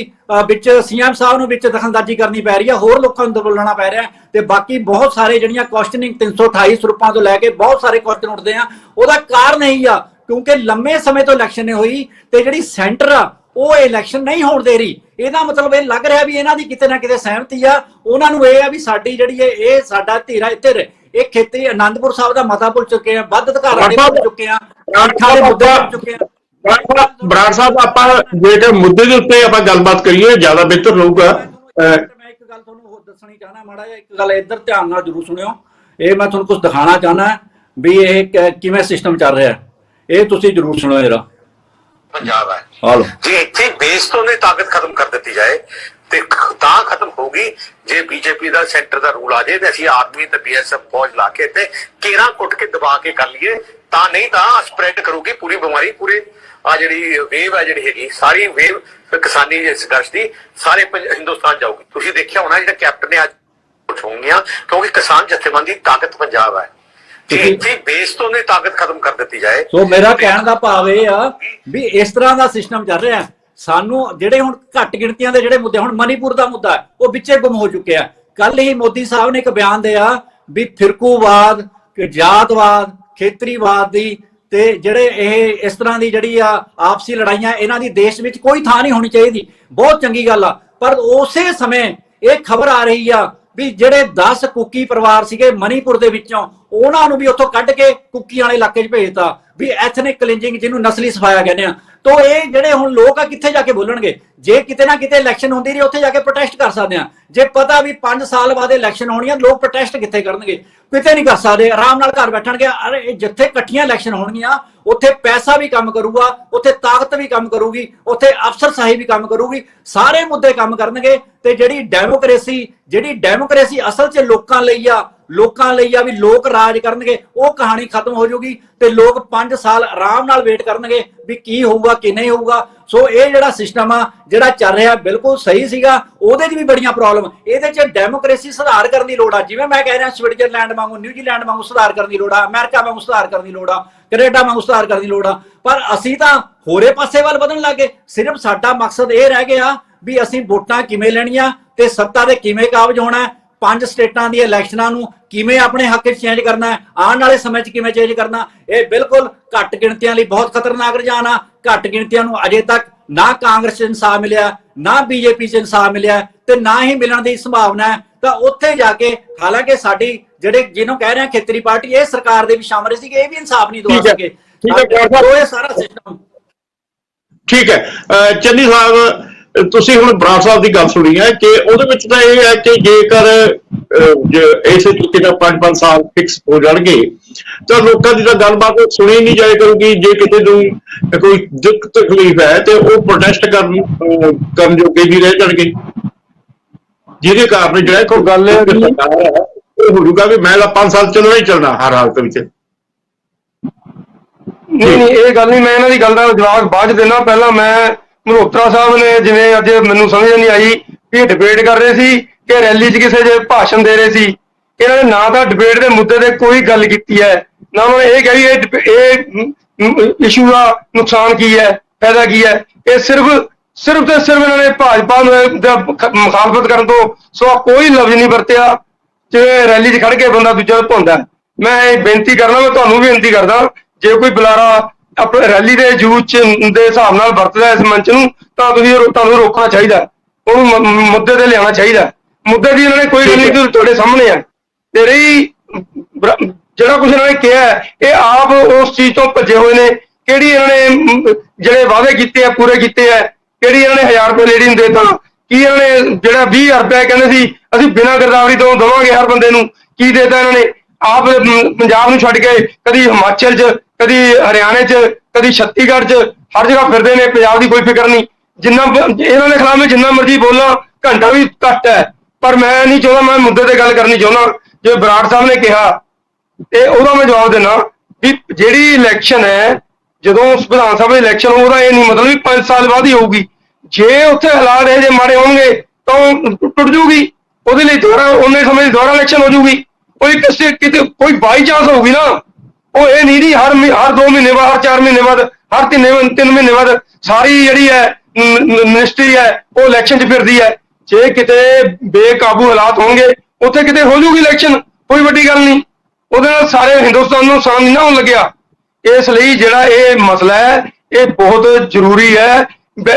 ਸੀਐਮ ਸਾਹਿਬ ਨੂੰ ਵਿੱਚ ਦਖਲਅੰਦਾਜ਼ੀ ਕਰਨੀ ਪੈ ਰਹੀ ਆ, ਹੋਰ ਲੋਕਾਂ ਨੂੰ ਬੋਲਣਾ ਪੈ ਰਿਹਾ, ਤੇ ਬਾਕੀ ਬਹੁਤ ਸਾਰੇ ਜਿਹੜੀਆਂ ਕੁਐਸਚਨਿੰਗ 328 ਸਰੂਪਾਂ ਤੋਂ ਲੈ ਕੇ ਬਹੁਤ ਸਾਰੇ ਕੁਐਸਚਨ ਉੱਠਦੇ ਆ। ਉਹਦਾ ਕਾਰਨ ਇਹੀ ਆ ਕਿਉਂਕਿ ਲੰਮੇ ਸਮੇਂ ਤੋਂ ਇਲੈਕਸ਼ਨ ਨਹੀਂ ਹੋਈ ਤੇ ਜਿਹੜੀ ਸੈਂਟਰ ਆ ਉਹ ਇਲੈਕਸ਼ਨ ਨਹੀਂ ਹੋਣ ਦੇ ਰਹੀ। ਇਹਦਾ ਮਤਲਬ ਇਹ ਲੱਗ ਰਿਹਾ ਵੀ ਇਹਨਾਂ ਦੀ ਕਿਤੇ ਨਾ ਕਿਤੇ ਸਹਿਮਤੀ ਆ। ਉਹਨਾਂ ਨੂੰ ਇਹ ਆ ਵੀ ਸਾਡੀ ਜਿਹੜੀ ਇਹ ਸਾਡਾ ਧੀਰਾ ਇੱਧਰ ਇਹ ਖੇਤਰੀ ਆਨੰਦਪੁਰ ਸਾਹਿਬ ਦਾ ਮਤਾ ਭੁੱਲ ਚੁੱਕੇ ਆ, ਵੱਧ ਅਧਿਕਾਰਾਂ ਦੇ ਭੁੱਲ ਚੁੱਕੇ ਆ, ਦੇ ਮੁੱਦੇ ਭੁੱਲ ਚੁੱਕੇ ਆ। ਬਰਾੜ ਸਾਹਿਬ ਆਪਾਂ ਜਿਹੜੇ ਮੁੱਦੇ ਦੇ ਉੱਤੇ ਆਪਾਂ ਗੱਲਬਾਤ ਕਰੀਏ ਜ਼ਿਆਦਾ ਬਿਹਤਰ ਰਹੂਗਾ। ਮੈਂ ਇੱਕ ਗੱਲ ਤੁਹਾਨੂੰ ਹੋਰ ਦੱਸਣੀ ਚਾਹਨਾ, ਮਾੜਾ ਜਿਹਾ ਇੱਕ ਗੱਲ ਇੱਧਰ ਧਿਆਨ ਨਾਲ ਜ਼ਰੂਰ ਸੁਣਿਓ। ਇਹ ਮੈਂ ਤੁਹਾਨੂੰ ਕੁਝ ਦਿਖਾਣਾ ਚਾਹਨਾ ਵੀ ਇਹ ਕਿਵੇਂ ਸਿਸਟਮ ਚੱਲ ਰਿਹਾ, ਇਹ ਤੁਸੀਂ ਜ਼ਰੂਰ ਸੁਣੋ ਜਰਾ। ਪੰਜਾਬ ਹੈ ਜੇ ਇੱਥੇ ਬੇਸ ਤੋਂ ਨੇ ਤਾਕਤ ਖਤਮ ਕਰ ਦਿੱਤੀ ਜਾਏ ਤੇ ਤਾਂ ਖਤਮ ਹੋਗੀ ਜੇ ਬੀਜੇਪੀ ਦਾ ਸੈਂਟਰ ਦਾ ਰੂਲ ਆ ਜਾਏ ਤੇ ਅਸੀਂ ਆਰਮੀ ਤੇ ਬੀਐਸਐਫ ਫੌਜ ਲਾ ਕੇ ਤੇ ਕੇਰਾਂ ਕੁੱਟ ਕੇ ਦਬਾ ਕੇ ਕਰ ਲਈਏ, ਤਾਂ ਨਹੀਂ ਤਾਂ ਸਪਰੈਡ ਕਰੂਗੀ ਪੂਰੀ ਬਿਮਾਰੀ। ਪੂਰੇ ਆ ਜਿਹੜੀ ਵੇਵ ਹੈ ਜਿਹੜੀ ਹੈਗੀ ਸਾਰੀ ਵੇਵ ਕਿਸਾਨੀ ਸੰਘਰਸ਼ ਦੀ ਸਾਰੇ ਹਿੰਦੁਸਤਾਨ ਜਾਊਗੀ। ਤੁਸੀਂ ਦੇਖਿਆ ਹੋਣਾ ਜਿਹੜਾ ਕੈਪਟਨ ਨੇ ਅੱਜ ਹੋਣਗੀਆਂ ਕਿਉਂਕਿ ਕਿਸਾਨ ਜਥੇਬੰਦੀ ਤਾਕਤ ਪੰਜਾਬ ਹੈ। ਜੇ ਇੱਥੇ ਬੇਸ ਤੋਂ ਨਹੀਂ ਤਾਕਤ ਖਤਮ ਕਰ ਦਿੱਤੀ ਜਾਏ। ਸੋ ਮੇਰਾ ਕਹਿਣ ਦਾ ਭਾਵ ਇਹ ਆ ਵੀ ਇਸ ਤਰ੍ਹਾਂ ਦਾ ਸਿਸਟਮ ਚੱਲ ਰਿਹਾ, ਸਾਨੂੰ ਜਿਹੜੇ ਹੁਣ ਘੱਟ ਗਿਣਤੀਆਂ ਦੇ ਜਿਹੜੇ ਮੁੱਦੇ, ਹੁਣ ਮਨੀਪੁਰ ਦਾ ਮੁੱਦਾ ਉਹ ਵਿੱਚੇ ਗੁੰਮ ਹੋ ਚੁੱਕਿਆ। ਕੱਲ ਹੀ ਮੋਦੀ ਸਾਹਿਬ ਨੇ ਇੱਕ ਬਿਆਨ ਦਿਆ ਵੀ ਫਿਰਕੂਵਾਦ, ਜਾਤਵਾਦ, ਖੇਤਰੀਵਾਦ ਦੀ ਤੇ ਜਿਹੜੇ ਇਹ ਇਸ ਤਰ੍ਹਾਂ ਦੀ ਜਿਹੜੀ ਆ ਆਪਸੀ ਲੜਾਈਆਂ, ਇਹਨਾਂ ਦੀ ਦੇਸ਼ ਵਿੱਚ ਕੋਈ ਥਾਂ ਨਹੀਂ ਹੋਣੀ ਚਾਹੀਦੀ। ਬਹੁਤ ਚੰਗੀ ਗੱਲ ਆ, ਪਰ ਉਸੇ ਸਮੇਂ ਇਹ ਖਬਰ ਆ ਰਹੀ ਆ ਵੀ ਜਿਹੜੇ 10 ਕੁੱਕੀ ਪਰਿਵਾਰ ਸੀਗੇ ਮਨੀਪੁਰ ਦੇ ਵਿੱਚੋਂ, ਉਹਨਾਂ ਨੂੰ ਵੀ ਉੱਥੋਂ ਕੱਢ ਕੇ ਕੁੱਕੀ ਵਾਲੇ ਇਲਾਕੇ 'ਚ ਭੇਜਤਾ ਵੀ ਐਥਨਿਕ ਕਲੀਨਜਿੰਗ, ਜਿਹਨੂੰ ਨਸਲੀ ਸਫਾਇਆ ਕਹਿੰਦੇ ਆ। ਤੋ ਇਹ ਜਿਹੜੇ ਹੁਣ ਲੋਕ ਆ ਕਿੱਥੇ ਜਾ ਕੇ ਬੋਲਣਗੇ? ਜੇ ਕਿਤੇ ਨਾ ਕਿਤੇ ਇਲੈਕਸ਼ਨ ਹੁੰਦੀ ਰਹੀ, ਉੱਥੇ ਜਾ ਕੇ ਪ੍ਰੋਟੈਸਟ ਕਰ ਸਕਦੇ ਆ। ਜੇ ਪਤਾ ਵੀ 5 ਸਾਲ ਬਾਅਦ ਇਲੈਕਸ਼ਨ ਹੋਣੀ ਆ, ਲੋਕ ਪ੍ਰੋਟੈਸਟ ਕਿੱਥੇ ਕਰਨਗੇ? ਕਿਤੇ ਨਹੀਂ ਕਰ ਸਕਦੇ, ਆਰਾਮ ਨਾਲ ਘਰ ਬੈਠਣਗੇ। ਅਰੇ ਜਿੱਥੇ ਇਕੱਠੀਆਂ ਇਲੈਕਸ਼ਨ ਹੋਣਗੀਆਂ, ਉੱਥੇ ਪੈਸਾ ਵੀ ਕੰਮ ਕਰੂਗਾ, ਉੱਥੇ ਤਾਕਤ ਵੀ ਕੰਮ ਕਰੂਗੀ, ਉੱਥੇ ਅਫਸਰਸ਼ਾਹੀ ਵੀ ਕੰਮ ਕਰੂਗੀ, ਸਾਰੇ ਮੁੱਦੇ ਕੰਮ ਕਰਨਗੇ। ਤੇ ਜਿਹੜੀ ਡੈਮੋਕ੍ਰੇਸੀ ਅਸਲ 'ਚ ਲੋਕਾਂ ਲਈ ਆ ਵੀ ਲੋਕ ਰਾਜ ਕਰਨਗੇ, ਉਹ ਕਹਾਣੀ ਖਤਮ ਹੋ ਜਾਊਗੀ ਤੇ ਲੋਕ 5 ਸਾਲ ਆਰਾਮ ਨਾਲ ਵੇਟ ਕਰਨਗੇ ਵੀ ਕੀ ਹੋਊਗਾ ਕੀ ਨਹੀਂ ਹੋਊਗਾ। ਸੋ ਇਹ ਜਿਹੜਾ ਸਿਸਟਮ ਆ ਜਿਹੜਾ ਚੱਲ ਰਿਹਾ ਬਿਲਕੁਲ ਸਹੀ ਸੀਗਾ, ਉਹਦੇ 'ਚ ਵੀ ਬੜੀਆਂ ਪ੍ਰੋਬਲਮ, ਇਹਦੇ 'ਚ ਡੈਮੋਕ੍ਰੇਸੀ ਸੁਧਾਰ ਕਰਨ ਦੀ ਲੋੜ ਆ। ਜਿਵੇਂ ਮੈਂ ਕਹਿ ਰਿਹਾ ਸਵਿਟਜ਼ਰਲੈਂਡ ਵਾਂਗੂ, ਨਿਊਜ਼ੀਲੈਂਡ ਵਾਂਗੂ ਸੁਧਾਰ ਕਰਨ ਦੀ ਲੋੜ ਆ, ਅਮਰੀਕਾ ਵਾਂਗੂ ਸੁਧਾਰ ਕਰਨ ਦੀ ਲੋੜ ਆ, ਕੈਨੇਡਾ ਵਾਂਗੂ ਸੁਧਾਰ ਕਰਨ ਦੀ ਲੋੜ ਆ। ਪਰ ਅਸੀਂ ਤਾਂ ਹੋਰੇ ਪਾਸੇ ਵੱਲ ਵਧਣ ਲੱਗੇ। ਸਿਰਫ ਸਾਡਾ ਮਕਸਦ ਇਹ ਰਹਿ ਗਿਆ ਵੀ ਅਸੀਂ ਵੋਟਾਂ ਕਿਵੇਂ ਲੈਣੀਆਂ ਤੇ ਸੱਤਾ ਦੇ ਕਿਵੇਂ ਕਾਬਜ ਹੋਣਾ, 5 ਸਟੇਟਾਂ ਦੀਆਂ ਇਲੈਕਸ਼ਨਾਂ ਨੂੰ ਕਿਵੇਂ ਆਪਣੇ ਹੱਕ 'ਚ ਚੇਂਜ ਕਰਨਾ, ਆਉਣ ਵਾਲੇ ਸਮੇਂ 'ਚ ਕਿਵੇਂ ਚੇਂਜ ਕਰਨਾ। ਇਹ ਬਿਲਕੁਲ ਘੱਟ ਗਿਣਤੀਆਂ ਲਈ ਬਹੁਤ ਖਤਰਨਾਕ ਰੁਝਾਨ ਆ। ਘੱਟ ਗਿਣਤੀਆਂ ਨੂੰ ਅਜੇ ਤੱਕ ਨਾ ਕਾਂਗਰਸ 'ਚ ਇਨਸਾਫ ਮਿਲਿਆ, ਨਾ ਬੀਜੇਪੀ 'ਚ ਇਨਸਾਫ ਮਿਲਿਆ ਤੇ ਨਾ ਹੀ ਮਿਲਣ ਦੀ ਸੰਭਾਵਨਾ ਹੈ। ਤਾਂ ਉੱਥੇ ਜਾ ਕੇ, ਹਾਲਾਂਕਿ ਸਾਡੀ ਜਿਹੜੇ ਜਿਹਨੂੰ ਕਹਿ ਰਹੇ ਆ ਖੇਤਰੀ ਪਾਰਟੀ, ਇਹ ਸਰਕਾਰ ਦੇ ਵੀ ਸ਼ਾਮਲ ਸੀਗੇ, ਇਹ ਵੀ ਇਨਸਾਫ ਨਹੀਂ ਦਵਾ ਸਕੇ। ਇਹ ਸਾਰਾ ਸਿਸਟਮ ਠੀਕ ਹੈ। ਚੰਨੀ ਸਾਹਿਬ, ਤੁਸੀਂ ਹੁਣ ਬਰਾੜ ਸਾਹਿਬ ਦੀ ਗੱਲ ਸੁਣੀ ਹੈ ਕਿ ਉਹਦੇ ਵਿੱਚ ਤਾਂ ਇਹ ਹੈ ਕਿ ਜੇਕਰ ਇਸੇ ਤਰੀਕੇ ਨਾਲ 5-5 ਸਾਲ ਫਿਕਸ ਹੋ ਜਾਣਗੇ ਤਾਂ ਲੋਕਾਂ ਦੀ ਤਾਂ ਗੱਲਬਾਤ ਸੁਣੀ ਨਹੀਂ ਜਾਏ ਕਰੂਗੀ। ਜੇ ਕਿਤੇ ਨੂੰ ਕੋਈ ਦੁੱਖ ਤਕਲੀਫ ਹੈ ਤੇ ਉਹ ਪ੍ਰੋਟੈਸਟ ਕਰਨ ਜੋਗੇ ਨਹੀਂ ਰਹਿ ਜਾਣਗੇ, ਜਿਹਦੇ ਕਾਰਨ ਜਿਹੜਾ ਕੋਈ ਗੱਲ ਹੈ ਉਹ ਹੋ ਜਾਊਗਾ ਵੀ ਮੈਂ ਤਾਂ 5 ਸਾਲ ਚੱਲਣਾ ਹੀ ਚੱਲਣਾ ਹਰ ਹਾਲਤ ਵਿੱਚ। ਨਹੀਂ, ਇਹ ਗੱਲ ਨਹੀਂ। ਮੈਂ ਇਹਨਾਂ ਦੀ ਗੱਲ ਦਾ ਜਵਾਬ ਬਾਅਦ 'ਚ ਦੇਣਾ। ਪਹਿਲਾਂ ਮੈਂ ਮਲਹੋਤਰਾ ਸਾਹਿਬ ਨੇ, ਜਿਵੇਂ ਅੱਜ ਮੈਨੂੰ ਸਮਝ ਨਹੀਂ ਆਈ ਕਿ ਡਿਬੇਟ ਕਰ ਰਹੇ ਸੀ ਕਿ ਰੈਲੀ 'ਚ ਕਿਸੇ ਦੇ ਭਾਸ਼ਣ ਦੇ ਰਹੇ ਸੀ। ਇਹਨਾਂ ਨੇ ਨਾ ਤਾਂ ਡਿਬੇਟ ਦੇ ਮੁੱਦੇ ਤੇ ਕੋਈ ਗੱਲ ਕੀਤੀ ਹੈ, ਨਾ ਉਹਨਾਂ ਨੇ ਇਹ ਕਹੀ ਇਹ ਇਸ਼ੂ ਦਾ ਨੁਕਸਾਨ ਕੀ ਹੈ, ਫਾਇਦਾ ਕੀ ਹੈ। ਇਹ ਸਿਰਫ ਤੇ ਸਿਰਫ ਇਹਨਾਂ ਨੇ ਭਾਜਪਾ ਨੂੰ ਮੁਖਾਲਫਤ ਕਰਨ ਤੋਂ ਸਵਾ ਕੋਈ ਲਫ਼ਜ਼ ਨਹੀਂ ਵਰਤਿਆ। ਜਿਵੇਂ ਰੈਲੀ 'ਚ ਖੜ ਕੇ ਬੰਦਾ ਦੂਜਾ ਭੁੰਦਾ। ਮੈਂ ਇਹ ਬੇਨਤੀ ਕਰਨਾ, ਮੈਂ ਤੁਹਾਨੂੰ ਵੀ ਬੇਨਤੀ ਕਰਦਾ, ਜੇ ਕੋਈ ਬੁਲਾਰਾ ਆਪਣੇ ਰੈਲੀ ਦੇ ਜੂਚ ਦੇ ਹਿਸਾਬ ਨਾਲ ਵਰਤਦਾ ਇਸ ਮੰਚ ਨੂੰ, ਤਾਂ ਤੁਹਾਨੂੰ ਰੋਕਣਾ ਚਾਹੀਦਾ, ਉਹਨੂੰ ਮੁੱਦੇ ਤੇ ਲਿਆਉਣਾ ਚਾਹੀਦਾ। ਮੁੱਦੇ ਦੀ ਇਹਨਾਂ ਨੇ ਕੋਈ ਗੱਲ ਨਹੀਂ, ਤੁਹਾਡੇ ਸਾਹਮਣੇ ਆ। ਤੇ ਰਹੀ ਜਿਹੜਾ ਕੁਝ ਇਹਨਾਂ ਨੇ ਕਿਹਾ, ਇਹ ਆਪ ਉਸ ਚੀਜ਼ ਤੋਂ ਭੱਜੇ ਹੋਏ ਨੇ। ਕਿਹੜੀ ਇਹਨਾਂ ਨੇ ਜਿਹੜੇ ਵਾਅਦੇ ਕੀਤੇ ਆ ਪੂਰੇ ਕੀਤੇ ਆ? ਕਿਹੜੀ ਇਹਨਾਂ ਨੇ 1000 ਰੁਪਏ ਲੇਡੀ ਨੂੰ ਦੇਤਾ? ਕੀ ਇਹਨਾਂ ਨੇ ਜਿਹੜਾ 20,000 ਰੁਪਏ ਕਹਿੰਦੇ ਸੀ ਅਸੀਂ ਬਿਨਾਂ ਗਿਰਦਾਵਰੀ ਤੋਂ ਦੇਵਾਂਗੇ ਹਰ ਬੰਦੇ ਨੂੰ, ਕੀ ਦੇਤਾ ਇਹਨਾਂ ਨੇ? ਆਪ ਪੰਜਾਬ ਨੂੰ ਛੱਡ ਕੇ ਕਦੀ ਹਿਮਾਚਲ 'ਚ, ਕਦੀ ਹਰਿਆਣੇ 'ਚ, ਕਦੀ ਛੱਤੀਸਗੜ੍ਹ 'ਚ, ਹਰ ਜਗ੍ਹਾ ਫਿਰਦੇ ਨੇ। ਪੰਜਾਬ ਦੀ ਕੋਈ ਫਿਕਰ ਨਹੀਂ। ਜਿੰਨਾ ਇਹਨਾਂ ਦੇ ਖਿਲਾਫ ਮੈਂ ਜਿੰਨਾ ਮਰਜ਼ੀ ਬੋਲਾਂ, ਘੰਟਾ ਵੀ ਘੱਟ ਹੈ। ਪਰ ਮੈਂ ਨਹੀਂ ਚਾਹੁੰਦਾ, ਮੈਂ ਮੁੱਦੇ ਤੇ ਗੱਲ ਕਰਨੀ ਚਾਹੁੰਦਾ। ਜਿਵੇਂ ਬਰਾੜ ਸਾਹਿਬ ਨੇ ਕਿਹਾ ਤੇ ਉਹਦਾ ਮੈਂ ਜਵਾਬ ਦੇਣਾ ਵੀ ਜਿਹੜੀ ਇਲੈਕਸ਼ਨ ਹੈ, ਜਦੋਂ ਵਿਧਾਨ ਸਭਾ ਦੀ ਇਲੈਕਸ਼ਨ, ਉਹਦਾ ਇਹ ਨਹੀਂ ਮਤਲਬ ਵੀ 5 ਸਾਲ ਬਾਅਦ ਹੀ ਹੋਊਗੀ। ਜੇ ਉੱਥੇ ਹਾਲਾਤ ਇਹ ਜੇ ਮਾੜੇ ਹੋਣਗੇ ਤਾਂ ਉਹ ਟੁੱਟ ਜੂਗੀ। ਉਹਦੇ ਲਈ ਦੁਬਾਰਾ ਉਹਨੇ ਸਮੇਂ ਦੀ ਦੁਬਾਰਾ ਇਲੈਕਸ਼ਨ ਹੋ ਜੂਗੀ। ਕੋਈ ਕਿਤੇ ਕੋਈ ਬਾਈ ਚਾਂਸ ਹੋਊਗੀ ਨਾ, ਉਹ ਇਹ ਨਹੀਂ ਜੀ ਹਰ 2 ਮਹੀਨੇ ਬਾਅਦ, ਹਰ 4 ਮਹੀਨੇ ਬਾਅਦ, ਹਰ 3 ਮਹੀਨੇ ਬਾਅਦ ਸਾਰੀ ਜਿਹੜੀ ਹੈ ਮਿਨਿਸਟਰੀ ਹੈ ਉਹ ਇਲੈਕਸ਼ਨ 'ਚ ਫਿਰਦੀ ਹੈ। ਜੇ ਕਿਤੇ ਬੇਕਾਬੂ ਹਾਲਾਤ ਹੋਣਗੇ, ਉੱਥੇ ਕਿਤੇ ਹੋ ਜੂਗੀ ਇਲੈਕਸ਼ਨ, ਕੋਈ ਵੱਡੀ ਗੱਲ ਨਹੀਂ। ਉਹਦੇ ਨਾਲ ਸਾਰੇ ਹਿੰਦੁਸਤਾਨ ਨੂੰ ਨੁਕਸਾਨ ਨਹੀਂ ਨਾ ਹੋਣ ਲੱਗਿਆ। ਇਸ ਲਈ ਜਿਹੜਾ ਇਹ ਮਸਲਾ ਹੈ, ਇਹ ਬਹੁਤ ਜ਼ਰੂਰੀ ਹੈ।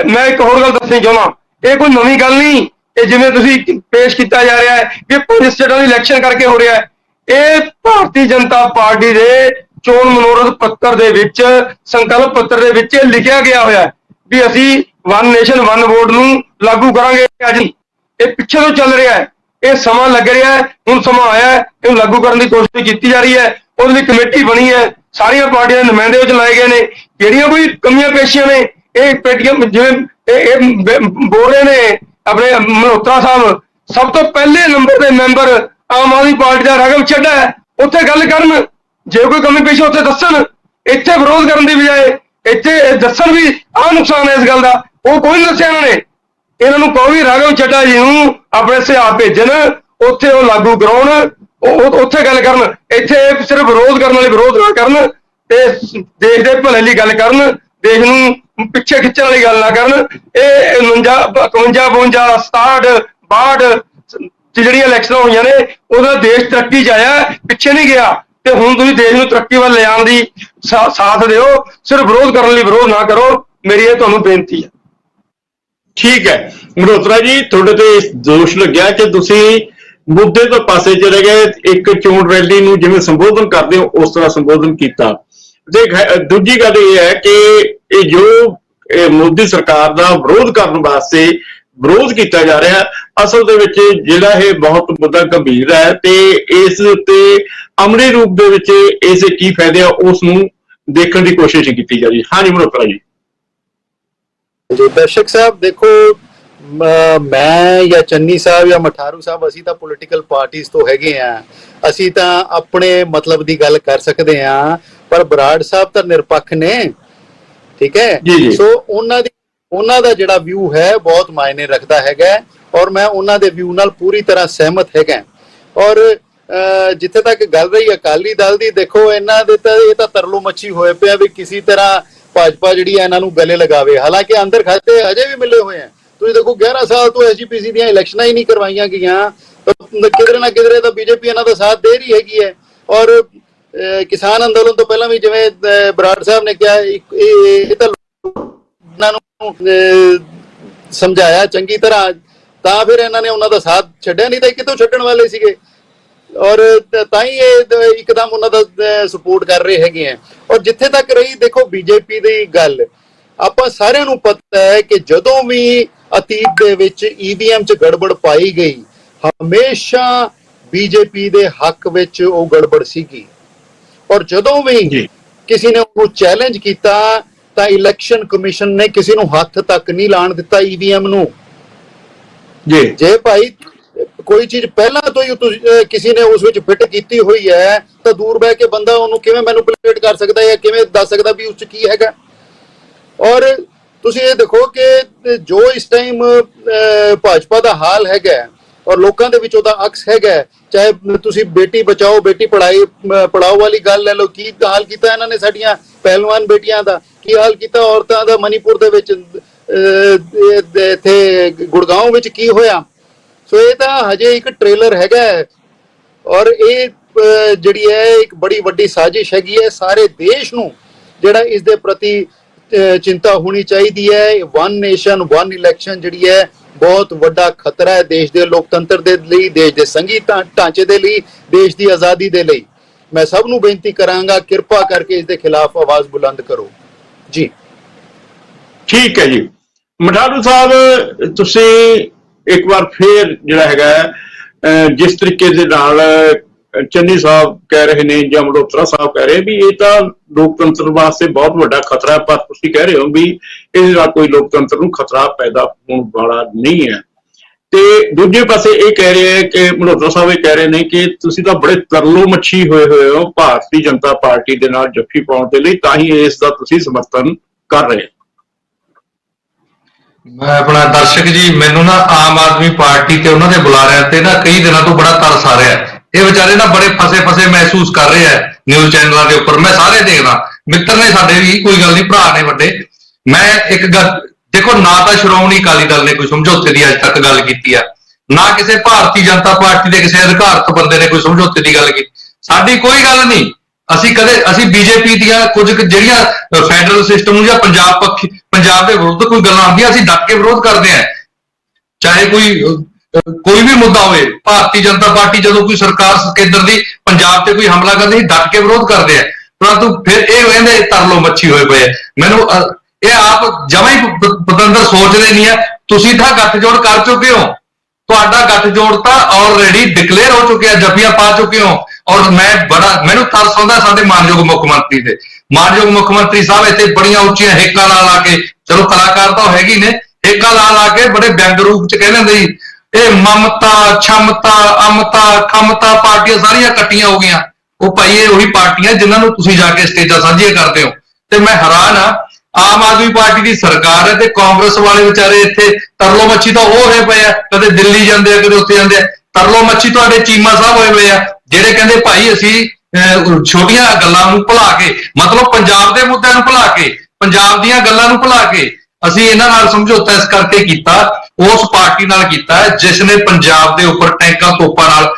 ਮੈਂ ਇੱਕ ਹੋਰ ਗੱਲ ਦੱਸਣੀ ਚਾਹੁੰਦਾ, ਇਹ ਕੋਈ ਨਵੀਂ ਗੱਲ ਨਹੀਂ। ਇਹ ਜਿਵੇਂ ਤੁਸੀਂ ਪੇਸ਼ ਕੀਤਾ ਜਾ ਰਿਹਾ ਹੈ ਕਿ 5 ਸਟੇਟਾਂ ਦੀ ਇਲੈਕਸ਼ਨ ਕਰਕੇ ਹੋ ਰਿਹਾ ਹੈ, ਇਹ ਭਾਰਤੀ ਜਨਤਾ ਪਾਰਟੀ ਦੇ ਚੋਣ ਮਨੋਰਥ ਪੱਤਰ ਦੇ ਵਿੱਚ, ਸੰਕਲਪ ਪੱਤਰ ਦੇ ਵਿੱਚ ਲਿਖਿਆ ਗਿਆ ਹੋਇਆ ਵੀ ਅਸੀਂ ਵਨ ਨੇਸ਼ਨ ਵਨ ਵੋਟ ਨੂੰ ਲਾਗੂ ਕਰਾਂਗੇ। ਅੱਜ ਇਹ ਪਿੱਛੇ ਤੋਂ ਚੱਲ ਰਿਹਾ ਹੈ, ਇਹ ਸਮਾਂ ਲੱਗ ਰਿਹਾ ਹੈ, ਹੁਣ ਸਮਾਂ ਆਇਆ ਹੈ, ਇਹਨੂੰ ਲਾਗੂ ਕਰਨ ਦੀ ਕੋਸ਼ਿਸ਼ ਕੀਤੀ ਜਾ ਰਹੀ ਹੈ। ਉਹਦੇ ਲਈ ਕਮੇਟੀ ਬਣੀ ਹੈ, ਸਾਰੀਆਂ ਪਾਰਟੀਆਂ ਦੇ ਨੁਮਾਇੰਦੇ ਵਿੱਚ ਲਾਏ ਗਏ ਨੇ। ਜਿਹੜੀਆਂ ਕੋਈ ਕਮੀਆਂ ਪੇਸ਼ੀਆਂ ਨੇ, ਇਹ ਪੇਟੀਆਂ ਜਿਵੇਂ ਇਹ ਬੋਲ ਰਹੇ ਨੇ ਆਪਣੇ ਮਲਹੋਤਰਾ ਸਾਹਿਬ, ਸਭ ਤੋਂ ਪਹਿਲੇ ਨੰਬਰ ਦੇ ਮੈਂਬਰ ਆਮ ਆਦਮੀ ਪਾਰਟੀ ਦਾ ਰਾਘਵ ਚੱਡਾ ਹੈ। ਉੱਥੇ ਗੱਲ ਕਰਨ, ਜੇ ਕੋਈ ਕਮੀ ਪੇਸ਼ੀ ਉੱਥੇ ਦੱਸਣ। ਇੱਥੇ ਵਿਰੋਧ ਕਰਨ ਦੀ ਬਜਾਏ ਇੱਥੇ ਦੱਸਣ ਵੀ ਆਹ ਨੁਕਸਾਨ ਹੈ ਇਸ ਗੱਲ ਦਾ, ਉਹ ਕੋਈ ਨਹੀਂ ਦੱਸਿਆ ਇਹਨਾਂ ਨੇ। ਇਹਨਾਂ ਨੂੰ ਕਹੋ ਵੀ ਰਾਘਵ ਚੱਡਾ ਜੀ ਨੂੰ ਆਪਣੇ ਸੁਝਾਅ ਭੇਜਣ, ਉੱਥੇ ਉਹ ਲਾਗੂ ਕਰਾਉਣ, ਉੱਥੇ ਗੱਲ ਕਰਨ। ਇੱਥੇ ਸਿਰਫ ਵਿਰੋਧ ਕਰਨ ਵਾਲੇ ਵਿਰੋਧ ਨਾ ਕਰਨ ਤੇ ਦੇਸ਼ ਦੇ ਭਲੇ ਲਈ ਗੱਲ ਕਰਨ, ਦੇਸ਼ ਨੂੰ ਪਿੱਛੇ ਖਿੱਚਣ ਵਾਲੀ ਗੱਲ ਨਾ ਕਰਨ। ਇਹ 49 52 67 62 ਜਿਹੜੀਆਂ ਇਲੈਕਸ਼ਨਾਂ ਹੋਈਆਂ ਨੇ ਉਹਦਾ ਦੇਸ਼ ਤਰੱਕੀ 'ਚ ਆਇਆ, ਪਿੱਛੇ ਨਹੀਂ ਗਿਆ। ਤੇ ਹੁਣ ਤੁਸੀਂ ਦੇਸ਼ ਨੂੰ ਤਰੱਕੀ ਵੱਲ ਲਿਆਉਣ ਦੀ ਸਾਥ ਦਿਓ, ਸਿਰਫ ਵਿਰੋਧ ਕਰਨ ਲਈ ਵਿਰੋਧ ਨਾ ਕਰੋ, ਮੇਰੀ ਇਹ ਤੁਹਾਨੂੰ ਬੇਨਤੀ ਹੈ। ਠੀਕ ਹੈ ਮਲਹੋਤਰਾ ਜੀ, ਤੁਹਾਡੇ ਤੇ ਦੋਸ਼ ਲੱਗਿਆ ਕਿ ਤੁਸੀਂ ਮੁੱਦੇ ਤੋਂ ਪਾਸੇ ਚਲੇ ਗਏ, ਇੱਕ ਚੋਣ ਰੈਲੀ ਨੂੰ ਜਿਵੇਂ ਸੰਬੋਧਨ ਕਰਦੇ ਹੋ ਉਸ ਤਰ੍ਹਾਂ ਸੰਬੋਧਨ ਕੀਤਾ। ਤੇ ਦੂਜੀ ਗੱਲ ਇਹ ਹੈ ਕਿ ਇਹ ਜੋ ਮੋਦੀ ਸਰਕਾਰ ਦਾ ਵਿਰੋਧ ਕਰਨ ਵਾਸਤੇ ਵਿਰੋਧ ਕੀਤਾ ਜਾ ਰਿਹਾ, ਅਸਲ ਦੇ ਵਿੱਚ ਜਿਹੜਾ ਇਹ ਬਹੁਤ ਮੁੱਦਾ ਗੰਭੀਰ ਹੈ ਤੇ ਇਸ ਉੱਤੇ ਅਮਲੀ ਰੂਪ ਦੇ ਵਿੱਚ ਇਸੇ ਕੀ ਫਾਇਦੇ ਆ ਉਸ ਨੂੰ ਦੇਖਣ ਦੀ ਕੋਸ਼ਿਸ਼ ਕੀਤੀ ਜਾ ਰਹੀ। ਹਾਂਜੀ ਮਲਹੋਤਰਾ ਜੀ। ਜੀ ਦਰਸ਼ਕ ਸਾਹਿਬ ਦੇਖੋ, ਮੈਂ ਜਾਂ ਚੰਨੀ ਸਾਹਿਬ ਜਾਂ ਮਠਾਰੂ ਸਾਹਿਬ, ਅਸੀਂ ਤਾਂ ਪੋਲੀਟੀਕਲ ਪਾਰਟੀਆਂ ਤੋਂ ਹੈਗੇ ਆ, ਅਸੀਂ ਤਾਂ ਆਪਣੇ ਮਤਲਬ ਦੀ ਗੱਲ ਕਰ ਸਕਦੇ ਆ, ਪਰ ਬਰਾੜ ਸਾਹਿਬ ਤਾਂ ਨਿਰਪੱਖ ਨੇ, ਠੀਕ ਹੈ। ਸੋ ਉਹਨਾਂ ਦਾ ਜਿਹੜਾ ਵਿਊ ਹੈ ਬਹੁਤ ਮਾਇਨੇ ਰੱਖਦਾ ਹੈਗਾ, ਔਰ ਮੈਂ ਉਹਨਾਂ ਦੇ ਵਿਊ ਨਾਲ ਪੂਰੀ ਤਰ੍ਹਾਂ ਸਹਿਮਤ ਹੈਗਾ। ਔਰ ਜਿੱਥੇ ਤੱਕ ਗੱਲ ਰਹੀ ਅਕਾਲੀ ਦਲ ਦੀ, ਦੇਖੋ ਇਹਨਾਂ ਦੇ ਤਾਂ ਇਹ ਤਾਂ ਤਰਲੋ ਮੱਛੀ ਹੋਏ ਪਿਆ ਵੀ ਕਿਸੇ ਤਰ੍ਹਾਂ ਭਾਜਪਾ ਜਿਹੜੀ ਹੈ ਇਹਨਾਂ ਨੂੰ ਗਲੇ ਲਗਾਵੇ। ਹਾਲਾਂਕਿ ਅੰਦਰ ਖਾਤੇ ਅਜੇ ਵੀ ਮਿਲੇ ਹੋਏ ਆ। ਤੁਸੀਂ ਦੇਖੋ 11 ਸਾਲ ਤੋਂ ਐਸਜੀਪੀਸੀ ਦੀਆਂ ਇਲੈਕਸ਼ਨਾਂ ਹੀ ਨਹੀਂ ਕਰਵਾਈਆਂ ਗਈਆਂ, ਕਿਧਰੇ ਨਾ ਕਿਧਰੇ ਤਾਂ ਬੀਜੇਪੀ ਇਹਨਾਂ ਦਾ ਸਾਥ ਦੇ ਰਹੀ ਹੈਗੀ ਹੈ। ਔਰ ਕਿਸਾਨ ਅੰਦੋਲਨ ਤੋਂ ਪਹਿਲਾਂ ਵੀ ਜਿਵੇਂ ਬਰਾੜ ਸਾਹਿਬ ਨੇ ਕਿਹਾ, ਇਹ ਤਾਂ ਇਹਨਾਂ ਨੂੰ ਸਮਝਾਇਆ ਚੰਗੀ ਤਰ੍ਹਾਂ, ਤਾਂ ਫਿਰ ਇਹਨਾਂ ਨੇ ਉਹਨਾਂ ਦਾ ਸਾਥ ਛੱਡਿਆ, ਨਹੀਂ ਤਾਂ ਕਿਤੋਂ ਛੱਡਣ ਵਾਲੇ ਸੀਗੇ। ਔਰ ਤਾਂ ਹੀ ਇਹ ਇੱਕਦਮ ਉਹਨਾਂ ਦਾ ਸਪੋਰਟ ਕਰ ਰਹੇ ਹੈਗੇ ਆ। ਔਰ ਜਿੱਥੇ ਤੱਕ ਰਹੀ ਦੇਖੋ ਬੀਜੇਪੀ ਦੀ ਗੱਲ, ਆਪਾਂ ਸਾਰਿਆਂ ਨੂੰ ਪਤਾ ਹੈ ਕਿ ਜਦੋਂ ਵੀ ਅਤੀਤ ਦੇ ਵਿੱਚ ਈਵੀਐਮ 'ਚ ਗੜਬੜ ਪਾਈ ਗਈ, ਹਮੇਸ਼ਾ ਬੀਜੇਪੀ ਦੇ ਹੱਕ ਵਿੱਚ ਉਹ ਗੜਬੜ ਸੀਗੀ। ਔਰ ਜਦੋਂ ਵੀ ਕਿਸੇ ਨੇ ਉਹਨੂੰ ਚੈਲੰਜ ਕੀਤਾ ਤਾਂ ਇਲੈਕਸ਼ਨ ਕਮਿਸ਼ਨ ਨੇ ਕਿਸੇ ਨੂੰ ਹੱਥ ਤੱਕ ਨਹੀਂ ਲਾਣ ਦਿੱਤਾ ਈਵੀਐਮ ਨੂੰ। ਜੇ ਭਾਈ ਕੋਈ ਚੀਜ਼ ਪਹਿਲਾਂ ਤੋਂ ਹੀ ਕਿਸੇ ਨੇ ਉਸ ਵਿੱਚ ਫਿੱਟ ਕੀਤੀ ਹੋਈ ਹੈ ਤਾਂ ਦੂਰ ਬਹਿ ਕੇ ਬੰਦਾ ਉਹਨੂੰ ਕਿਵੇਂ ਮੈਨੂਪੂਲੇਟ ਕਰ ਸਕਦਾ ਹੈ, ਕਿਵੇਂ ਦੱਸ ਸਕਦਾ ਵੀ ਉਸ 'ਚ ਕੀ ਹੈਗਾ। ਔਰ ਤੁਸੀਂ ਇਹ ਦੇਖੋ ਕਿ ਜੋ ਇਸ ਟਾਈਮ ਭਾਜਪਾ ਦਾ ਹਾਲ ਹੈਗਾ ਔਰ ਲੋਕਾਂ ਦੇ ਵਿੱਚ ਉਹਦਾ ਅਕਸ ਹੈਗਾ, ਚਾਹੇ ਤੁਸੀਂ ਬੇਟੀ ਬਚਾਓ ਬੇਟੀ ਪੜਾਓ ਵਾਲੀ ਗੱਲ ਲੈ ਲਓ, ਕੀ ਹਾਲ ਕੀਤਾ ਇਹਨਾਂ ਨੇ ਸਾਡੀਆਂ ਪਹਿਲਵਾਨ ਬੇਟੀਆਂ ਦਾ, ਕੀ ਹਾਲ ਕੀਤਾ ਔਰਤਾਂ ਦਾ ਮਨੀਪੁਰ ਦੇ ਵਿੱਚ, ਇੱਥੇ ਗੁੜਗਾਉਂ ਵਿੱਚ ਕੀ ਹੋਇਆ। ਸੋ ਇਹ ਤਾਂ ਹਜੇ ਇੱਕ ਟ੍ਰੇਲਰ ਹੈਗਾ ਔਰ ਇਹ ਜਿਹੜੀ ਹੈ ਇੱਕ ਬੜੀ ਵੱਡੀ ਸਾਜ਼ਿਸ਼ ਹੈਗੀ ਹੈ। ਸਾਰੇ ਦੇਸ਼ ਨੂੰ ਜਿਹੜਾ ਇਸ ਦੇ ਪ੍ਰਤੀ ਚਿੰਤਾ ਹੋਣੀ ਚਾਹੀਦੀ ਹੈ। ਵਨ ਨੇਸ਼ਨ ਵਨ ਇਲੈਕਸ਼ਨ ਜਿਹੜੀ ਹੈ ਬਹੁਤ ਵੱਡਾ ਖਤਰਾ ਹੈ ਦੇਸ਼ ਦੇ ਲੋਕਤੰਤਰ ਦੇ ਲਈ, ਦੇਸ਼ ਦੇ ਸੰਘੀ ਢਾਂਚੇ ਦੇ ਲਈ, ਦੇਸ਼ ਦੀ ਆਜ਼ਾਦੀ ਦੇ ਲਈ। ਮੈਂ ਸਭ ਨੂੰ ਬੇਨਤੀ ਕਰਾਂਗਾ, ਕਿਰਪਾ ਕਰਕੇ ਇਸ ਦੇ ਖਿਲਾਫ ਆਵਾਜ਼ ਬੁਲੰਦ ਕਰੋ ਜੀ। ਠੀਕ ਹੈ ਜੀ ਮਠਾਰੂ ਸਾਹਿਬ, ਤੁਸੀਂ ਇੱਕ ਵਾਰ ਫੇਰ ਜਿਹੜਾ ਹੈਗਾ ਜਿਸ ਤਰੀਕੇ ਦੇ ਨਾਲ ਚੰਨੀ ਸਾਹਿਬ ਕਹਿ ਰਹੇ ਨੇ ਜਾਂ ਮਲਹੋਤਰਾ ਸਾਹਿਬ ਕਹਿ ਰਹੇ ਵੀ ਇਹ ਤਾਂ ਲੋਕਤੰਤਰ ਵਾਸਤੇ ਬਹੁਤ ਵੱਡਾ ਖਤਰਾ ਹੈ, ਪਰ ਤੁਸੀਂ ਕਹਿ ਰਹੇ ਹੋ ਵੀ ਇਹਦੇ ਨਾਲ ਕੋਈ ਲੋਕਤੰਤਰ ਨੂੰ ਖਤਰਾ ਪੈਦਾ ਹੋਣ ਵਾਲਾ ਨਹੀਂ ਹੈ। ਤੇ ਦੂਜੇ ਪਾਸੇ ਇਹ ਕਹਿ ਰਹੇ ਹੈ ਕਿ ਮਲਹੋਤਰਾ ਸਾਹਿਬ ਇਹ ਕਹਿ ਰਹੇ ਨੇ ਕਿ ਤੁਸੀਂ ਤਾਂ ਬੜੇ ਤਰਲੋ ਮੱਛੀ ਹੋਏ ਹੋ ਭਾਰਤੀ ਜਨਤਾ ਪਾਰਟੀ ਦੇ ਨਾਲ ਜੱਫੀ ਪਾਉਣ ਦੇ ਲਈ, ਤਾਂ ਹੀ ਇਸ ਦਾ ਤੁਸੀਂ ਸਮਰਥਨ ਕਰ ਰਹੇ ਹੋ। ਮੈਂ ਆਪਣਾ ਦਰਸ਼ਕ ਜੀ, ਮੈਨੂੰ ਨਾ ਆਮ ਆਦਮੀ ਪਾਰਟੀ ਤੇ ਉਹਨਾਂ ਦੇ ਬੁਲਾਰਿਆਂ ਤੇ ਨਾ ਕਈ ਦਿਨਾਂ ਤੋਂ ਬੜਾ ਤਰਸ ਆ ਰਿਹਾ। ਇਹ ਵਿਚਾਰੇ ਨਾ ਬੜੇ ਫਸੇ ਮਹਿਸੂਸ ਕਰ ਰਹੇ ਆ ਨਿਊਜ਼ ਚੈਨਲਾਂ ਦੇ ਉੱਪਰ। ਮੈਂ ਸਾਰੇ ਦੇਖਦਾ, ਮਿੱਤਰ ਨੇ ਸਾਡੇ ਵੀ, ਕੋਈ ਗੱਲ ਨਹੀਂ, ਭਰਾ ਨੇ ਵੱਡੇ। ਮੈਂ ਇੱਕ ਗੱਲ ਦੇਖੋ, ਨਾ ਤਾਂ ਸ਼੍ਰੋਮਣੀ ਅਕਾਲੀ ਦਲ ਨੇ ਕੋਈ ਸਮਝੌਤੇ ਦੀ ਅੱਜ ਤੱਕ ਗੱਲ ਕੀਤੀ ਆ, ਨਾ ਕਿਸੇ ਭਾਰਤੀ ਜਨਤਾ ਪਾਰਟੀ ਦੇ ਕਿਸੇ ਅਧਿਕਾਰਤ ਬੰਦੇ ਨੇ ਕੋਈ ਸਮਝੌਤੇ ਦੀ ਗੱਲ ਕੀਤੀ। ਸਾਡੀ ਕੋਈ ਗੱਲ ਨਹੀਂ। ਅਸੀਂ ਬੀਜੇਪੀ ਦੀਆਂ ਕੁਝ ਜਿਹੜੀਆਂ ਫੈਡਰਲ ਸਿਸਟਮ ਨੂੰ ਜਾਂ ਪੰਜਾਬ ਦੇ ਵਿਰੁੱਧ ਕੋਈ ਗੱਲਾਂ ਆਉਂਦੀਆਂ, ਅਸੀਂ ਡਟ ਕੇ ਵਿਰੋਧ ਕਰਦੇ ਹਾਂ। ਚਾਹੇ ਕੋਈ ਵੀ ਮੁੱਦਾ ਹੋਵੇ, ਭਾਰਤੀ ਜਨਤਾ ਪਾਰਟੀ ਜਦੋਂ ਕੋਈ ਸਰਕਾਰ ਕੇਂਦਰ ਦੀ ਪੰਜਾਬ ਤੇ ਕੋਈ ਹਮਲਾ ਕਰਦੀ, ਡਟ ਕੇ ਵਿਰੋਧ ਕਰਦੇ ਆ। ਪਰੰਤੂ ਫਿਰ ਇਹ ਕਹਿੰਦੇ ਤਰਲੋ ਮੱਛੀ ਹੋਏ ਪਏ ਆ। ਮੈਨੂੰ ਇਹ ਆਪ ਜਮਾਂ ਹੀ ਪਤੰਦਰ ਸੋਚਦੇ ਨਹੀਂ ਆ। ਤੁਸੀਂ ਤਾਂ ਗੱਠਜੋੜ ਕਰ ਚੁੱਕੇ ਹੋ, ਤੁਹਾਡਾ ਗੱਠਜੋੜ ਤਾਂ ਆਲਰੇਡੀ ਡਿਕਲੇਅਰ ਹੋ ਚੁੱਕਿਆ, ਜੱਫੀਆਂ ਪਾ ਚੁੱਕੇ ਹੋ। ਔਰ ਮੈਨੂੰ ਤਰਸ ਆਉਂਦਾ ਸਾਡੇ ਮਾਨਯੋਗ ਮੁੱਖ ਮੰਤਰੀ ਦੇ। ਮਾਨਯੋਗ ਮੁੱਖ ਮੰਤਰੀ ਸਾਹਿਬ ਇੱਥੇ ਬੜੀਆਂ ਉੱਚੀਆਂ ਹੇਕਾਂ ਲਾ ਕੇ, ਚਲੋ ਕਲਾਕਾਰ ਤਾਂ ਹੈਗੀ ਨੇ, ਹੇਕਾਂ ਲਾ ਕੇ ਬੜੇ ਵਿਅੰਗ ਰੂਪ ਚ ਕਹਿੰਦੇ ਹੁੰਦੇ ਸੀ ਇਹ ਮਮਤਾ, ਛਮਤਾ, ਅਮਤਾ, ਖਮਤਾ ਪਾਰਟੀਆਂ ਸਾਰੀਆਂ ਇਕੱਠੀਆਂ ਹੋ ਗਈਆਂ। ਉਹ ਭਾਈ ਇਹ ਉਹੀ ਪਾਰਟੀਆਂ ਜਿਨ੍ਹਾਂ ਨੂੰ ਤੁਸੀਂ ਜਾ ਕੇ ਸਟੇਜਾਂ ਸਾਂਝੀਆਂ ਕਰਦੇ ਹੋ। ਤੇ ਮੈਂ ਹੈਰਾਨ ਆ, ਆਮ ਆਦਮੀ ਪਾਰਟੀ ਦੀ ਸਰਕਾਰ ਹੈ ਤੇ ਕਾਂਗਰਸ ਵਾਲੇ ਵਿਚਾਰੇ ਇੱਥੇ ਤਰਲੋ ਮੱਛੀ ਤਾਂ ਉਹ ਹੋਏ ਪਏ ਆ, ਕਦੇ ਦਿੱਲੀ ਜਾਂਦੇ ਆ, ਕਦੇ ਉੱਥੇ ਜਾਂਦੇ ਆ। ਤਰਲੋ ਮੱਛੀ ਤੁਹਾਡੇ ਚੀਮਾ ਸਾਹਿਬ ਹੋਏ ਹੋਏ ਆ, ਜਿਹੜੇ ਕਹਿੰਦੇ ਭਾਈ ਅਸੀਂ ਛੋਟੀਆਂ ਗੱਲਾਂ ਨੂੰ ਭੁਲਾ ਕੇ, ਮਤਲਬ ਪੰਜਾਬ ਦੇ ਮੁੱਦਿਆਂ ਨੂੰ ਭੁਲਾ ਕੇ, ਪੰਜਾਬ ਦੀਆਂ ਗੱਲਾਂ ਨੂੰ ਭੁਲਾ ਕੇ ਅਸੀਂ ਇਹਨਾਂ ਨਾਲ ਸਮਝੌਤਾ ਇਸ ਕਰਕੇ ਕੀਤਾ, ਉਸ ਪਾਰਟੀ ਨਾਲ ਕੀਤਾ ਜਿਸ ਨੇ ਪੰਜਾਬ ਦੇ ਉੱਪਰ ਟੈਂਕਾਂ ਤੋਪਾਂ ਨਾਲ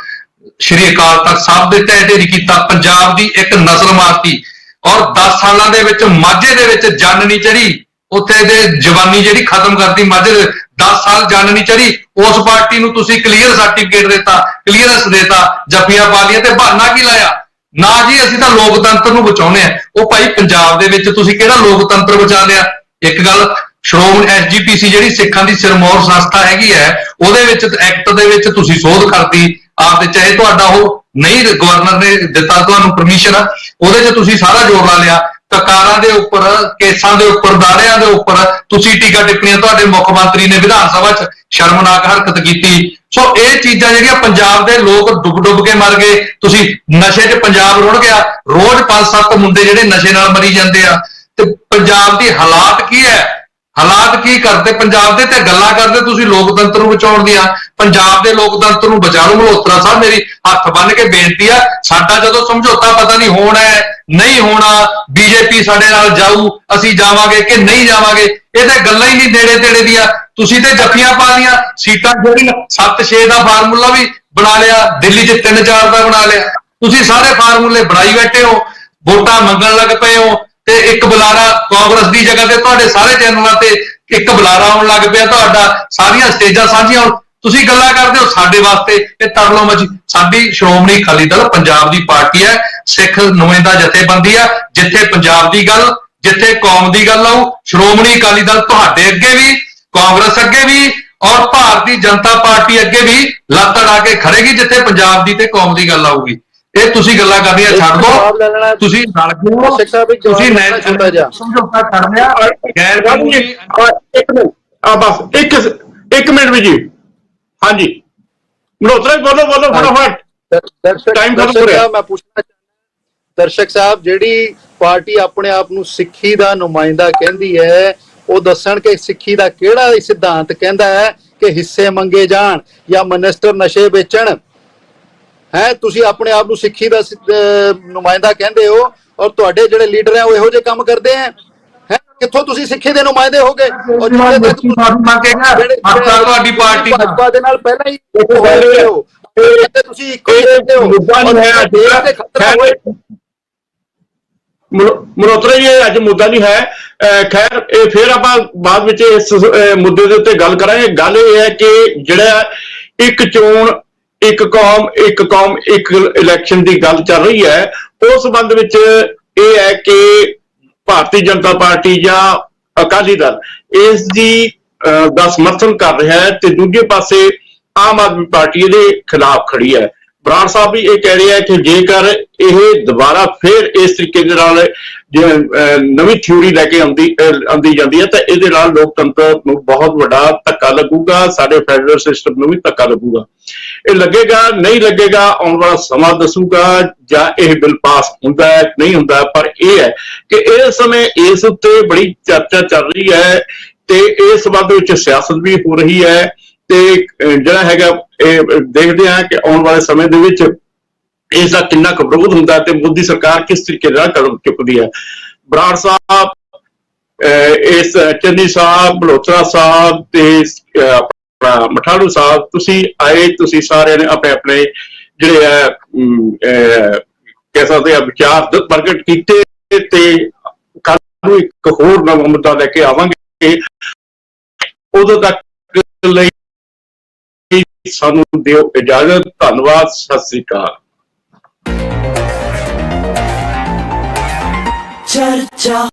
ਸ਼੍ਰੀ ਅਕਾਲ ਤਖਤ ਸਾਹਿਬ ਦੇ ਢਹਿ ਢੇਰੀ ਕੀਤਾ, ਪੰਜਾਬ ਦੀ ਇੱਕ ਨਸਲ ਮਾਰਤੀ, ਔਰ 10 ਸਾਲਾਂ ਦੇ ਵਿੱਚ ਮਾਝੇ ਦੇ ਵਿੱਚ ਜੰਨ ਨਹੀਂ ਚੜੀ, ਉੱਥੇ ਦੇ ਜਵਾਨੀ ਜਿਹੜੀ ਖਤਮ ਕਰਤੀ ਮਾਝੇ ਦੇ 10 ਸਾਲ ਜੰਨ ਨਹੀਂ ਚੜੀ। ਉਸ ਪਾਰਟੀ ਨੂੰ ਤੁਸੀਂ ਕਲੀਅਰ ਸਰਟੀਫਿਕੇਟ ਦਿੱਤਾ, ਕਲੀਅਰੈਂਸ ਦਿੱਤਾ, ਜੱਫੀਆਂ ਪਾ ਲਈਆਂ ਤੇ ਬਹਾਨਾ ਕੀ ਲਾਇਆ? ਨਾ ਜੀ ਅਸੀਂ ਤਾਂ ਲੋਕਤੰਤਰ ਨੂੰ ਬਚਾਉਣੇ ਆ। ਉਹ ਭਾਈ ਪੰਜਾਬ ਦੇ ਵਿੱਚ ਤੁਸੀਂ ਕਿਹੜਾ ਲੋਕਤੰਤਰ ਬਚਾ ਲਿਆ? ਇੱਕ ਗੱਲ, ਸ਼੍ਰੋਮਣੀ SGPC ਜਿਹੜੀ ਸਿੱਖਾਂ ਦੀ ਸਿਰਮੌਰ ਸੰਸਥਾ ਹੈਗੀ ਹੈ, ਉਹਦੇ ਵਿੱਚ ਐਕਟ ਦੇ ਵਿੱਚ ਤੁਸੀਂ ਸੋਧ ਕਰਤੀ ਆਪਦੇ, ਚਾਹੇ ਤੁਹਾਡਾ ਉਹ ਨਹੀਂ ਗਵਰਨਰ ਨੇ ਦਿੱਤਾ ਤੁਹਾਨੂੰ ਪਰਮਿਸ਼ਨ, ਉਹਦੇ 'ਚ ਤੁਸੀਂ ਸਾਰਾ ਜ਼ੋਰ ਲਾ ਲਿਆ। ਕਕਾਰਾਂ ਦੇ ਉੱਪਰ, ਕੇਸਾਂ ਦੇ ਉੱਪਰ, ਦਾੜਿਆਂ ਦੇ ਉੱਪਰ ਤੁਸੀਂ ਟੀਕਾ ਟਿੱਪਣੀਆਂ, ਤੁਹਾਡੇ ਮੁੱਖ ਮੰਤਰੀ ਨੇ ਵਿਧਾਨ ਸਭਾ 'ਚ ਸ਼ਰਮਨਾਕ ਹਰਕਤ ਕੀਤੀ। ਸੋ ਇਹ ਚੀਜ਼ਾਂ ਜਿਹੜੀਆਂ ਪੰਜਾਬ ਦੇ ਲੋਕ ਡੁੱਬ ਕੇ ਮਰ ਗਏ, ਤੁਸੀਂ ਨਸ਼ੇ 'ਚ ਪੰਜਾਬ ਰੁੜ ਗਿਆ, ਰੋਜ਼ 5-7 ਮੁੰਡੇ ਜਿਹੜੇ ਨਸ਼ੇ ਨਾਲ ਮਰੀ ਜਾਂਦੇ ਆ। ਤੇ ਪੰਜਾਬ ਦੀ ਹਾਲਾਤ ਕੀ ਹੈ? ਹਾਲਾਤ ਕੀ ਕਰਦੇ ਪੰਜਾਬ ਦੇ? ਤੇ ਗੱਲਾਂ ਕਰਦੇ ਤੁਸੀਂ ਲੋਕਤੰਤਰ ਨੂੰ ਬਚਾਉਣ ਦੀਆਂ। ਪੰਜਾਬ ਦੇ ਲੋਕਤੰਤਰ ਨੂੰ ਬਚਾ ਲਓ। ਮਲਹੋਤਰਾ ਸਾਹਿਬ, ਮੇਰੀ ਹੱਥ ਬੰਨ ਕੇ ਬੇਨਤੀ ਆ, ਸਾਡਾ ਜਦੋਂ ਸਮਝੌਤਾ ਪਤਾ ਨਹੀਂ ਹੋਣਾ ਹੈ ਨਹੀਂ ਹੋਣਾ, BJP ਸਾਡੇ ਨਾਲ ਜਾਊ, ਅਸੀਂ ਜਾਵਾਂਗੇ ਕਿ ਨਹੀਂ ਜਾਵਾਂਗੇ, ਇਹ ਤਾਂ ਗੱਲਾਂ ਹੀ ਨਹੀਂ ਨੇੜੇ ਤੇੜੇ ਦੀਆਂ। ਤੁਸੀਂ ਤੇ ਜੱਫੀਆਂ ਪਾ ਲੀਆਂ, ਸੀਟਾਂ ਜਿਹੜੀ 7-6 ਦਾ ਫਾਰਮੂਲਾ ਵੀ ਬਣਾ ਲਿਆ, ਦਿੱਲੀ 'ਚ 3-4 ਦਾ ਬਣਾ ਲਿਆ। ਤੁਸੀਂ ਸਾਰੇ ਫਾਰਮੂਲੇ ਬਣਾਈ ਬੈਠੇ ਹੋ, ਵੋਟਾਂ ਮੰਗਣ ਲੱਗ ਪਏ ਹੋ, ਤੇ ਇੱਕ ਬੁਲਾਰਾ ਕਾਂਗਰਸ ਦੀ ਜਗ੍ਹਾ ਤੇ ਤੁਹਾਡੇ ਸਾਰੇ ਚੈਨਲਾਂ ਤੇ ਇੱਕ ਬੁਲਾਰਾ ਆਉਣ ਲੱਗ ਪਿਆ, ਤੁਹਾਡਾ ਸਾਰੀਆਂ ਸਟੇਜਾਂ ਸਾਂਝੀਆਂ। ਤੁਸੀਂ ਗੱਲਾਂ ਕਰਦੇ ਹੋ ਸਾਡੇ ਵਾਸਤੇ ਇਹ ਤਰਲੋ ਮੱਛੀ। ਸਾਡੀ ਸ਼੍ਰੋਮਣੀ ਅਕਾਲੀ ਦਲ ਪੰਜਾਬ ਦੀ ਪਾਰਟੀ ਹੈ, ਸਿੱਖ ਨੁਮਾਇੰਦਾ ਜਥੇਬੰਦੀ ਆ, ਜਿੱਥੇ ਪੰਜਾਬ ਦੀ ਗੱਲ, ਜਿੱਥੇ ਕੌਮ ਦੀ ਗੱਲ ਆਊ, ਸ਼੍ਰੋਮਣੀ ਅਕਾਲੀ ਦਲ ਤੁਹਾਡੇ ਅੱਗੇ ਵੀ, ਕਾਂਗਰਸ ਅੱਗੇ ਵੀ, ਔਰ ਭਾਰਤੀ ਜਨਤਾ ਪਾਰਟੀ ਅੱਗੇ ਵੀ ਲੱਤ ਅੜਾ ਕੇ ਖੜੇਗੀ ਜਿੱਥੇ ਪੰਜਾਬ ਦੀ ਤੇ ਕੌਮ ਦੀ ਗੱਲ ਆਊਗੀ। ਇਹ ਤੁਸੀਂ ਗੱਲਾਂ ਕਰਨੀਆਂ ਛੱਡ ਦਿਓ, ਤੁਸੀਂ ਰਲ ਗਏ, ਤੁਸੀਂ ਸਮਝੌਤਾ ਕਰ ਲਿਆ। ਗੈਰ ਕਾਨੂੰਨੀ ਬਸ ਇੱਕ ਮਿੰਟ ਵੀ ਜੀ। ਹਾਂਜੀ ਮਲਹੋਤਰਾ ਬੋਲੋ ਫਟਾਫਟ, ਟਾਈਮ ਖਤਮ ਹੋ ਰਿਹਾ। ਮੈਂ ਪੁੱਛਣਾ ਚਾਹੁੰਦਾ ਦਰਸ਼ਕ ਸਾਹਿਬ, ਜਿਹੜੀ ਪਾਰਟੀ ਆਪਣੇ ਆਪ ਨੂੰ ਸਿੱਖੀ ਦਾ ਨੁਮਾਇੰਦਾ ਕਹਿੰਦੀ ਹੈ, ਉਹ ਦੱਸਣ ਕਿ ਸਿੱਖੀ ਦਾ ਕਿਹੜਾ ਸਿਧਾਂਤ ਕਹਿੰਦਾ ਹੈ ਕਿ ਹਿੱਸੇ ਮੰਗੇ ਜਾਣ ਜਾਂ ਮਨਿਸਟਰ ਨਸ਼ੇ ਵੇਚਣ ਹੈ। ਤੁਸੀਂ ਆਪਣੇ ਆਪ ਨੂੰ ਸਿੱਖੀ ਦਾ ਨੁਮਾਇੰਦਾ ਕਹਿੰਦੇ ਹੋ, ਔਰ ਤੁਹਾਡੇ ਜਿਹੜੇ ਲੀਡਰ ਹੈ ਉਹ ਇਹੋ ਜਿਹੇ ਕੰਮ ਕਰਦੇ ਹੈ। ਕਿੱਥੋਂ ਤੁਸੀਂ ਸਿੱਖੀ ਦੇ ਨੁਮਾਇੰਦੇ ਹੋਗੇ? ਔਰ ਤੁਹਾਡੀ ਪਾਰਟੀ ਭਾਜਪਾ ਦੇ ਨਾਲ ਪਹਿਲਾਂ ਹੀ ਤੁਸੀਂ ਇੱਕੋ ਜਿਹੇ ਹੋ। ਮਲਹੋਤਰਾ ਜੀ, ਇਹ ਅੱਜ ਮੁੱਦਾ ਨਹੀਂ ਹੈ। ਖੈਰ, ਇਹ ਫਿਰ ਆਪਾਂ ਬਾਅਦ ਵਿੱਚ ਇਸ ਮੁੱਦੇ ਦੇ ਉੱਤੇ ਗੱਲ ਕਰਾਂਗੇ। ਗੱਲ ਇਹ ਹੈ ਕਿ ਜਿਹੜਾ ਇੱਕ ਚੋਣ ਇੱਕ ਕੌਮ ਇੱਕ ਇਲੈਕਸ਼ਨ ਦੀ ਗੱਲ ਚੱਲ ਰਹੀ ਹੈ, ਉਸ ਸੰਬੰਧ ਵਿੱਚ ਇਹ ਹੈ ਕਿ ਭਾਰਤੀ ਜਨਤਾ ਪਾਰਟੀ ਜਾਂ ਅਕਾਲੀ ਦਲ ਇਸ ਦੀ ਦਾ ਸਮਰਥਨ ਕਰ ਰਿਹਾ ਹੈ, ਤੇ ਦੂਜੇ ਪਾਸੇ ਆਮ ਆਦਮੀ ਪਾਰਟੀ ਇਹਦੇ ਖਿਲਾਫ ਖੜੀ ਹੈ। ਬਰਾੜ ਸਾਹਿਬ ਵੀ ਇਹ ਕਹਿ ਰਹੇ ਆ ਕਿ ਜੇਕਰ ਇਹ ਦੁਬਾਰਾ ਫਿਰ ਇਸ ਤਰੀਕੇ ਦੇ ਨਾਲ ਨਵੀਂ ਥਿਊਰੀ ਲੈ ਕੇ ਆਉਂਦੀ ਜਾਂਦੀ ਹੈ ਤਾਂ ਇਹਦੇ ਨਾਲ ਲੋਕਤੰਤਰ ਨੂੰ ਬਹੁਤ ਵੱਡਾ ਧੱਕਾ ਲੱਗੂਗਾ, ਸਾਡੇ ਫੈਡਰਲ ਸਿਸਟਮ ਨੂੰ ਵੀ ਧੱਕਾ ਲੱਗੂਗਾ। ਇਹ ਲੱਗੇਗਾ ਨਹੀਂ ਲੱਗੇਗਾ, ਆਉਣ ਵਾਲਾ ਸਮਾਂ ਦੱਸੂਗਾ ਜਾਂ ਇਹ ਬਿੱਲ ਪਾਸ ਹੁੰਦਾ ਹੈ ਨਹੀਂ ਹੁੰਦਾ। ਪਰ ਇਹ ਹੈ ਕਿ ਇਸ ਸਮੇਂ ਇਸ ਉੱਤੇ ਬੜੀ ਚਰਚਾ ਚੱਲ ਰਹੀ ਹੈ ਤੇ ਇਸ ਸੰਬੰਧ ਵਿੱਚ ਸਿਆਸਤ ਵੀ ਹੋ ਰਹੀ ਹੈ, ਤੇ ਜਿਹੜਾ ਹੈਗਾ ਇਹ ਦੇਖਦੇ ਹਾਂ ਕਿ ਆਉਣ ਵਾਲੇ ਸਮੇਂ ਦੇ ਵਿੱਚ ਇਸ ਦਾ ਕਿੰਨਾ ਕੁ ਵਿਰੋਧ ਹੁੰਦਾ ਤੇ ਮੋਦੀ ਸਰਕਾਰ ਕਿਸ ਤਰੀਕੇ ਨਾਲ ਕਦਮ ਚੁੱਕਦੀ ਹੈ। ਬਰਾੜ ਸਾਹਿਬ, ਇਸ ਚੰਨੀ ਸਾਹਿਬ, ਮਲਹੋਤਰਾ ਸਾਹਿਬ ਤੇ ਆਪਣਾ ਮਠਾੜੂ ਸਾਹਿਬ, ਤੁਸੀਂ ਆਏ, ਤੁਸੀਂ ਸਾਰਿਆਂ ਨੇ ਆਪਣੇ ਆਪਣੇ ਜਿਹੜੇ ਹੈ ਕਹਿ ਸਕਦੇ ਆ ਵਿਚਾਰ ਪ੍ਰਗਟ ਕੀਤੇ, ਤੇ ਕੱਲ ਨੂੰ ਇੱਕ ਹੋਰ ਨਵਾਂ ਮੁੱਦਾ ਲੈ ਕੇ ਆਵਾਂਗੇ। ਉਦੋਂ ਤੱਕ ਲਈ ਸਾਨੂੰ ਦਿਓ ਇਜਾਜ਼ਤ। ਧੰਨਵਾਦ, ਸਤਿ ਸ੍ਰੀ ਅਕਾਲ। ਚਰਚਾ